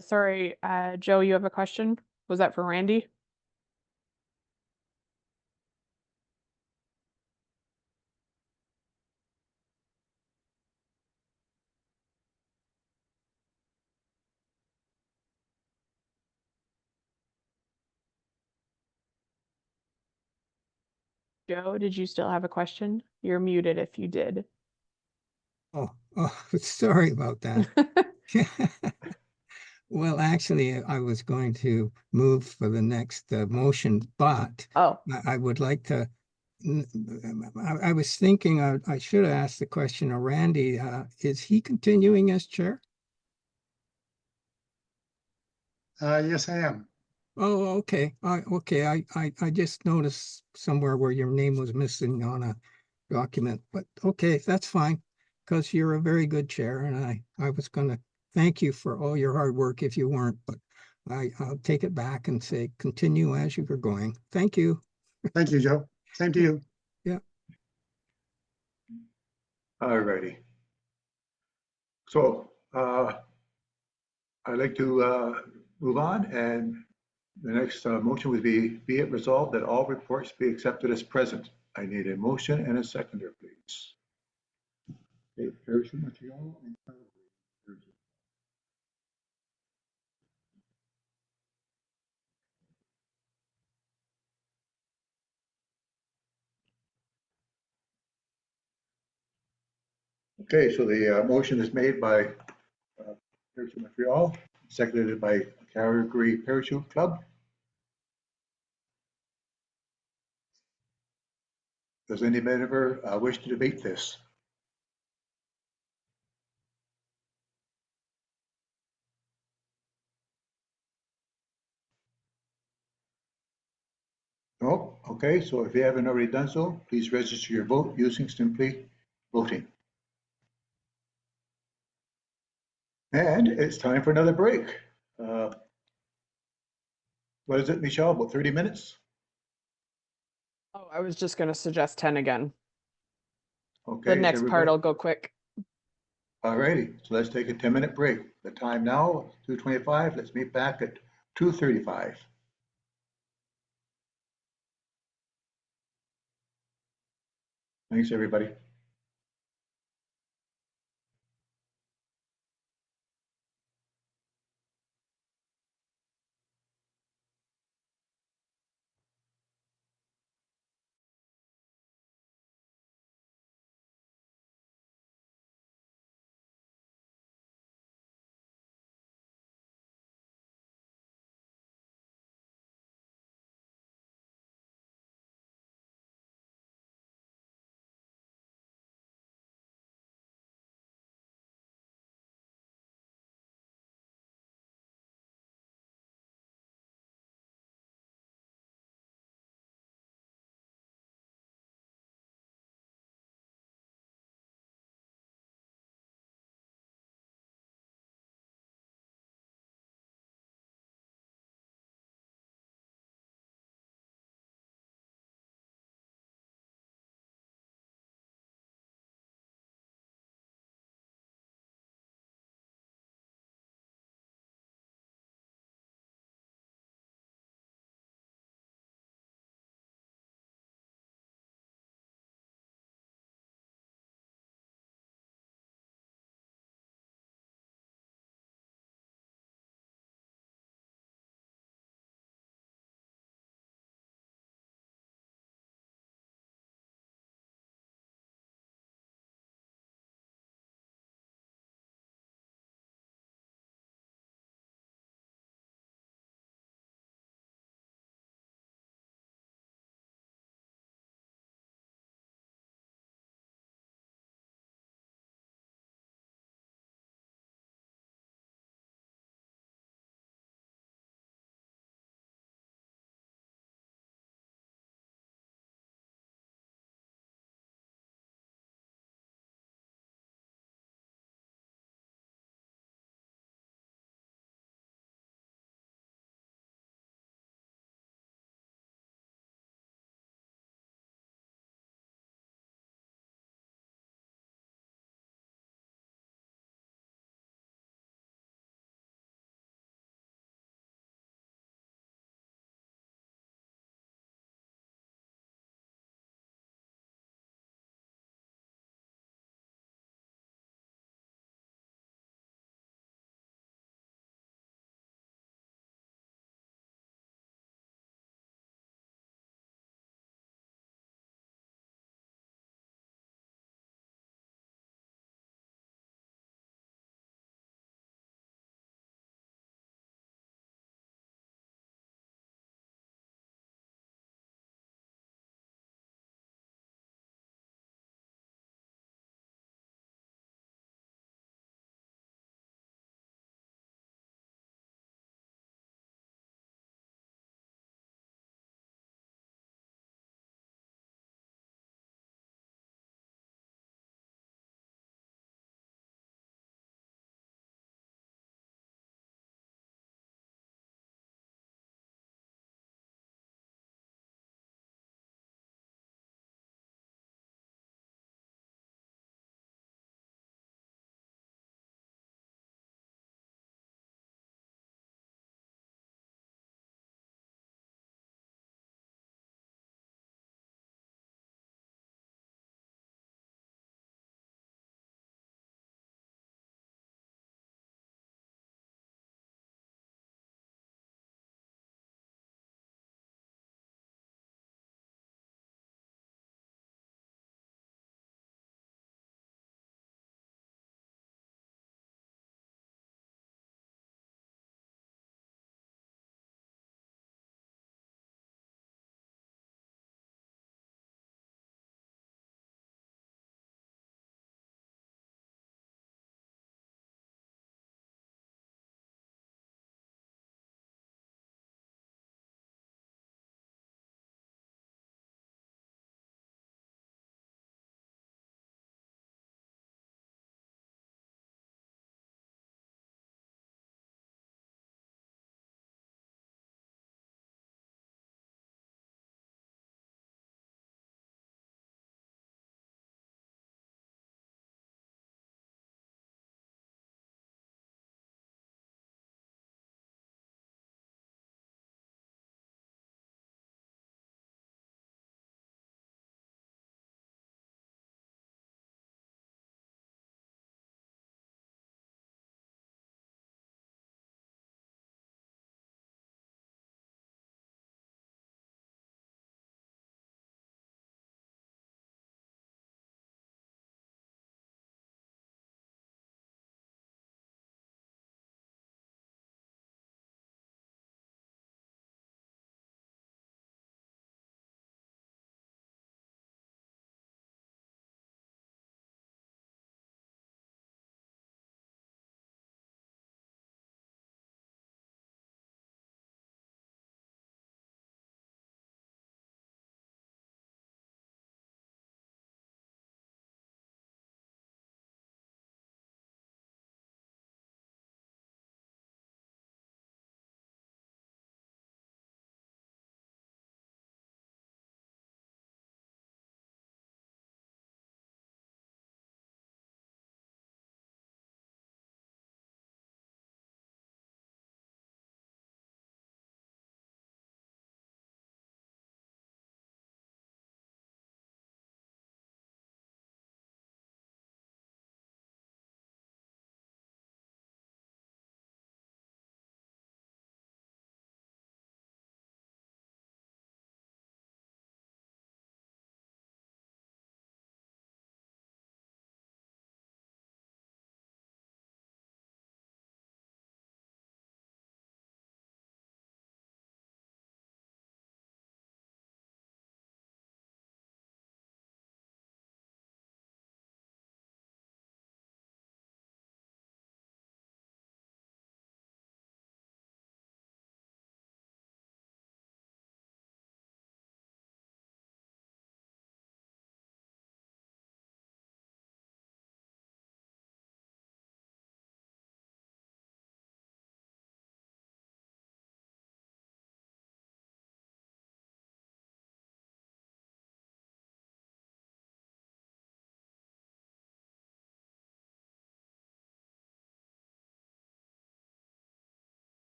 Sorry, Joe, you have a question? Was that for Randy? Joe, did you still have a question? You're muted if you did. Oh, sorry about that. Well, actually, I was going to move for the next motion, but I would like to. I was thinking I should have asked the question of Randy. Is he continuing as chair? Yes, I am. Oh, okay. Okay. I just noticed somewhere where your name was missing on a document, but okay, that's fine, because you're a very good chair, and I was going to thank you for all your hard work if you weren't, but I'll take it back and say continue as you were going. Thank you. Thank you, Joe. Same to you. Yeah. All righty. So I'd like to move on, and the next motion would be it resolved that all reports be accepted as present. I need a motion and a seconder, please. Okay, Parachute Montreal and Calgary. Okay, so the motion is made by Parachute Montreal, seconded by Calgary Parachute Club. Does anybody ever wish to debate this? No? Okay, so if you haven't already done so, please register your vote using Simply Voting. And it's time for another break. What is it, Michelle? About 30 minutes? Oh, I was just going to suggest 10 again. Okay. The next part will go quick. All righty, so let's take a 10-minute break. The time now, 2:25. Let's meet back at 2:35. Thanks, everybody.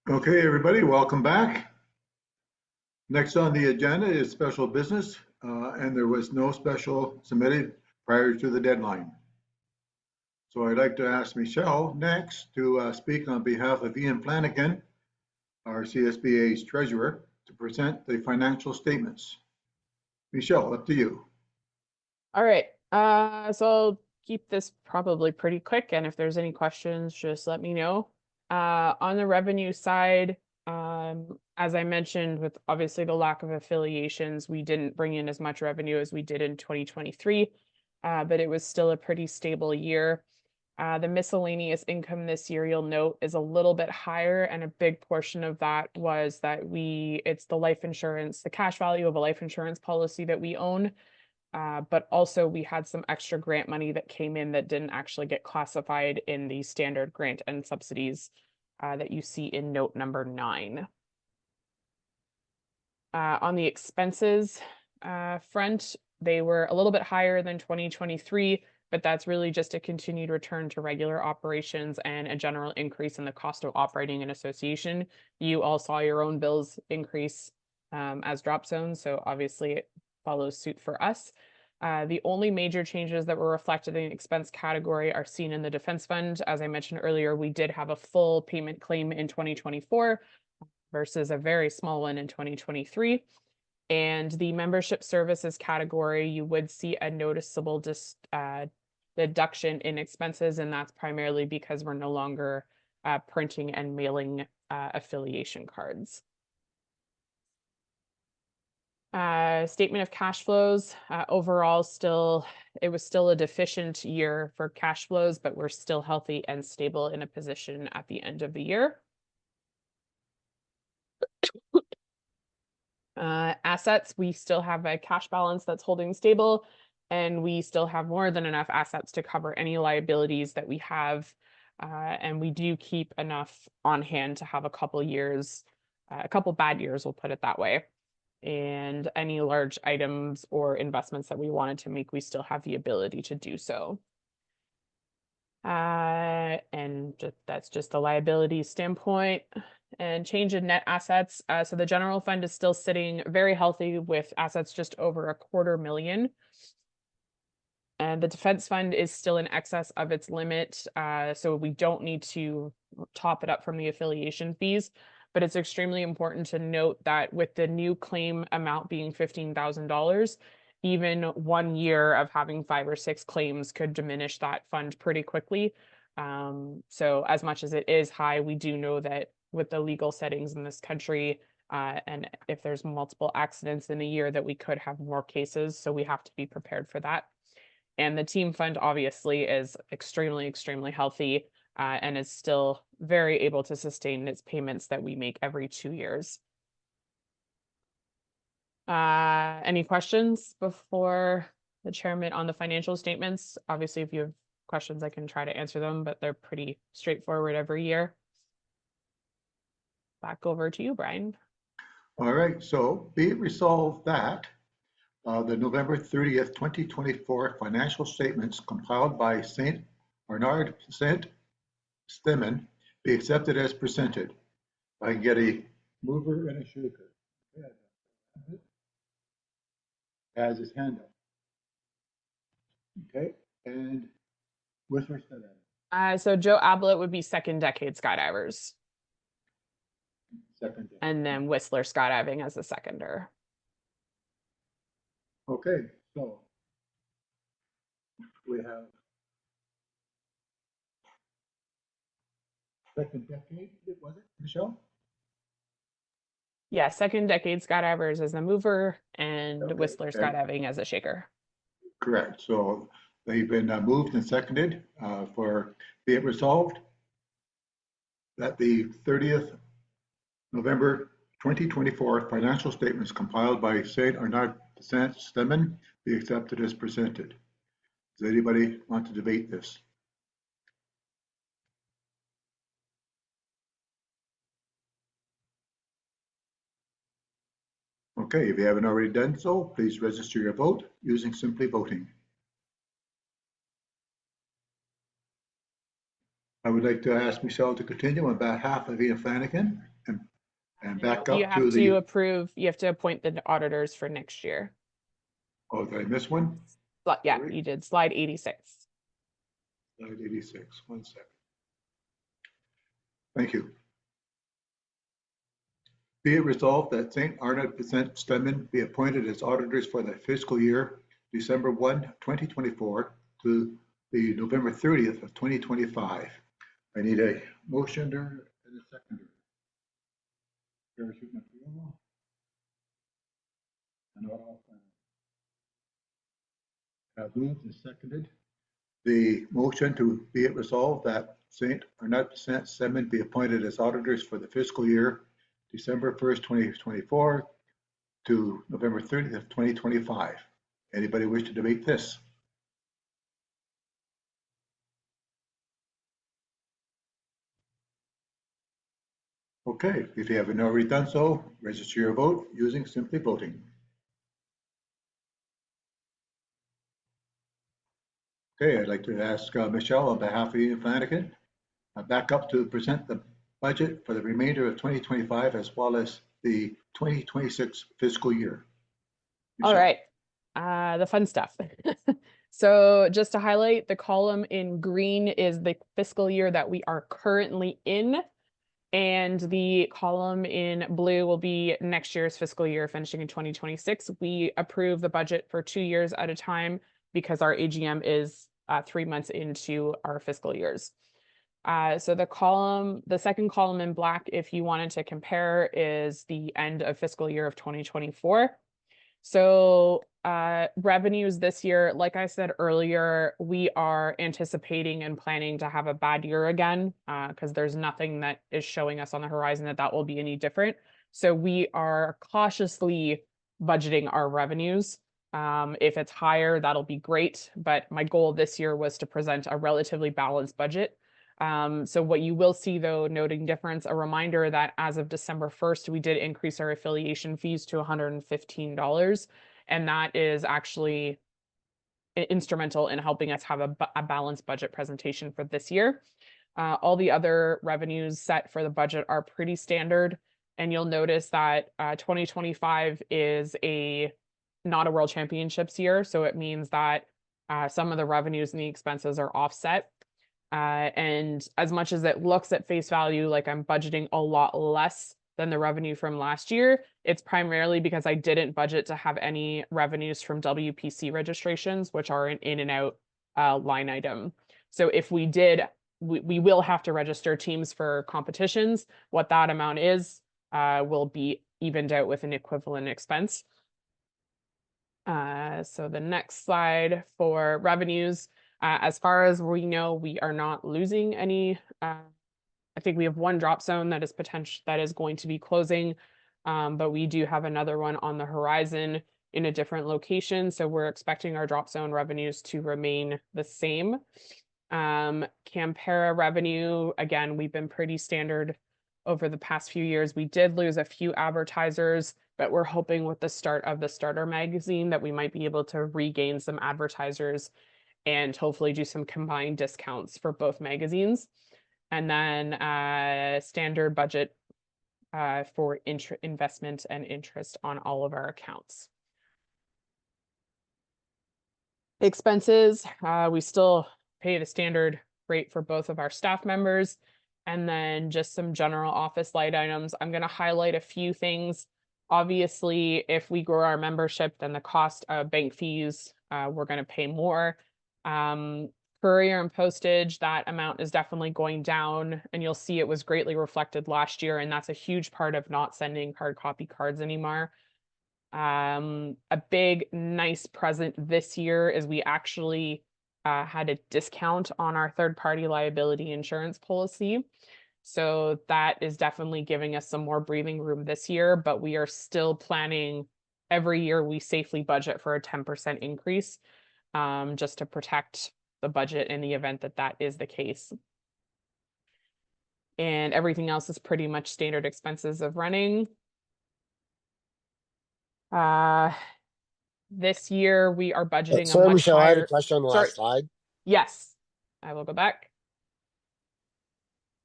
Okay, everybody, welcome back. Next on the agenda is special business, and there was no special submitted prior to the deadline. So I'd like to ask Michelle next to speak on behalf of Ian Flanagan, our CSBA's treasurer, to present the financial statements. Michelle, up to you. All right, so I'll keep this probably pretty quick, and if there's any questions, just let me know. On the revenue side, as I mentioned, with obviously the lack of affiliations, we didn't bring in as much revenue as we did in 2023, but it was still a pretty stable year. The miscellaneous income this year, you'll note, is a little bit higher, and a big portion of that was that it's the life insurance, the cash value of a life insurance policy that we own. But also we had some extra grant money that came in that didn't actually get classified in the standard grant and subsidies that you see in note number 9. On the expenses front, they were a little bit higher than 2023, but that's really just a continued return to regular operations and a general increase in the cost of operating an association. You all saw your own bills increase as drop zones, so obviously it follows suit for us. The only major changes that were reflected in the expense category are seen in the defense fund. As I mentioned earlier, we did have a full payment claim in 2024 versus a very small one in 2023. And the membership services category, you would see a noticeable deduction in expenses, and that's primarily because we're no longer printing and mailing affiliation cards. Statement of cash flows, overall it was still a deficient year for cash flows, but we're still healthy and stable in a position at the end of the year. Assets, we still have a cash balance that's holding stable, and we still have more than enough assets to cover any liabilities that we have. And we do keep enough on hand to have a couple years, a couple bad years, we'll put it that way. And any large items or investments that we wanted to make, we still have the ability to do so. And that's just the liability standpoint. And change in net assets. So the general fund is still sitting very healthy with assets just over $250,000. And the defense fund is still in excess of its limit. So we don't need to top it up from the affiliation fees. But it's extremely important to note that with the new claim amount being $15,000, even 1 year of having 5 or 6 claims could diminish that fund pretty quickly. So as much as it is high, we do know that with the legal settings in this country, and if there's multiple accidents in a year, that we could have more cases. So we have to be prepared for that. And the team fund obviously is extremely, extremely healthy. And is still very able to sustain its payments that we make every 2 years. Any questions before the chairman on the financial statements? Obviously, if you have questions, I can try to answer them, but they're pretty straightforward every year. Back over to you, Brian. All right, so be it resolved that the November 30th, 2024 financial statements compiled by St. Arnaud St. Stemmen be accepted as presented. I can get a mover and a shaker. Has his hand up. Okay, and Whistler skydiving. So Joe Ablett would be second decade skydivers. Second decade. And then Whistler skydiving as a seconder. Okay, so we have second decade, was it, Michelle? Yeah, second decade skydivers as a mover and Okay, Whistler skydiving as a shaker. Correct. So they've been moved and seconded for be it resolved that the 30th November 2024 financial statements compiled by St. Arnaud St. Stemmen be accepted as presented. Does anybody want to debate this? Okay, if you haven't already done so, please register your vote using Simply Voting. I would like to ask Michelle to continue on behalf of Ian Flanagan And back You up have to to the, approve, you have to appoint the auditors for next year. oh, did I miss one? But yeah, Sorry. you did slide 86. Slide 86, 1 second. Thank you. Be it resolved that St. Arnaud Stedman be appointed as auditors for the fiscal year December 1, 2024 to the November 30th of 2025. I need a motion and a seconder. Parachute material. And all have moved and seconded. The motion to be it resolved that St. Arnaud Stedman be appointed as auditors for the fiscal year December 1st, 2024 to November 30th of 2025. Anybody wish to debate this? Okay, if you haven't already done so, register your vote using Simply Voting. Okay, I'd like to ask Michelle on behalf of Ian Flanagan back up to present the budget for the remainder of 2025 as well as the 2026 fiscal year. All Michelle. right, the fun stuff. So just to highlight, the column in green is the fiscal year that we are currently in, and the column in blue will be next year's fiscal year finishing in 2026. We approve the budget for 2 years at a time because our AGM is 3 months into our fiscal years. So the second column in black, if you wanted to compare, is the end of fiscal year of 2024. So revenues this year, like I said earlier, we are anticipating and planning to have a bad year again because there's nothing that is showing us on the horizon that will be any different. So we are cautiously budgeting our revenues. If it's higher, that'll be great. But my goal this year was to present a relatively balanced budget. So what you will see, though, noting difference, a reminder that as of December 1st, we did increase our affiliation fees to $115. And that is actually instrumental in helping us have a balanced budget presentation for this year. All the other revenues set for the budget are pretty standard. And you'll notice that 2025 is not a World Championships year. So it means that some of the revenues and the expenses are offset. And as much as it looks at face value like I'm budgeting a lot less than the revenue from last year, it's primarily because I didn't budget to have any revenues from WPC registrations, which are an in and out line item. So if we did, we will have to register teams for competitions. What that amount is will be evened out with an equivalent expense. So the next slide for revenues. As far as we know, we are not losing any. I think we have one drop zone that is going to be closing, but we do have another one on the horizon in a different location. So we're expecting our drop zone revenues to remain the same. Campera revenue, again, we've been pretty standard over the past few years. We did lose a few advertisers, but we're hoping with the start of the Starter magazine that we might be able to regain some advertisers and hopefully do some combined discounts for both magazines. And then standard budget for investment and interest on all of our accounts. Expenses, we still pay the standard rate for both of our staff members. And then just some general office light items. I'm going to highlight a few things. Obviously, if we grow our membership, then the cost of bank fees, we're going to pay more. Courier and postage, that amount is definitely going down, and you'll see it was greatly reflected last year, and that's a huge part of not sending hard copy cards anymore. A big nice present this year is we actually had a discount on our third-party liability insurance policy. So that is definitely giving us some more breathing room this year, but we are still planning every year we safely budget for a 10% increase just to protect the budget in the event that that is the case. And everything else is pretty much standard expenses of running. This year we are budgeting Sorry, a much Michelle, higher. I had a question on the last slide. Yes, I will go back.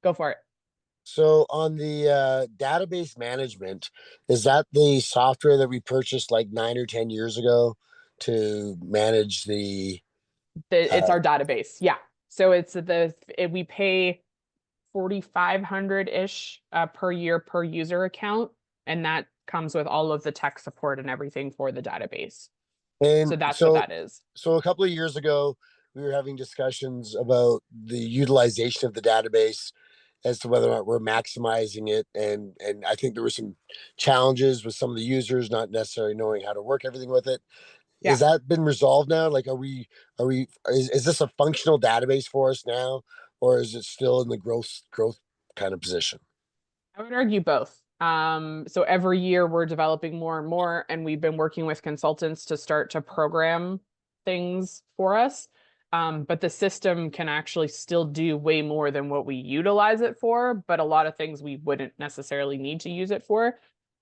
Go for it. So on the database management, is that the software that we purchased like 9 or 10 years ago to manage the? It's our database. Yeah. So it's we pay 4,500-ish per year per user account, and that comes with all of the tech support and everything for the database. And So that's what that is. So a couple of years ago, we were having discussions about the utilization of the database as to whether or not we're maximizing it. And I think there were some challenges with some of the users not necessarily knowing how to work everything with it. Yeah. Has that been resolved now? Like, is this a functional database for us now, or is it still in the growth kind of position? I would argue both. So every year we're developing more and more, and we've been working with consultants to start to program things for us. But the system can actually still do way more than what we utilize it for, but a lot of things we wouldn't necessarily need to use it for.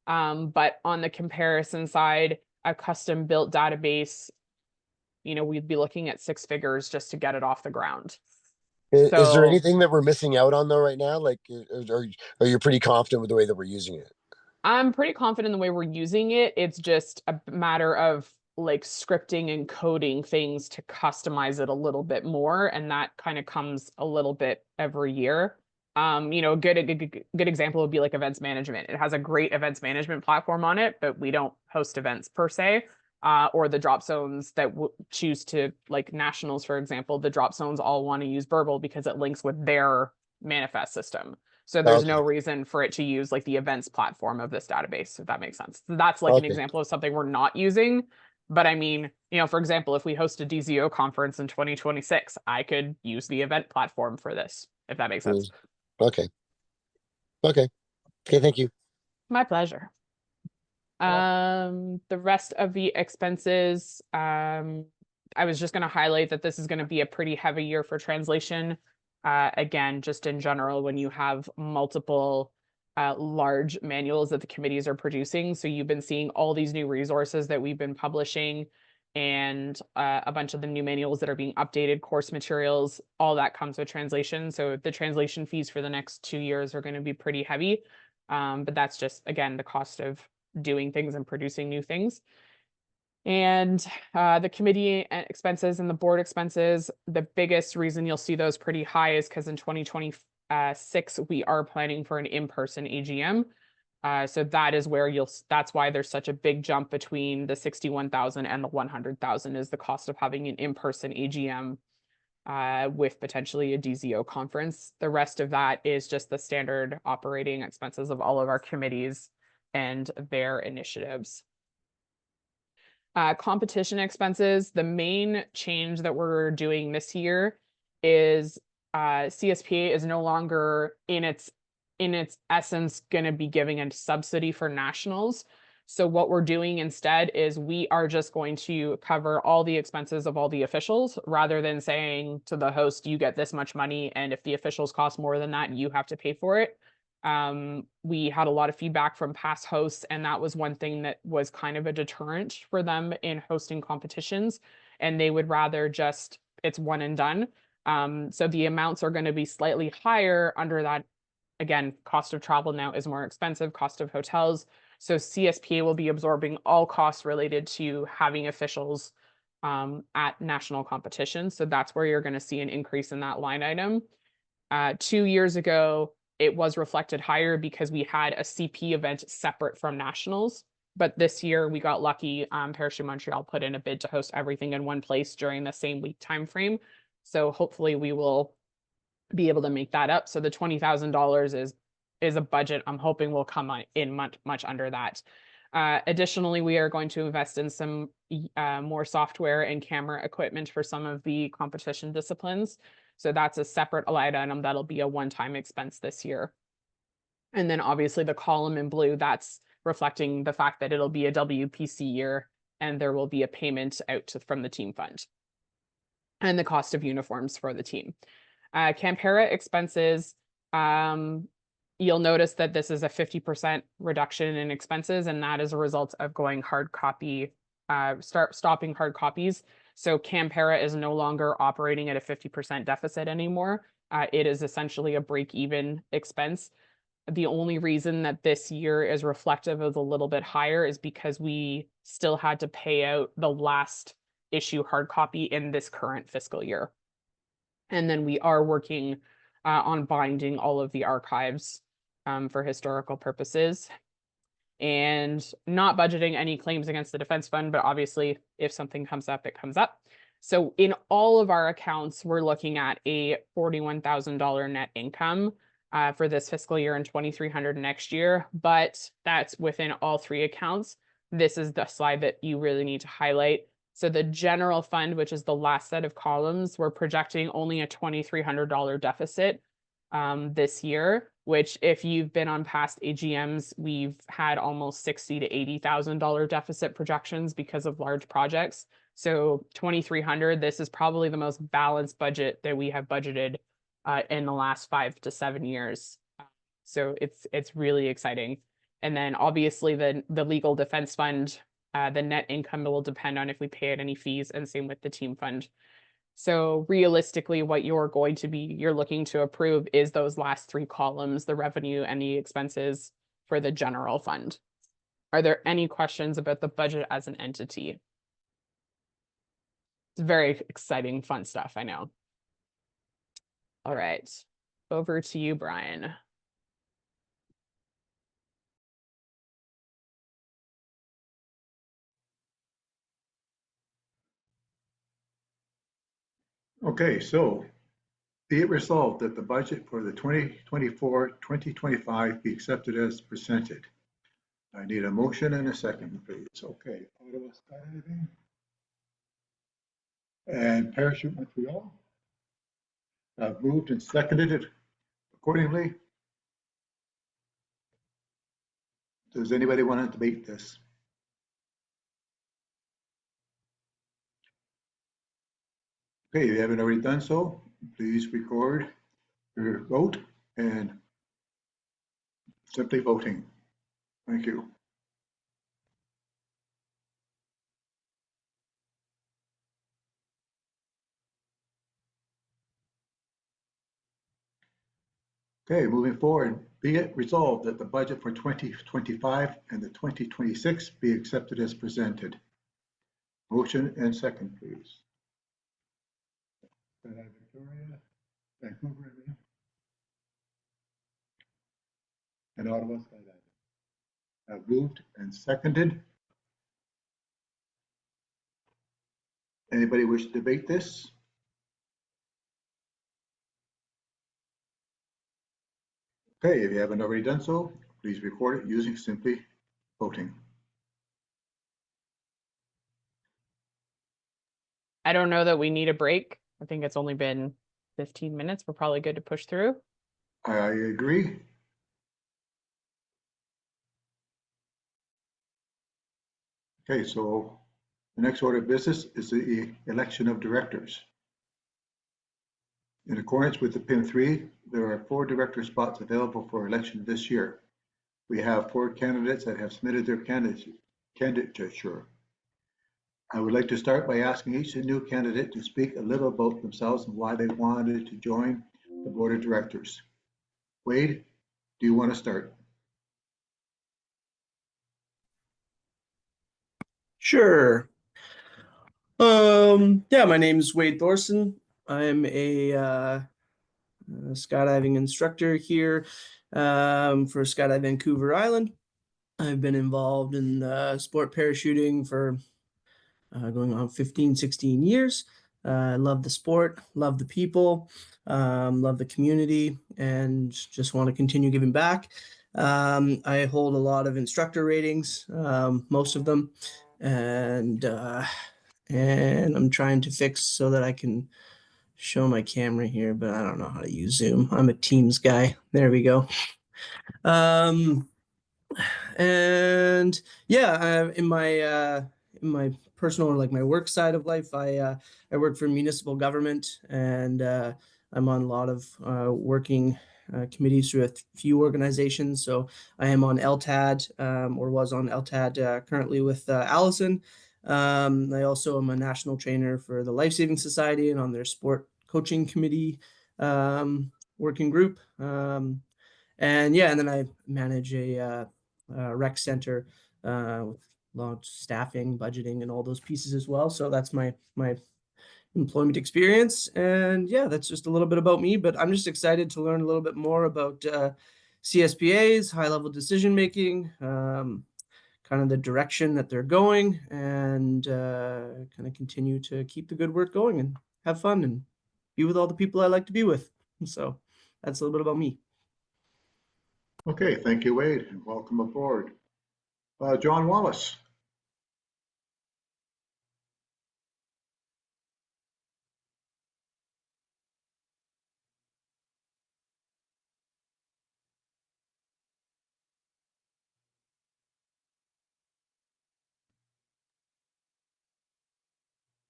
But on the comparison side, a custom built database, we'd be looking at 6 figures just to get it off the ground. Is there So anything that we're missing out on though right now? Like, are you pretty confident with the way that we're using it? I'm pretty confident in the way we're using it. It's just a matter of like scripting and coding things to customize it a little bit more, and that kind of comes a little bit every year. A good example would be like events management. It has a great events management platform on it, but we don't host events per se. Or the drop zones that choose to, like nationals, for example, the drop zones all want to use Burble because it links with their manifest system. So there's no reason for it to use like the events platform of this database, if that makes sense. So that's like an example of something we're not using. But I mean, for example, if we host a DZO conference in 2026, I could use the event platform for this, if that makes sense. Okay. Thank you. My pleasure. The rest of the expenses, I was just going to highlight that this is going to be a pretty heavy year for translation. Again, just in general, when you have multiple large manuals that the committees are producing. So you've been seeing all these new resources that we've been publishing, and a bunch of the new manuals that are being updated, course materials, all that comes with translation. So the translation fees for the next 2 years are going to be pretty heavy. But that's just, again, the cost of doing things and producing new things. And the committee expenses and the board expenses, the biggest reason you'll see those pretty high is because in 2026, we are planning for an in-person AGM. So that is where that's why there's such a big jump between the 61,000 and the 100,000 is the cost of having an in-person AGM with potentially a DZO conference. The rest of that is just the standard operating expenses of all of our committees and their initiatives. Competition expenses, the main change that we're doing this year is CSPA is no longer in its essence going to be giving a subsidy for nationals. So what we're doing instead is we are just going to cover all the expenses of all the officials rather than saying to the host, you get this much money, and if the officials cost more than that, you have to pay for it. We had a lot of feedback from past hosts, and that was one thing that was kind of a deterrent for them in hosting competitions, and they would rather just, it's one and done. So the amounts are going to be slightly higher under that. Again, cost of travel now is more expensive, cost of hotels. So CSPA will be absorbing all costs related to having officials at national competitions. So that's where you're going to see an increase in that line item. 2 years ago, it was reflected higher because we had a CP event separate from nationals. But this year we got lucky. Parachute Montreal put in a bid to host everything in one place during the same week timeframe. So hopefully we will be able to make that up. So the $20,000 is a budget I'm hoping will come in much under that. Additionally, we are going to invest in some more software and camera equipment for some of the competition disciplines. So that's a separate line item that'll be a one-time expense this year. And then obviously the column in blue, that's reflecting the fact that it'll be a WPC year and there will be a payment out from the team fund and the cost of uniforms for the team. Campera expenses, you'll notice that this is a 50% reduction in expenses, and that is a result of going hard copy, stopping hard copies. So Campera is no longer operating at a 50% deficit anymore. It is essentially a break-even expense. The only reason that this year is reflective of a little bit higher is because we still had to pay out the last issue hard copy in this current fiscal year. And then we are working on binding all of the archives for historical purposes, and not budgeting any claims against the defense fund, but obviously if something comes up, it comes up. So in all of our accounts, we're looking at a $41,000 net income for this fiscal year and $2,300 next year, but that's within all three accounts. This is the slide that you really need to highlight. So the general fund, which is the last set of columns, we're projecting only a $2,300 deficit this year, which if you've been on past AGMs, we've had almost $60,000 to $80,000 deficit projections because of large projects. So 2,300, this is probably the most balanced budget that we have budgeted in the last 5 to 7 years. So it's really exciting. And then obviously the legal defense fund, the net income will depend on if we pay out any fees, and same with the team fund. So realistically, what you're looking to approve is those last three columns, the revenue and the expenses for the general fund. Are there any questions about the budget as an entity? It's very exciting, fun stuff, I know. All right, over to you, Brian. Okay, so be it resolved that the budget for the 2024-2025 be accepted as presented. I need a motion and a second, please. Okay, Ottawa skydiving and Parachute Montreal. I've moved and seconded it accordingly. Does anybody want to debate this? Okay, if you haven't already done so, please record your vote and simply voting. Thank you. Okay, moving forward, be it resolved that the budget for 2025 and the 2026 be accepted as presented. Motion and second, please. Victoria, Vancouver, and Ottawa skydiving. I've moved and seconded. Anybody wish to debate this? Okay, if you haven't already done so, please record it using simply voting. I don't know that we need a break. I think it's only been 15 minutes. We're probably good to push through. I agree. Okay, so the next order of business is the election of directors. In accordance with the PIM3, there are 4 director spots available for election this year. We have 4 candidates that have submitted their candidature. I would like to start by asking each new candidate to speak a little about themselves and why they wanted to join the board of directors. Wade, do you want to start? Sure. Yeah, my name is Wade Thorson. I'm a skydiving instructor here for Skydive Vancouver Island. I've been involved in sport parachuting for going on 15, 16 years. I love the sport, love the people, love the community, and just want to continue giving back. I hold a lot of instructor ratings, most of them, and I'm trying to fix so that I can show my camera here, but I don't know how to use Zoom. I'm a Teams guy. There we go. And yeah, in my personal or like my work side of life, I work for municipal government, and I'm on a lot of working committees through a few organizations. So I am on LTAD, or was on LTAD currently with Allison. I also am a national trainer for the Life Saving Society and on their sport coaching committee working group. And yeah, and then I manage a rec center with large staffing, budgeting, and all those pieces as well. So that's my employment experience. And yeah, that's just a little bit about me, but I'm just excited to learn a little bit more about CSPAs, high level decision making, kind of the direction that they're going, and kind of continue to keep the good work going and have fun and be with all the people I like to be with. So that's a little bit about me. Okay, thank you, Wade, and welcome aboard. John Wallace.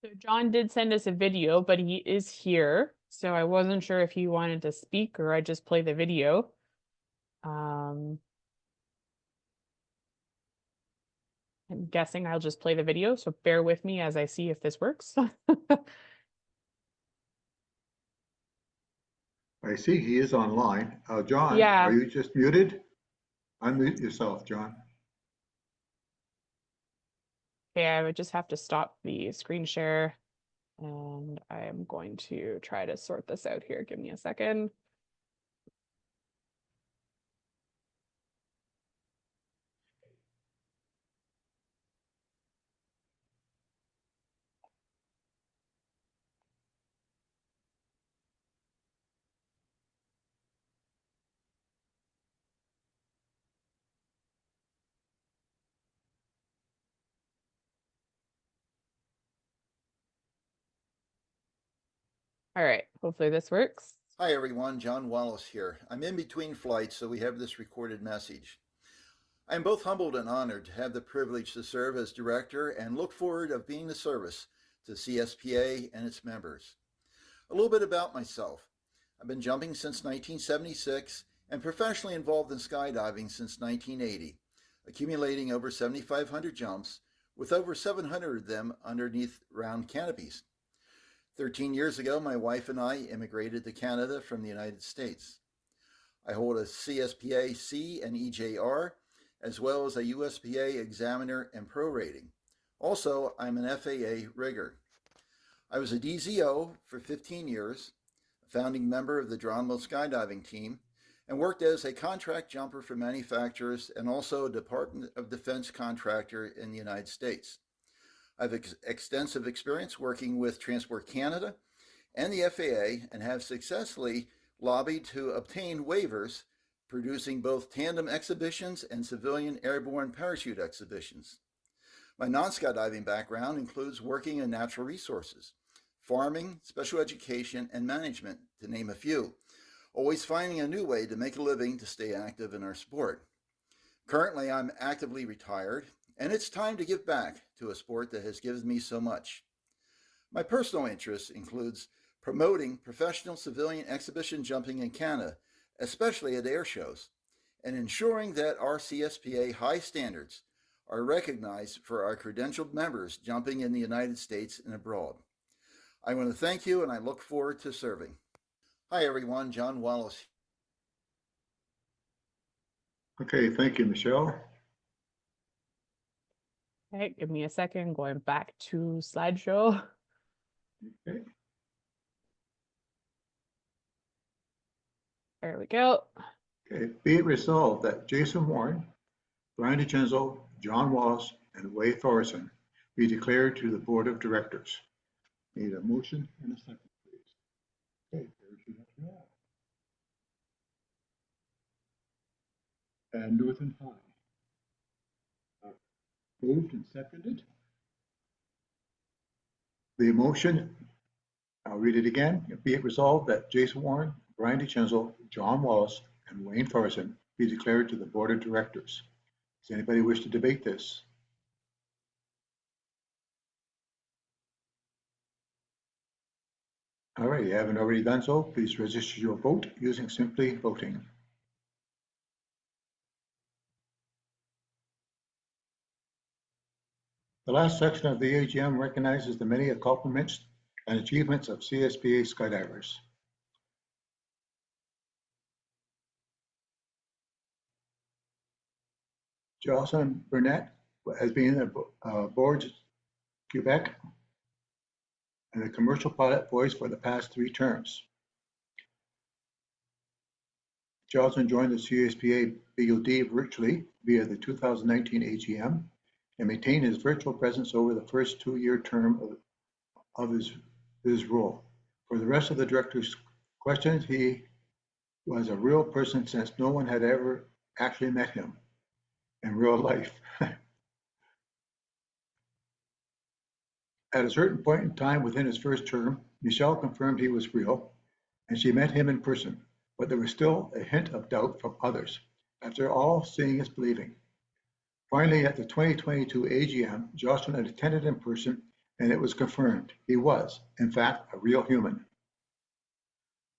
So John did send us a video, but he is here. So I wasn't sure if he wanted to speak or I just play the video. I'm guessing I'll just play the video, so bear with me as I see if this works. I see he is online. John, Yeah. are you just muted? Unmute yourself, John. Okay, I would just have to stop the screen share, and I am going to try to sort this out here. Give me a second. All right, hopefully this works. Hi everyone, John Wallace here. I'm in between flights, so we have this recorded message. I am both humbled and honored to have the privilege to serve as director and look forward of being of service to CSPA and its members. A little bit about myself. I've been jumping since 1976 and professionally involved in skydiving since 1980, accumulating over 7,500 jumps, with over 700 of them underneath round canopies. 13 years ago, my wife and I immigrated to Canada from the United States. I hold a CSPA C and EJR, as well as a USPA Examiner and Pro rating. Also, I'm an FAA rigger. I was a DZO for 15 years, a founding member of the Dronmo skydiving team, and worked as a contract jumper for manufacturers and also a Department of Defense contractor in the United States. I have extensive experience working with Transport Canada and the FAA and have successfully lobbied to obtain waivers, producing both tandem exhibitions and civilian airborne parachute exhibitions. My non-skydiving background includes working in natural resources, farming, special education, and management, to name a few, always finding a new way to make a living to stay active in our sport. Currently, I'm actively retired, and it's time to give back to a sport that has given me so much. My personal interest includes promoting professional civilian exhibition jumping in Canada, especially at air shows, and ensuring that our CSPA high standards are recognized for our credentialed members jumping in the United States and abroad. I want to thank you, and I look forward to serving. Hi everyone, John Wallace. Okay, thank you, Michelle. Okay, give me a second, going back to slideshow. Okay. There we go. Okay, be it resolved that Jason Warren, Brian DiCenzo, John Wallace, and Wade Thorson be declared to the Board of Directors. Need a motion and a second, please. Okay, there she is. And Northern High. Moved and seconded. The motion, I'll read it again. Be it resolved that Jason Warren, Brian DiCenzo, John Wallace, and Wayne Thorson be declared to the Board of Directors. Does anybody wish to debate this? All right, you haven't already done so, please register your vote using Simply Voting. The last section of the AGM recognizes the many accomplishments and achievements of CSPA skydivers. Jocelyn Burnett has been a board Quebec and the commercial pilot voice for the past 3 terms. Jocelyn joined the CSPA BOD virtually via the 2019 AGM and maintained his virtual presence over the first 2-year term of his role. For the rest of the director's questions, he was a real person since no one had ever actually met him in real life. At a certain point in time within his first term, Michelle confirmed he was real, and she met him in person, but there was still a hint of doubt from others. After all, seeing is believing. Finally, at the 2022 AGM, Jocelyn had attended in person, and it was confirmed he was, in fact, a real human.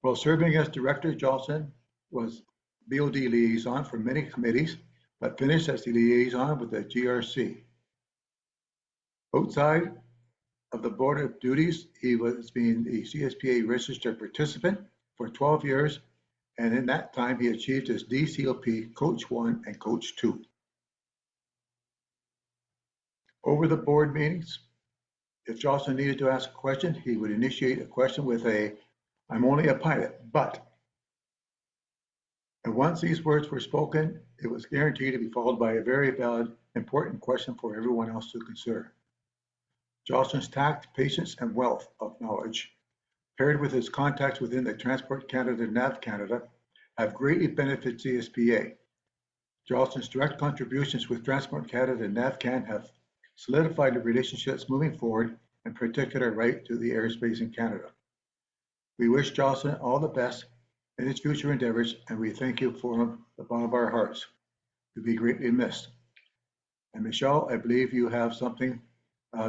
While serving as director, Jocelyn was BOD liaison for many committees, but finished as the liaison with the GRC. Outside of the board of duties, he was being the CSPA registered participant for 12 years, and in that time he achieved his DCLP Coach 1 and Coach 2. Over the board meetings, if Jocelyn needed to ask a question, he would initiate a question with a, "I'm only a pilot, but." And once these words were spoken, it was guaranteed to be followed by a very valid, important question for everyone else to consider. Jocelyn's tact, patience, and wealth of knowledge, paired with his contacts within the Transport Canada and NAV Canada, have greatly benefited CSPA. Jocelyn's direct contributions with Transport Canada and NAVCAN have solidified the relationships moving forward, in particular right to the airspace in Canada. We wish Jocelyn all the best in his future endeavors, and we thank you from the bottom of our hearts. You'll be greatly missed. And Michelle, I believe you have something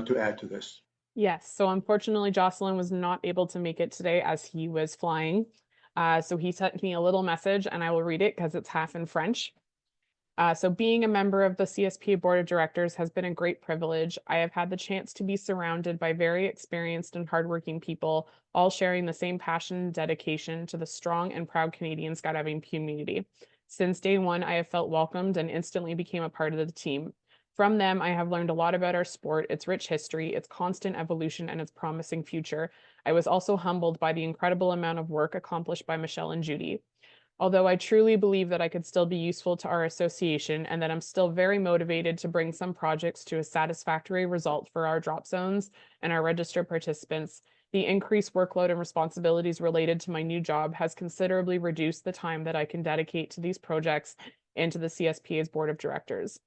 to add to this. Yes, so unfortunately, Jocelyn was not able to make it today as he was flying. So he sent me a little message, and I will read it because it's half in French. So being a member of the CSPA Board of Directors has been a great privilege. I have had the chance to be surrounded by very experienced and hardworking people, all sharing the same passion and dedication to the strong and proud Canadian skydiving community. Since day one, I have felt welcomed and instantly became a part of the team. From them, I have learned a lot about our sport, its rich history, its constant evolution, and its promising future. I was also humbled by the incredible amount of work accomplished by Michelle and Judy. Although I truly believe that I could still be useful to our association and that I'm still very motivated to bring some projects to a satisfactory result for our drop zones and our registered participants, the increased workload and responsibilities related to my new job has considerably reduced the time that I can dedicate to these projects and to the CSPA's Board of Directors.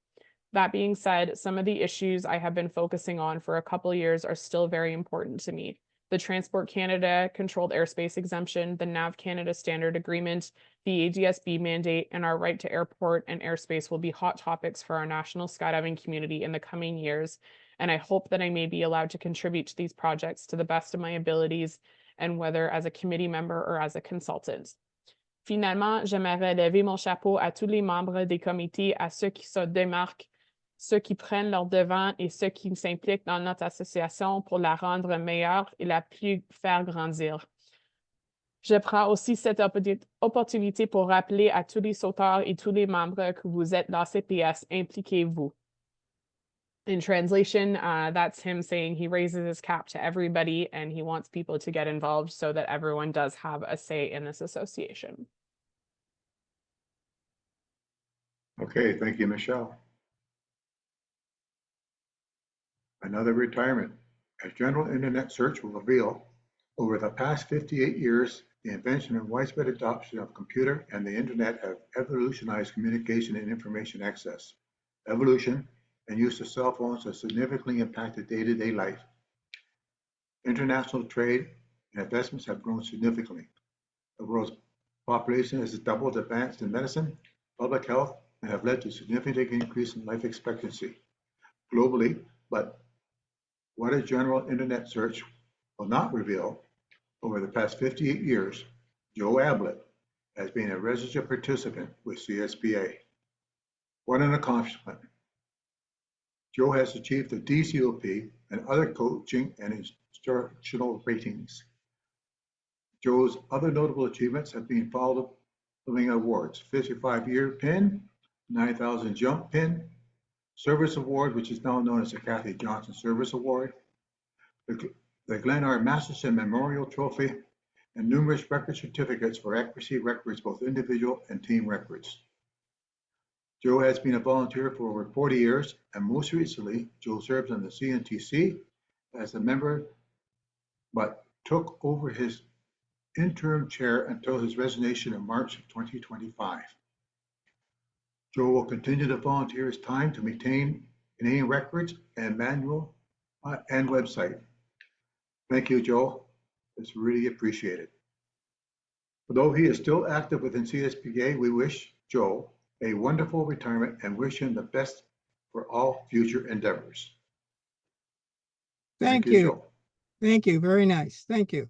That being said, some of the issues I have been focusing on for a couple of years are still very important to me. The Transport Canada Controlled Airspace Exemption, the NAV Canada Standard Agreement, the ADSB mandate, and our right to airport and airspace will be hot topics for our national skydiving community in the coming years, and I hope that I may be allowed to contribute to these projects to the best of my abilities, and whether as a committee member or as a consultant. Finalement, j'aimerais lever mon chapeau à tous les membres des comités, à ceux qui se démarquent, ceux qui prennent leur devant et ceux qui s'impliquent dans notre association pour la rendre meilleure et la plus faire grandir. Je prends aussi cette opportunité pour rappeler à tous les sauteurs et tous les membres que vous êtes dans CPS, impliquez-vous. In translation, that's him saying he raises his cap to everybody and he wants people to get involved so that everyone does have a say in this association. Okay, thank you, Michelle. Another retirement. As general internet search will reveal, over the past 58 years, the invention and widespread adoption of computer and the internet have evolutionized communication and information access. Evolution and use of cell phones have significantly impacted day-to-day life. International trade and investments have grown significantly. The world's population has doubled, advanced in medicine, public health, and have led to significant increase in life expectancy globally, but what a general internet search will not reveal, over the past 58 years, Joe Ablett has been a registered participant with CSPA. What an accomplishment. Joe has achieved the DCOP and other coaching and instructional ratings. Joe's other notable achievements have been following awards: 55-year pin, 9,000 jump pin, Service Award, which is now known as the Kathy Johnson Service Award, the Glenn R. Masterson Memorial Trophy, and numerous record certificates for accuracy records, both individual and team records. Joe has been a volunteer for over 40 years, and most recently, Joe serves on the CNTC as a member, but took over his interim chair until his resignation in March of 2025. Joe will continue to volunteer his time to maintain Canadian records and manual and website. Thank you, Joe. It's really appreciated. Although he is still active within CSPA, we wish Joe a wonderful retirement and wish him the best for all future endeavors. Thank you, you. Joe. Thank you. Very nice. Thank you.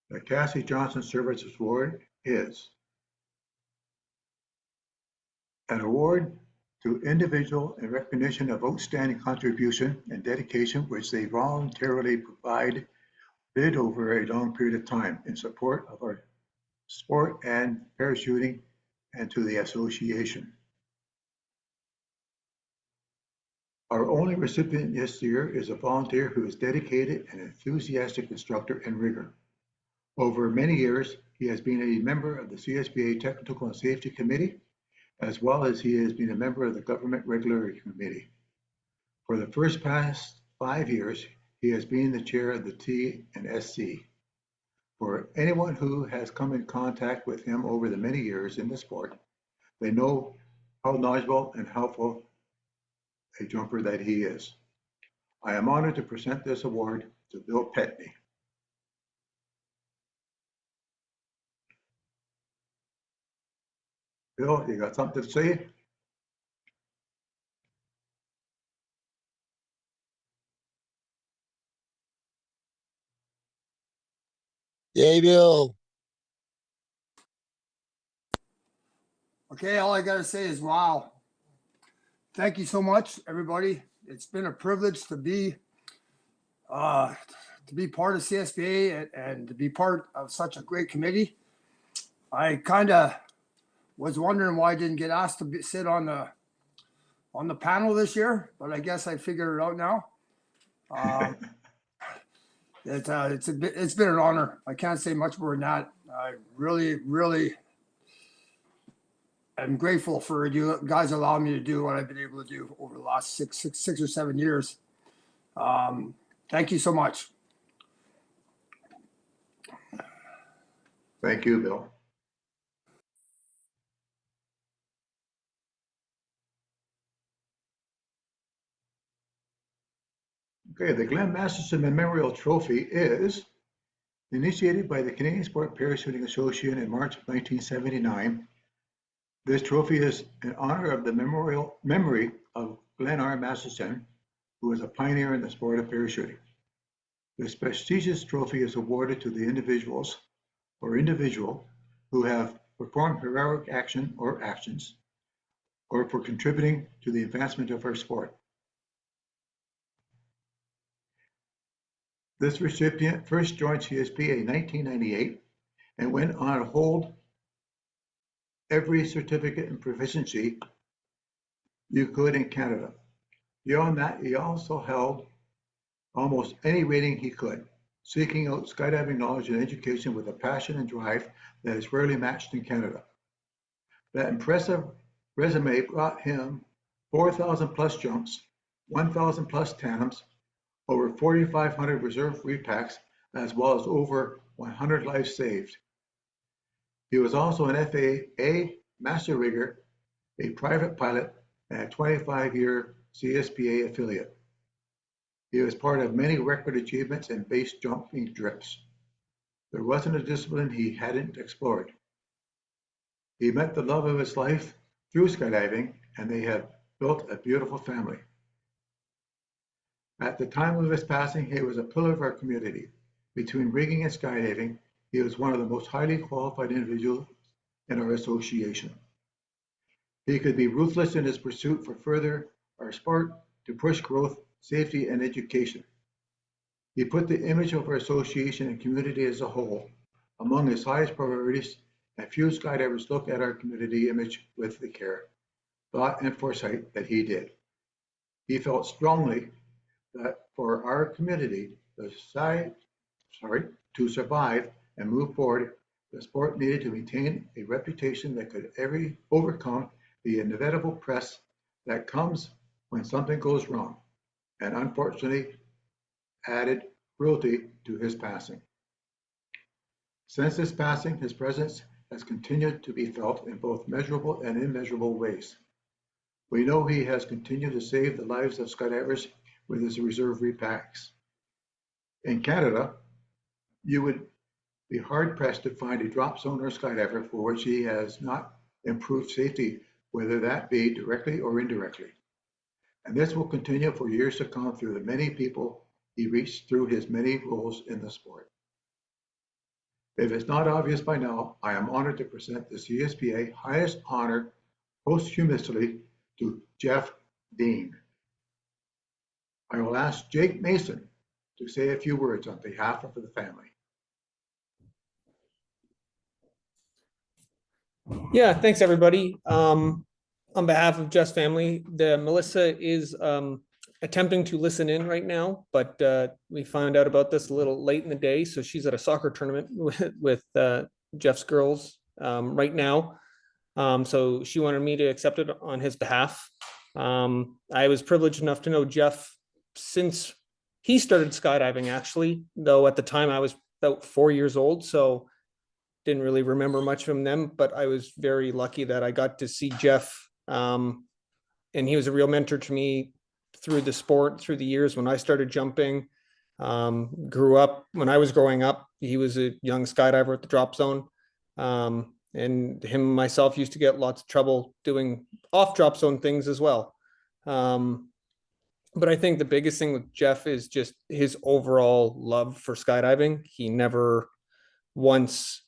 The Cassie Johnson Service Award is an award to individual in recognition of outstanding contribution and dedication which they voluntarily provided over a long period of time in support of our sport and parachuting and to the association. Our only recipient this year is a volunteer who is dedicated and enthusiastic instructor in rigor. Over many years, he has been a member of the CSPA Technical and Safety Committee, as well as he has been a member of the Government Regulatory Committee. For the past 5 years, he has been the chair of the T&SC. For anyone who has come in contact with him over the many years in the sport, they know how knowledgeable and helpful a jumper that he is. I am honored to present this award to Bill Petney. Bill, you got something to say? Yay, Bill. Okay, all I gotta say is wow. Thank you so much, everybody. It's been a privilege to be part of CSPA and to be part of such a great committee. I kind of was wondering why I didn't get asked to sit on the panel this year, but I guess I figured it out now. It's been an honor. I can't say much more than that. I really I'm grateful for you guys allowing me to do what I've been able to do over the last six or 7 years. Thank you so much. Thank you, Bill. Okay, the Glenn Masterson Memorial Trophy is initiated by the Canadian Sport Parachuting Association in March of 1979. This trophy is in honor of the memory of Glenn R. Masterson, who was a pioneer in the sport of parachuting. This prestigious trophy is awarded to the individual who have performed heroic action or actions, or for contributing to the advancement of our sport. This recipient first joined CSPA in 1998 and went on to hold every certificate in proficiency you could in Canada. Beyond that, he also held almost any rating he could, seeking out skydiving knowledge and education with a passion and drive that is rarely matched in Canada. That impressive resume brought him 4,000 plus jumps, 1,000 plus tandems, over 4,500 reserve repacks, as well as over 100 lives saved. He was also an FAA master rigger, a private pilot, and a 25-year CSPA affiliate. He was part of many record achievements in base jumping trips. There wasn't a discipline he hadn't explored. He met the love of his life through skydiving, and they have built a beautiful family. At the time of his passing, he was a pillar of our community. Between rigging and skydiving, he was one of the most highly qualified individuals in our association. He could be ruthless in his pursuit for further our sport to push growth, safety, and education. He put the image of our association and community as a whole among his highest priorities, and few skydivers look at our community image with the care, thought, and foresight that he did. He felt strongly that for our community to survive and move forward, the sport needed to maintain a reputation that could overcome the inevitable press that comes when something goes wrong, and unfortunately added cruelty to his passing. Since his passing, his presence has continued to be felt in both measurable and immeasurable ways. We know he has continued to save the lives of skydivers with his reserve repacks. In Canada, you would be hard-pressed to find a drop zone or skydiver for which he has not improved safety, whether that be directly or indirectly. And this will continue for years to come through the many people he reached through his many roles in the sport. If it's not obvious by now, I am honored to present the CSPA highest honor posthumously to Jeff Dean. I will ask Jake Mason to say a few words on behalf of the family. Yeah, thanks everybody. On behalf of Jeff's family, Melissa is attempting to listen in right now, but we found out about this a little late in the day, so she's at a soccer tournament with Jeff's girls right now. So she wanted me to accept it on his behalf. I was privileged enough to know Jeff since he started skydiving, actually, though at the time I was about 4 years old, so didn't really remember much from them, but I was very lucky that I got to see Jeff. And he was a real mentor to me through the sport, through the years when I started jumping. Grew up, when I was growing up, he was a young skydiver at the drop zone. And him and myself used to get lots of trouble doing off drop zone things as well. But I think the biggest thing with Jeff is just his overall love for skydiving. He never once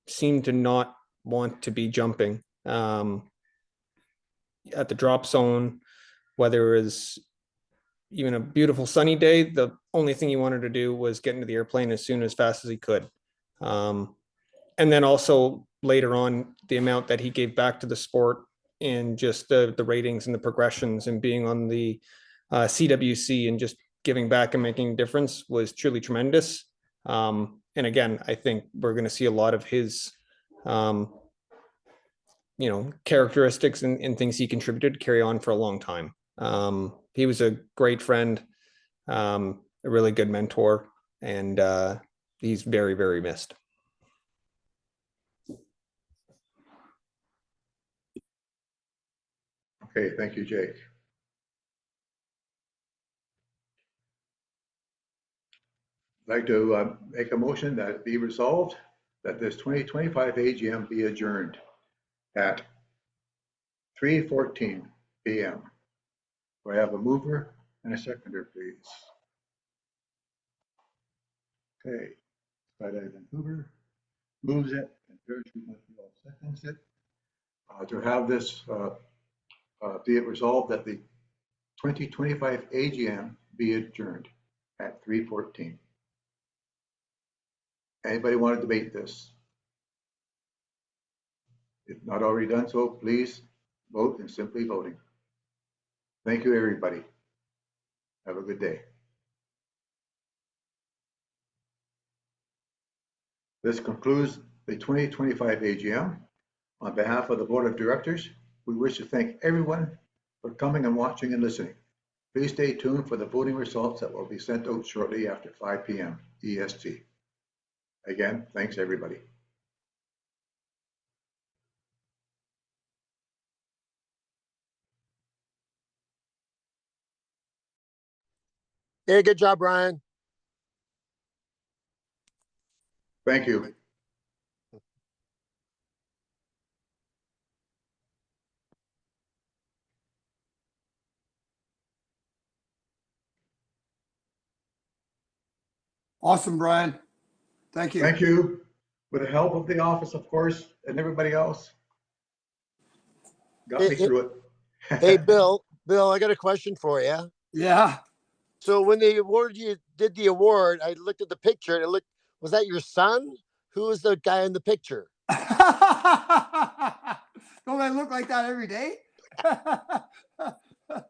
seemed to not want to be jumping at the drop zone, whether it was even a beautiful sunny day. The only thing he wanted to do was get into the airplane as soon as fast as he could. And then also later on, the amount that he gave back to the sport and just the ratings and the progressions and being on the CWC and just giving back and making a difference was truly tremendous. And again, I think we're going to see a lot of his, characteristics and things he contributed carry on for a long time. He was a great friend, a really good mentor, and he's very, very missed. Okay, thank you, Jake. I'd like to make a motion that it be resolved that this 2025 AGM be adjourned at 3:14 p.m. Do I have a mover and a seconder, please? Okay, Skydive Vancouver moves it and Parachute Montreal seconds it. To have this be it resolved that the 2025 AGM be adjourned at 3:14. Anybody want to debate this? If not already done so, please vote in simply voting. Thank you, everybody. Have a good day. This concludes the 2025 AGM. On behalf of the Board of Directors, we wish to thank everyone for coming and watching and listening. Please stay tuned for the voting results that will be sent out shortly after 5 p.m. EST. Again, thanks everybody. Hey, good job, Brian. Thank you. Awesome, Brian. Thank you. Thank you. With the help of the office, of course, and everybody else. Got me through it. Hey, Bill, I got a question for you. Yeah. So when they did the award, I looked at the picture and was that your son? Who was the guy in the picture? Don't I look like that every day?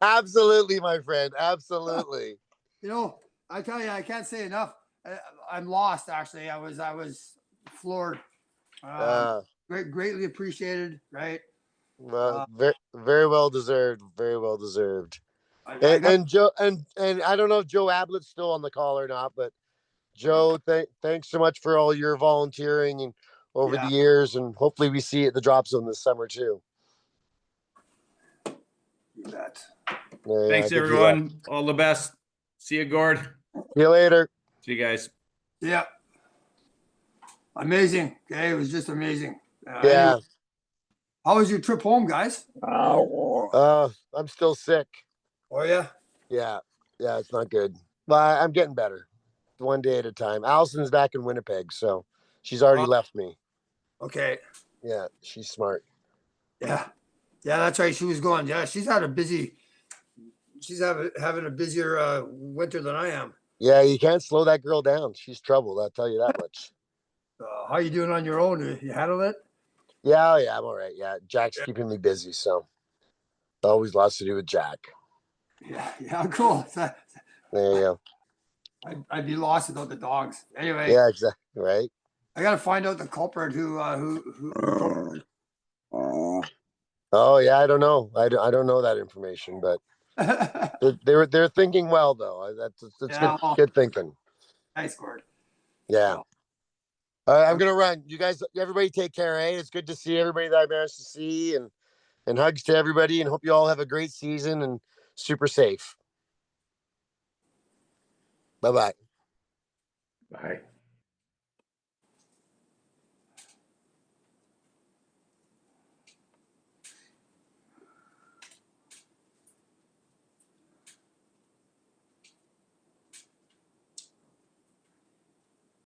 Absolutely, my friend. Absolutely. You know, I tell you, I can't say enough. I'm lost. Actually, I was floored. Greatly appreciated. Right. Well, very, very well deserved. Very well deserved. I And Joe, and I don't know if Joe Ablett's still on the call or not, but Joe, thanks so much for all your volunteering and over the years, and hopefully we see it at the drop zone this summer too. You bet. Thanks, everyone. All the best. See you, Gord. See you later. See you guys. Yeah. Amazing. Okay, it was just amazing. Yeah. Anyway, how was your trip home, guys? I'm still sick. Oh yeah. Yeah, it's not good, but I'm getting better, one day at a time. Allison's back in Winnipeg, so she's already left me. Okay. Yeah, she's smart. Yeah, that's right. She was going. Yeah, she's having a busier winter than I am. Yeah, you can't slow that girl down. She's trouble, I'll tell you that much. How you doing on your own? You handle it? Yeah, I'm all right. Yeah, Jack's keeping me busy, so always lots to do with Jack. Yeah, cool. There you go. I'd be lost without the dogs. Anyway. Yeah, exactly. Right. I gotta find out the culprit who Oh yeah, I don't know. I don't know that information, but they're thinking well though. That's good thinking. Nice, Gord. Yeah. All right, I'm gonna run. You guys, everybody, take care. It's good to see everybody that I managed to see, and hugs to everybody, and hope you all have a great season and super safe. Bye-bye. Bye.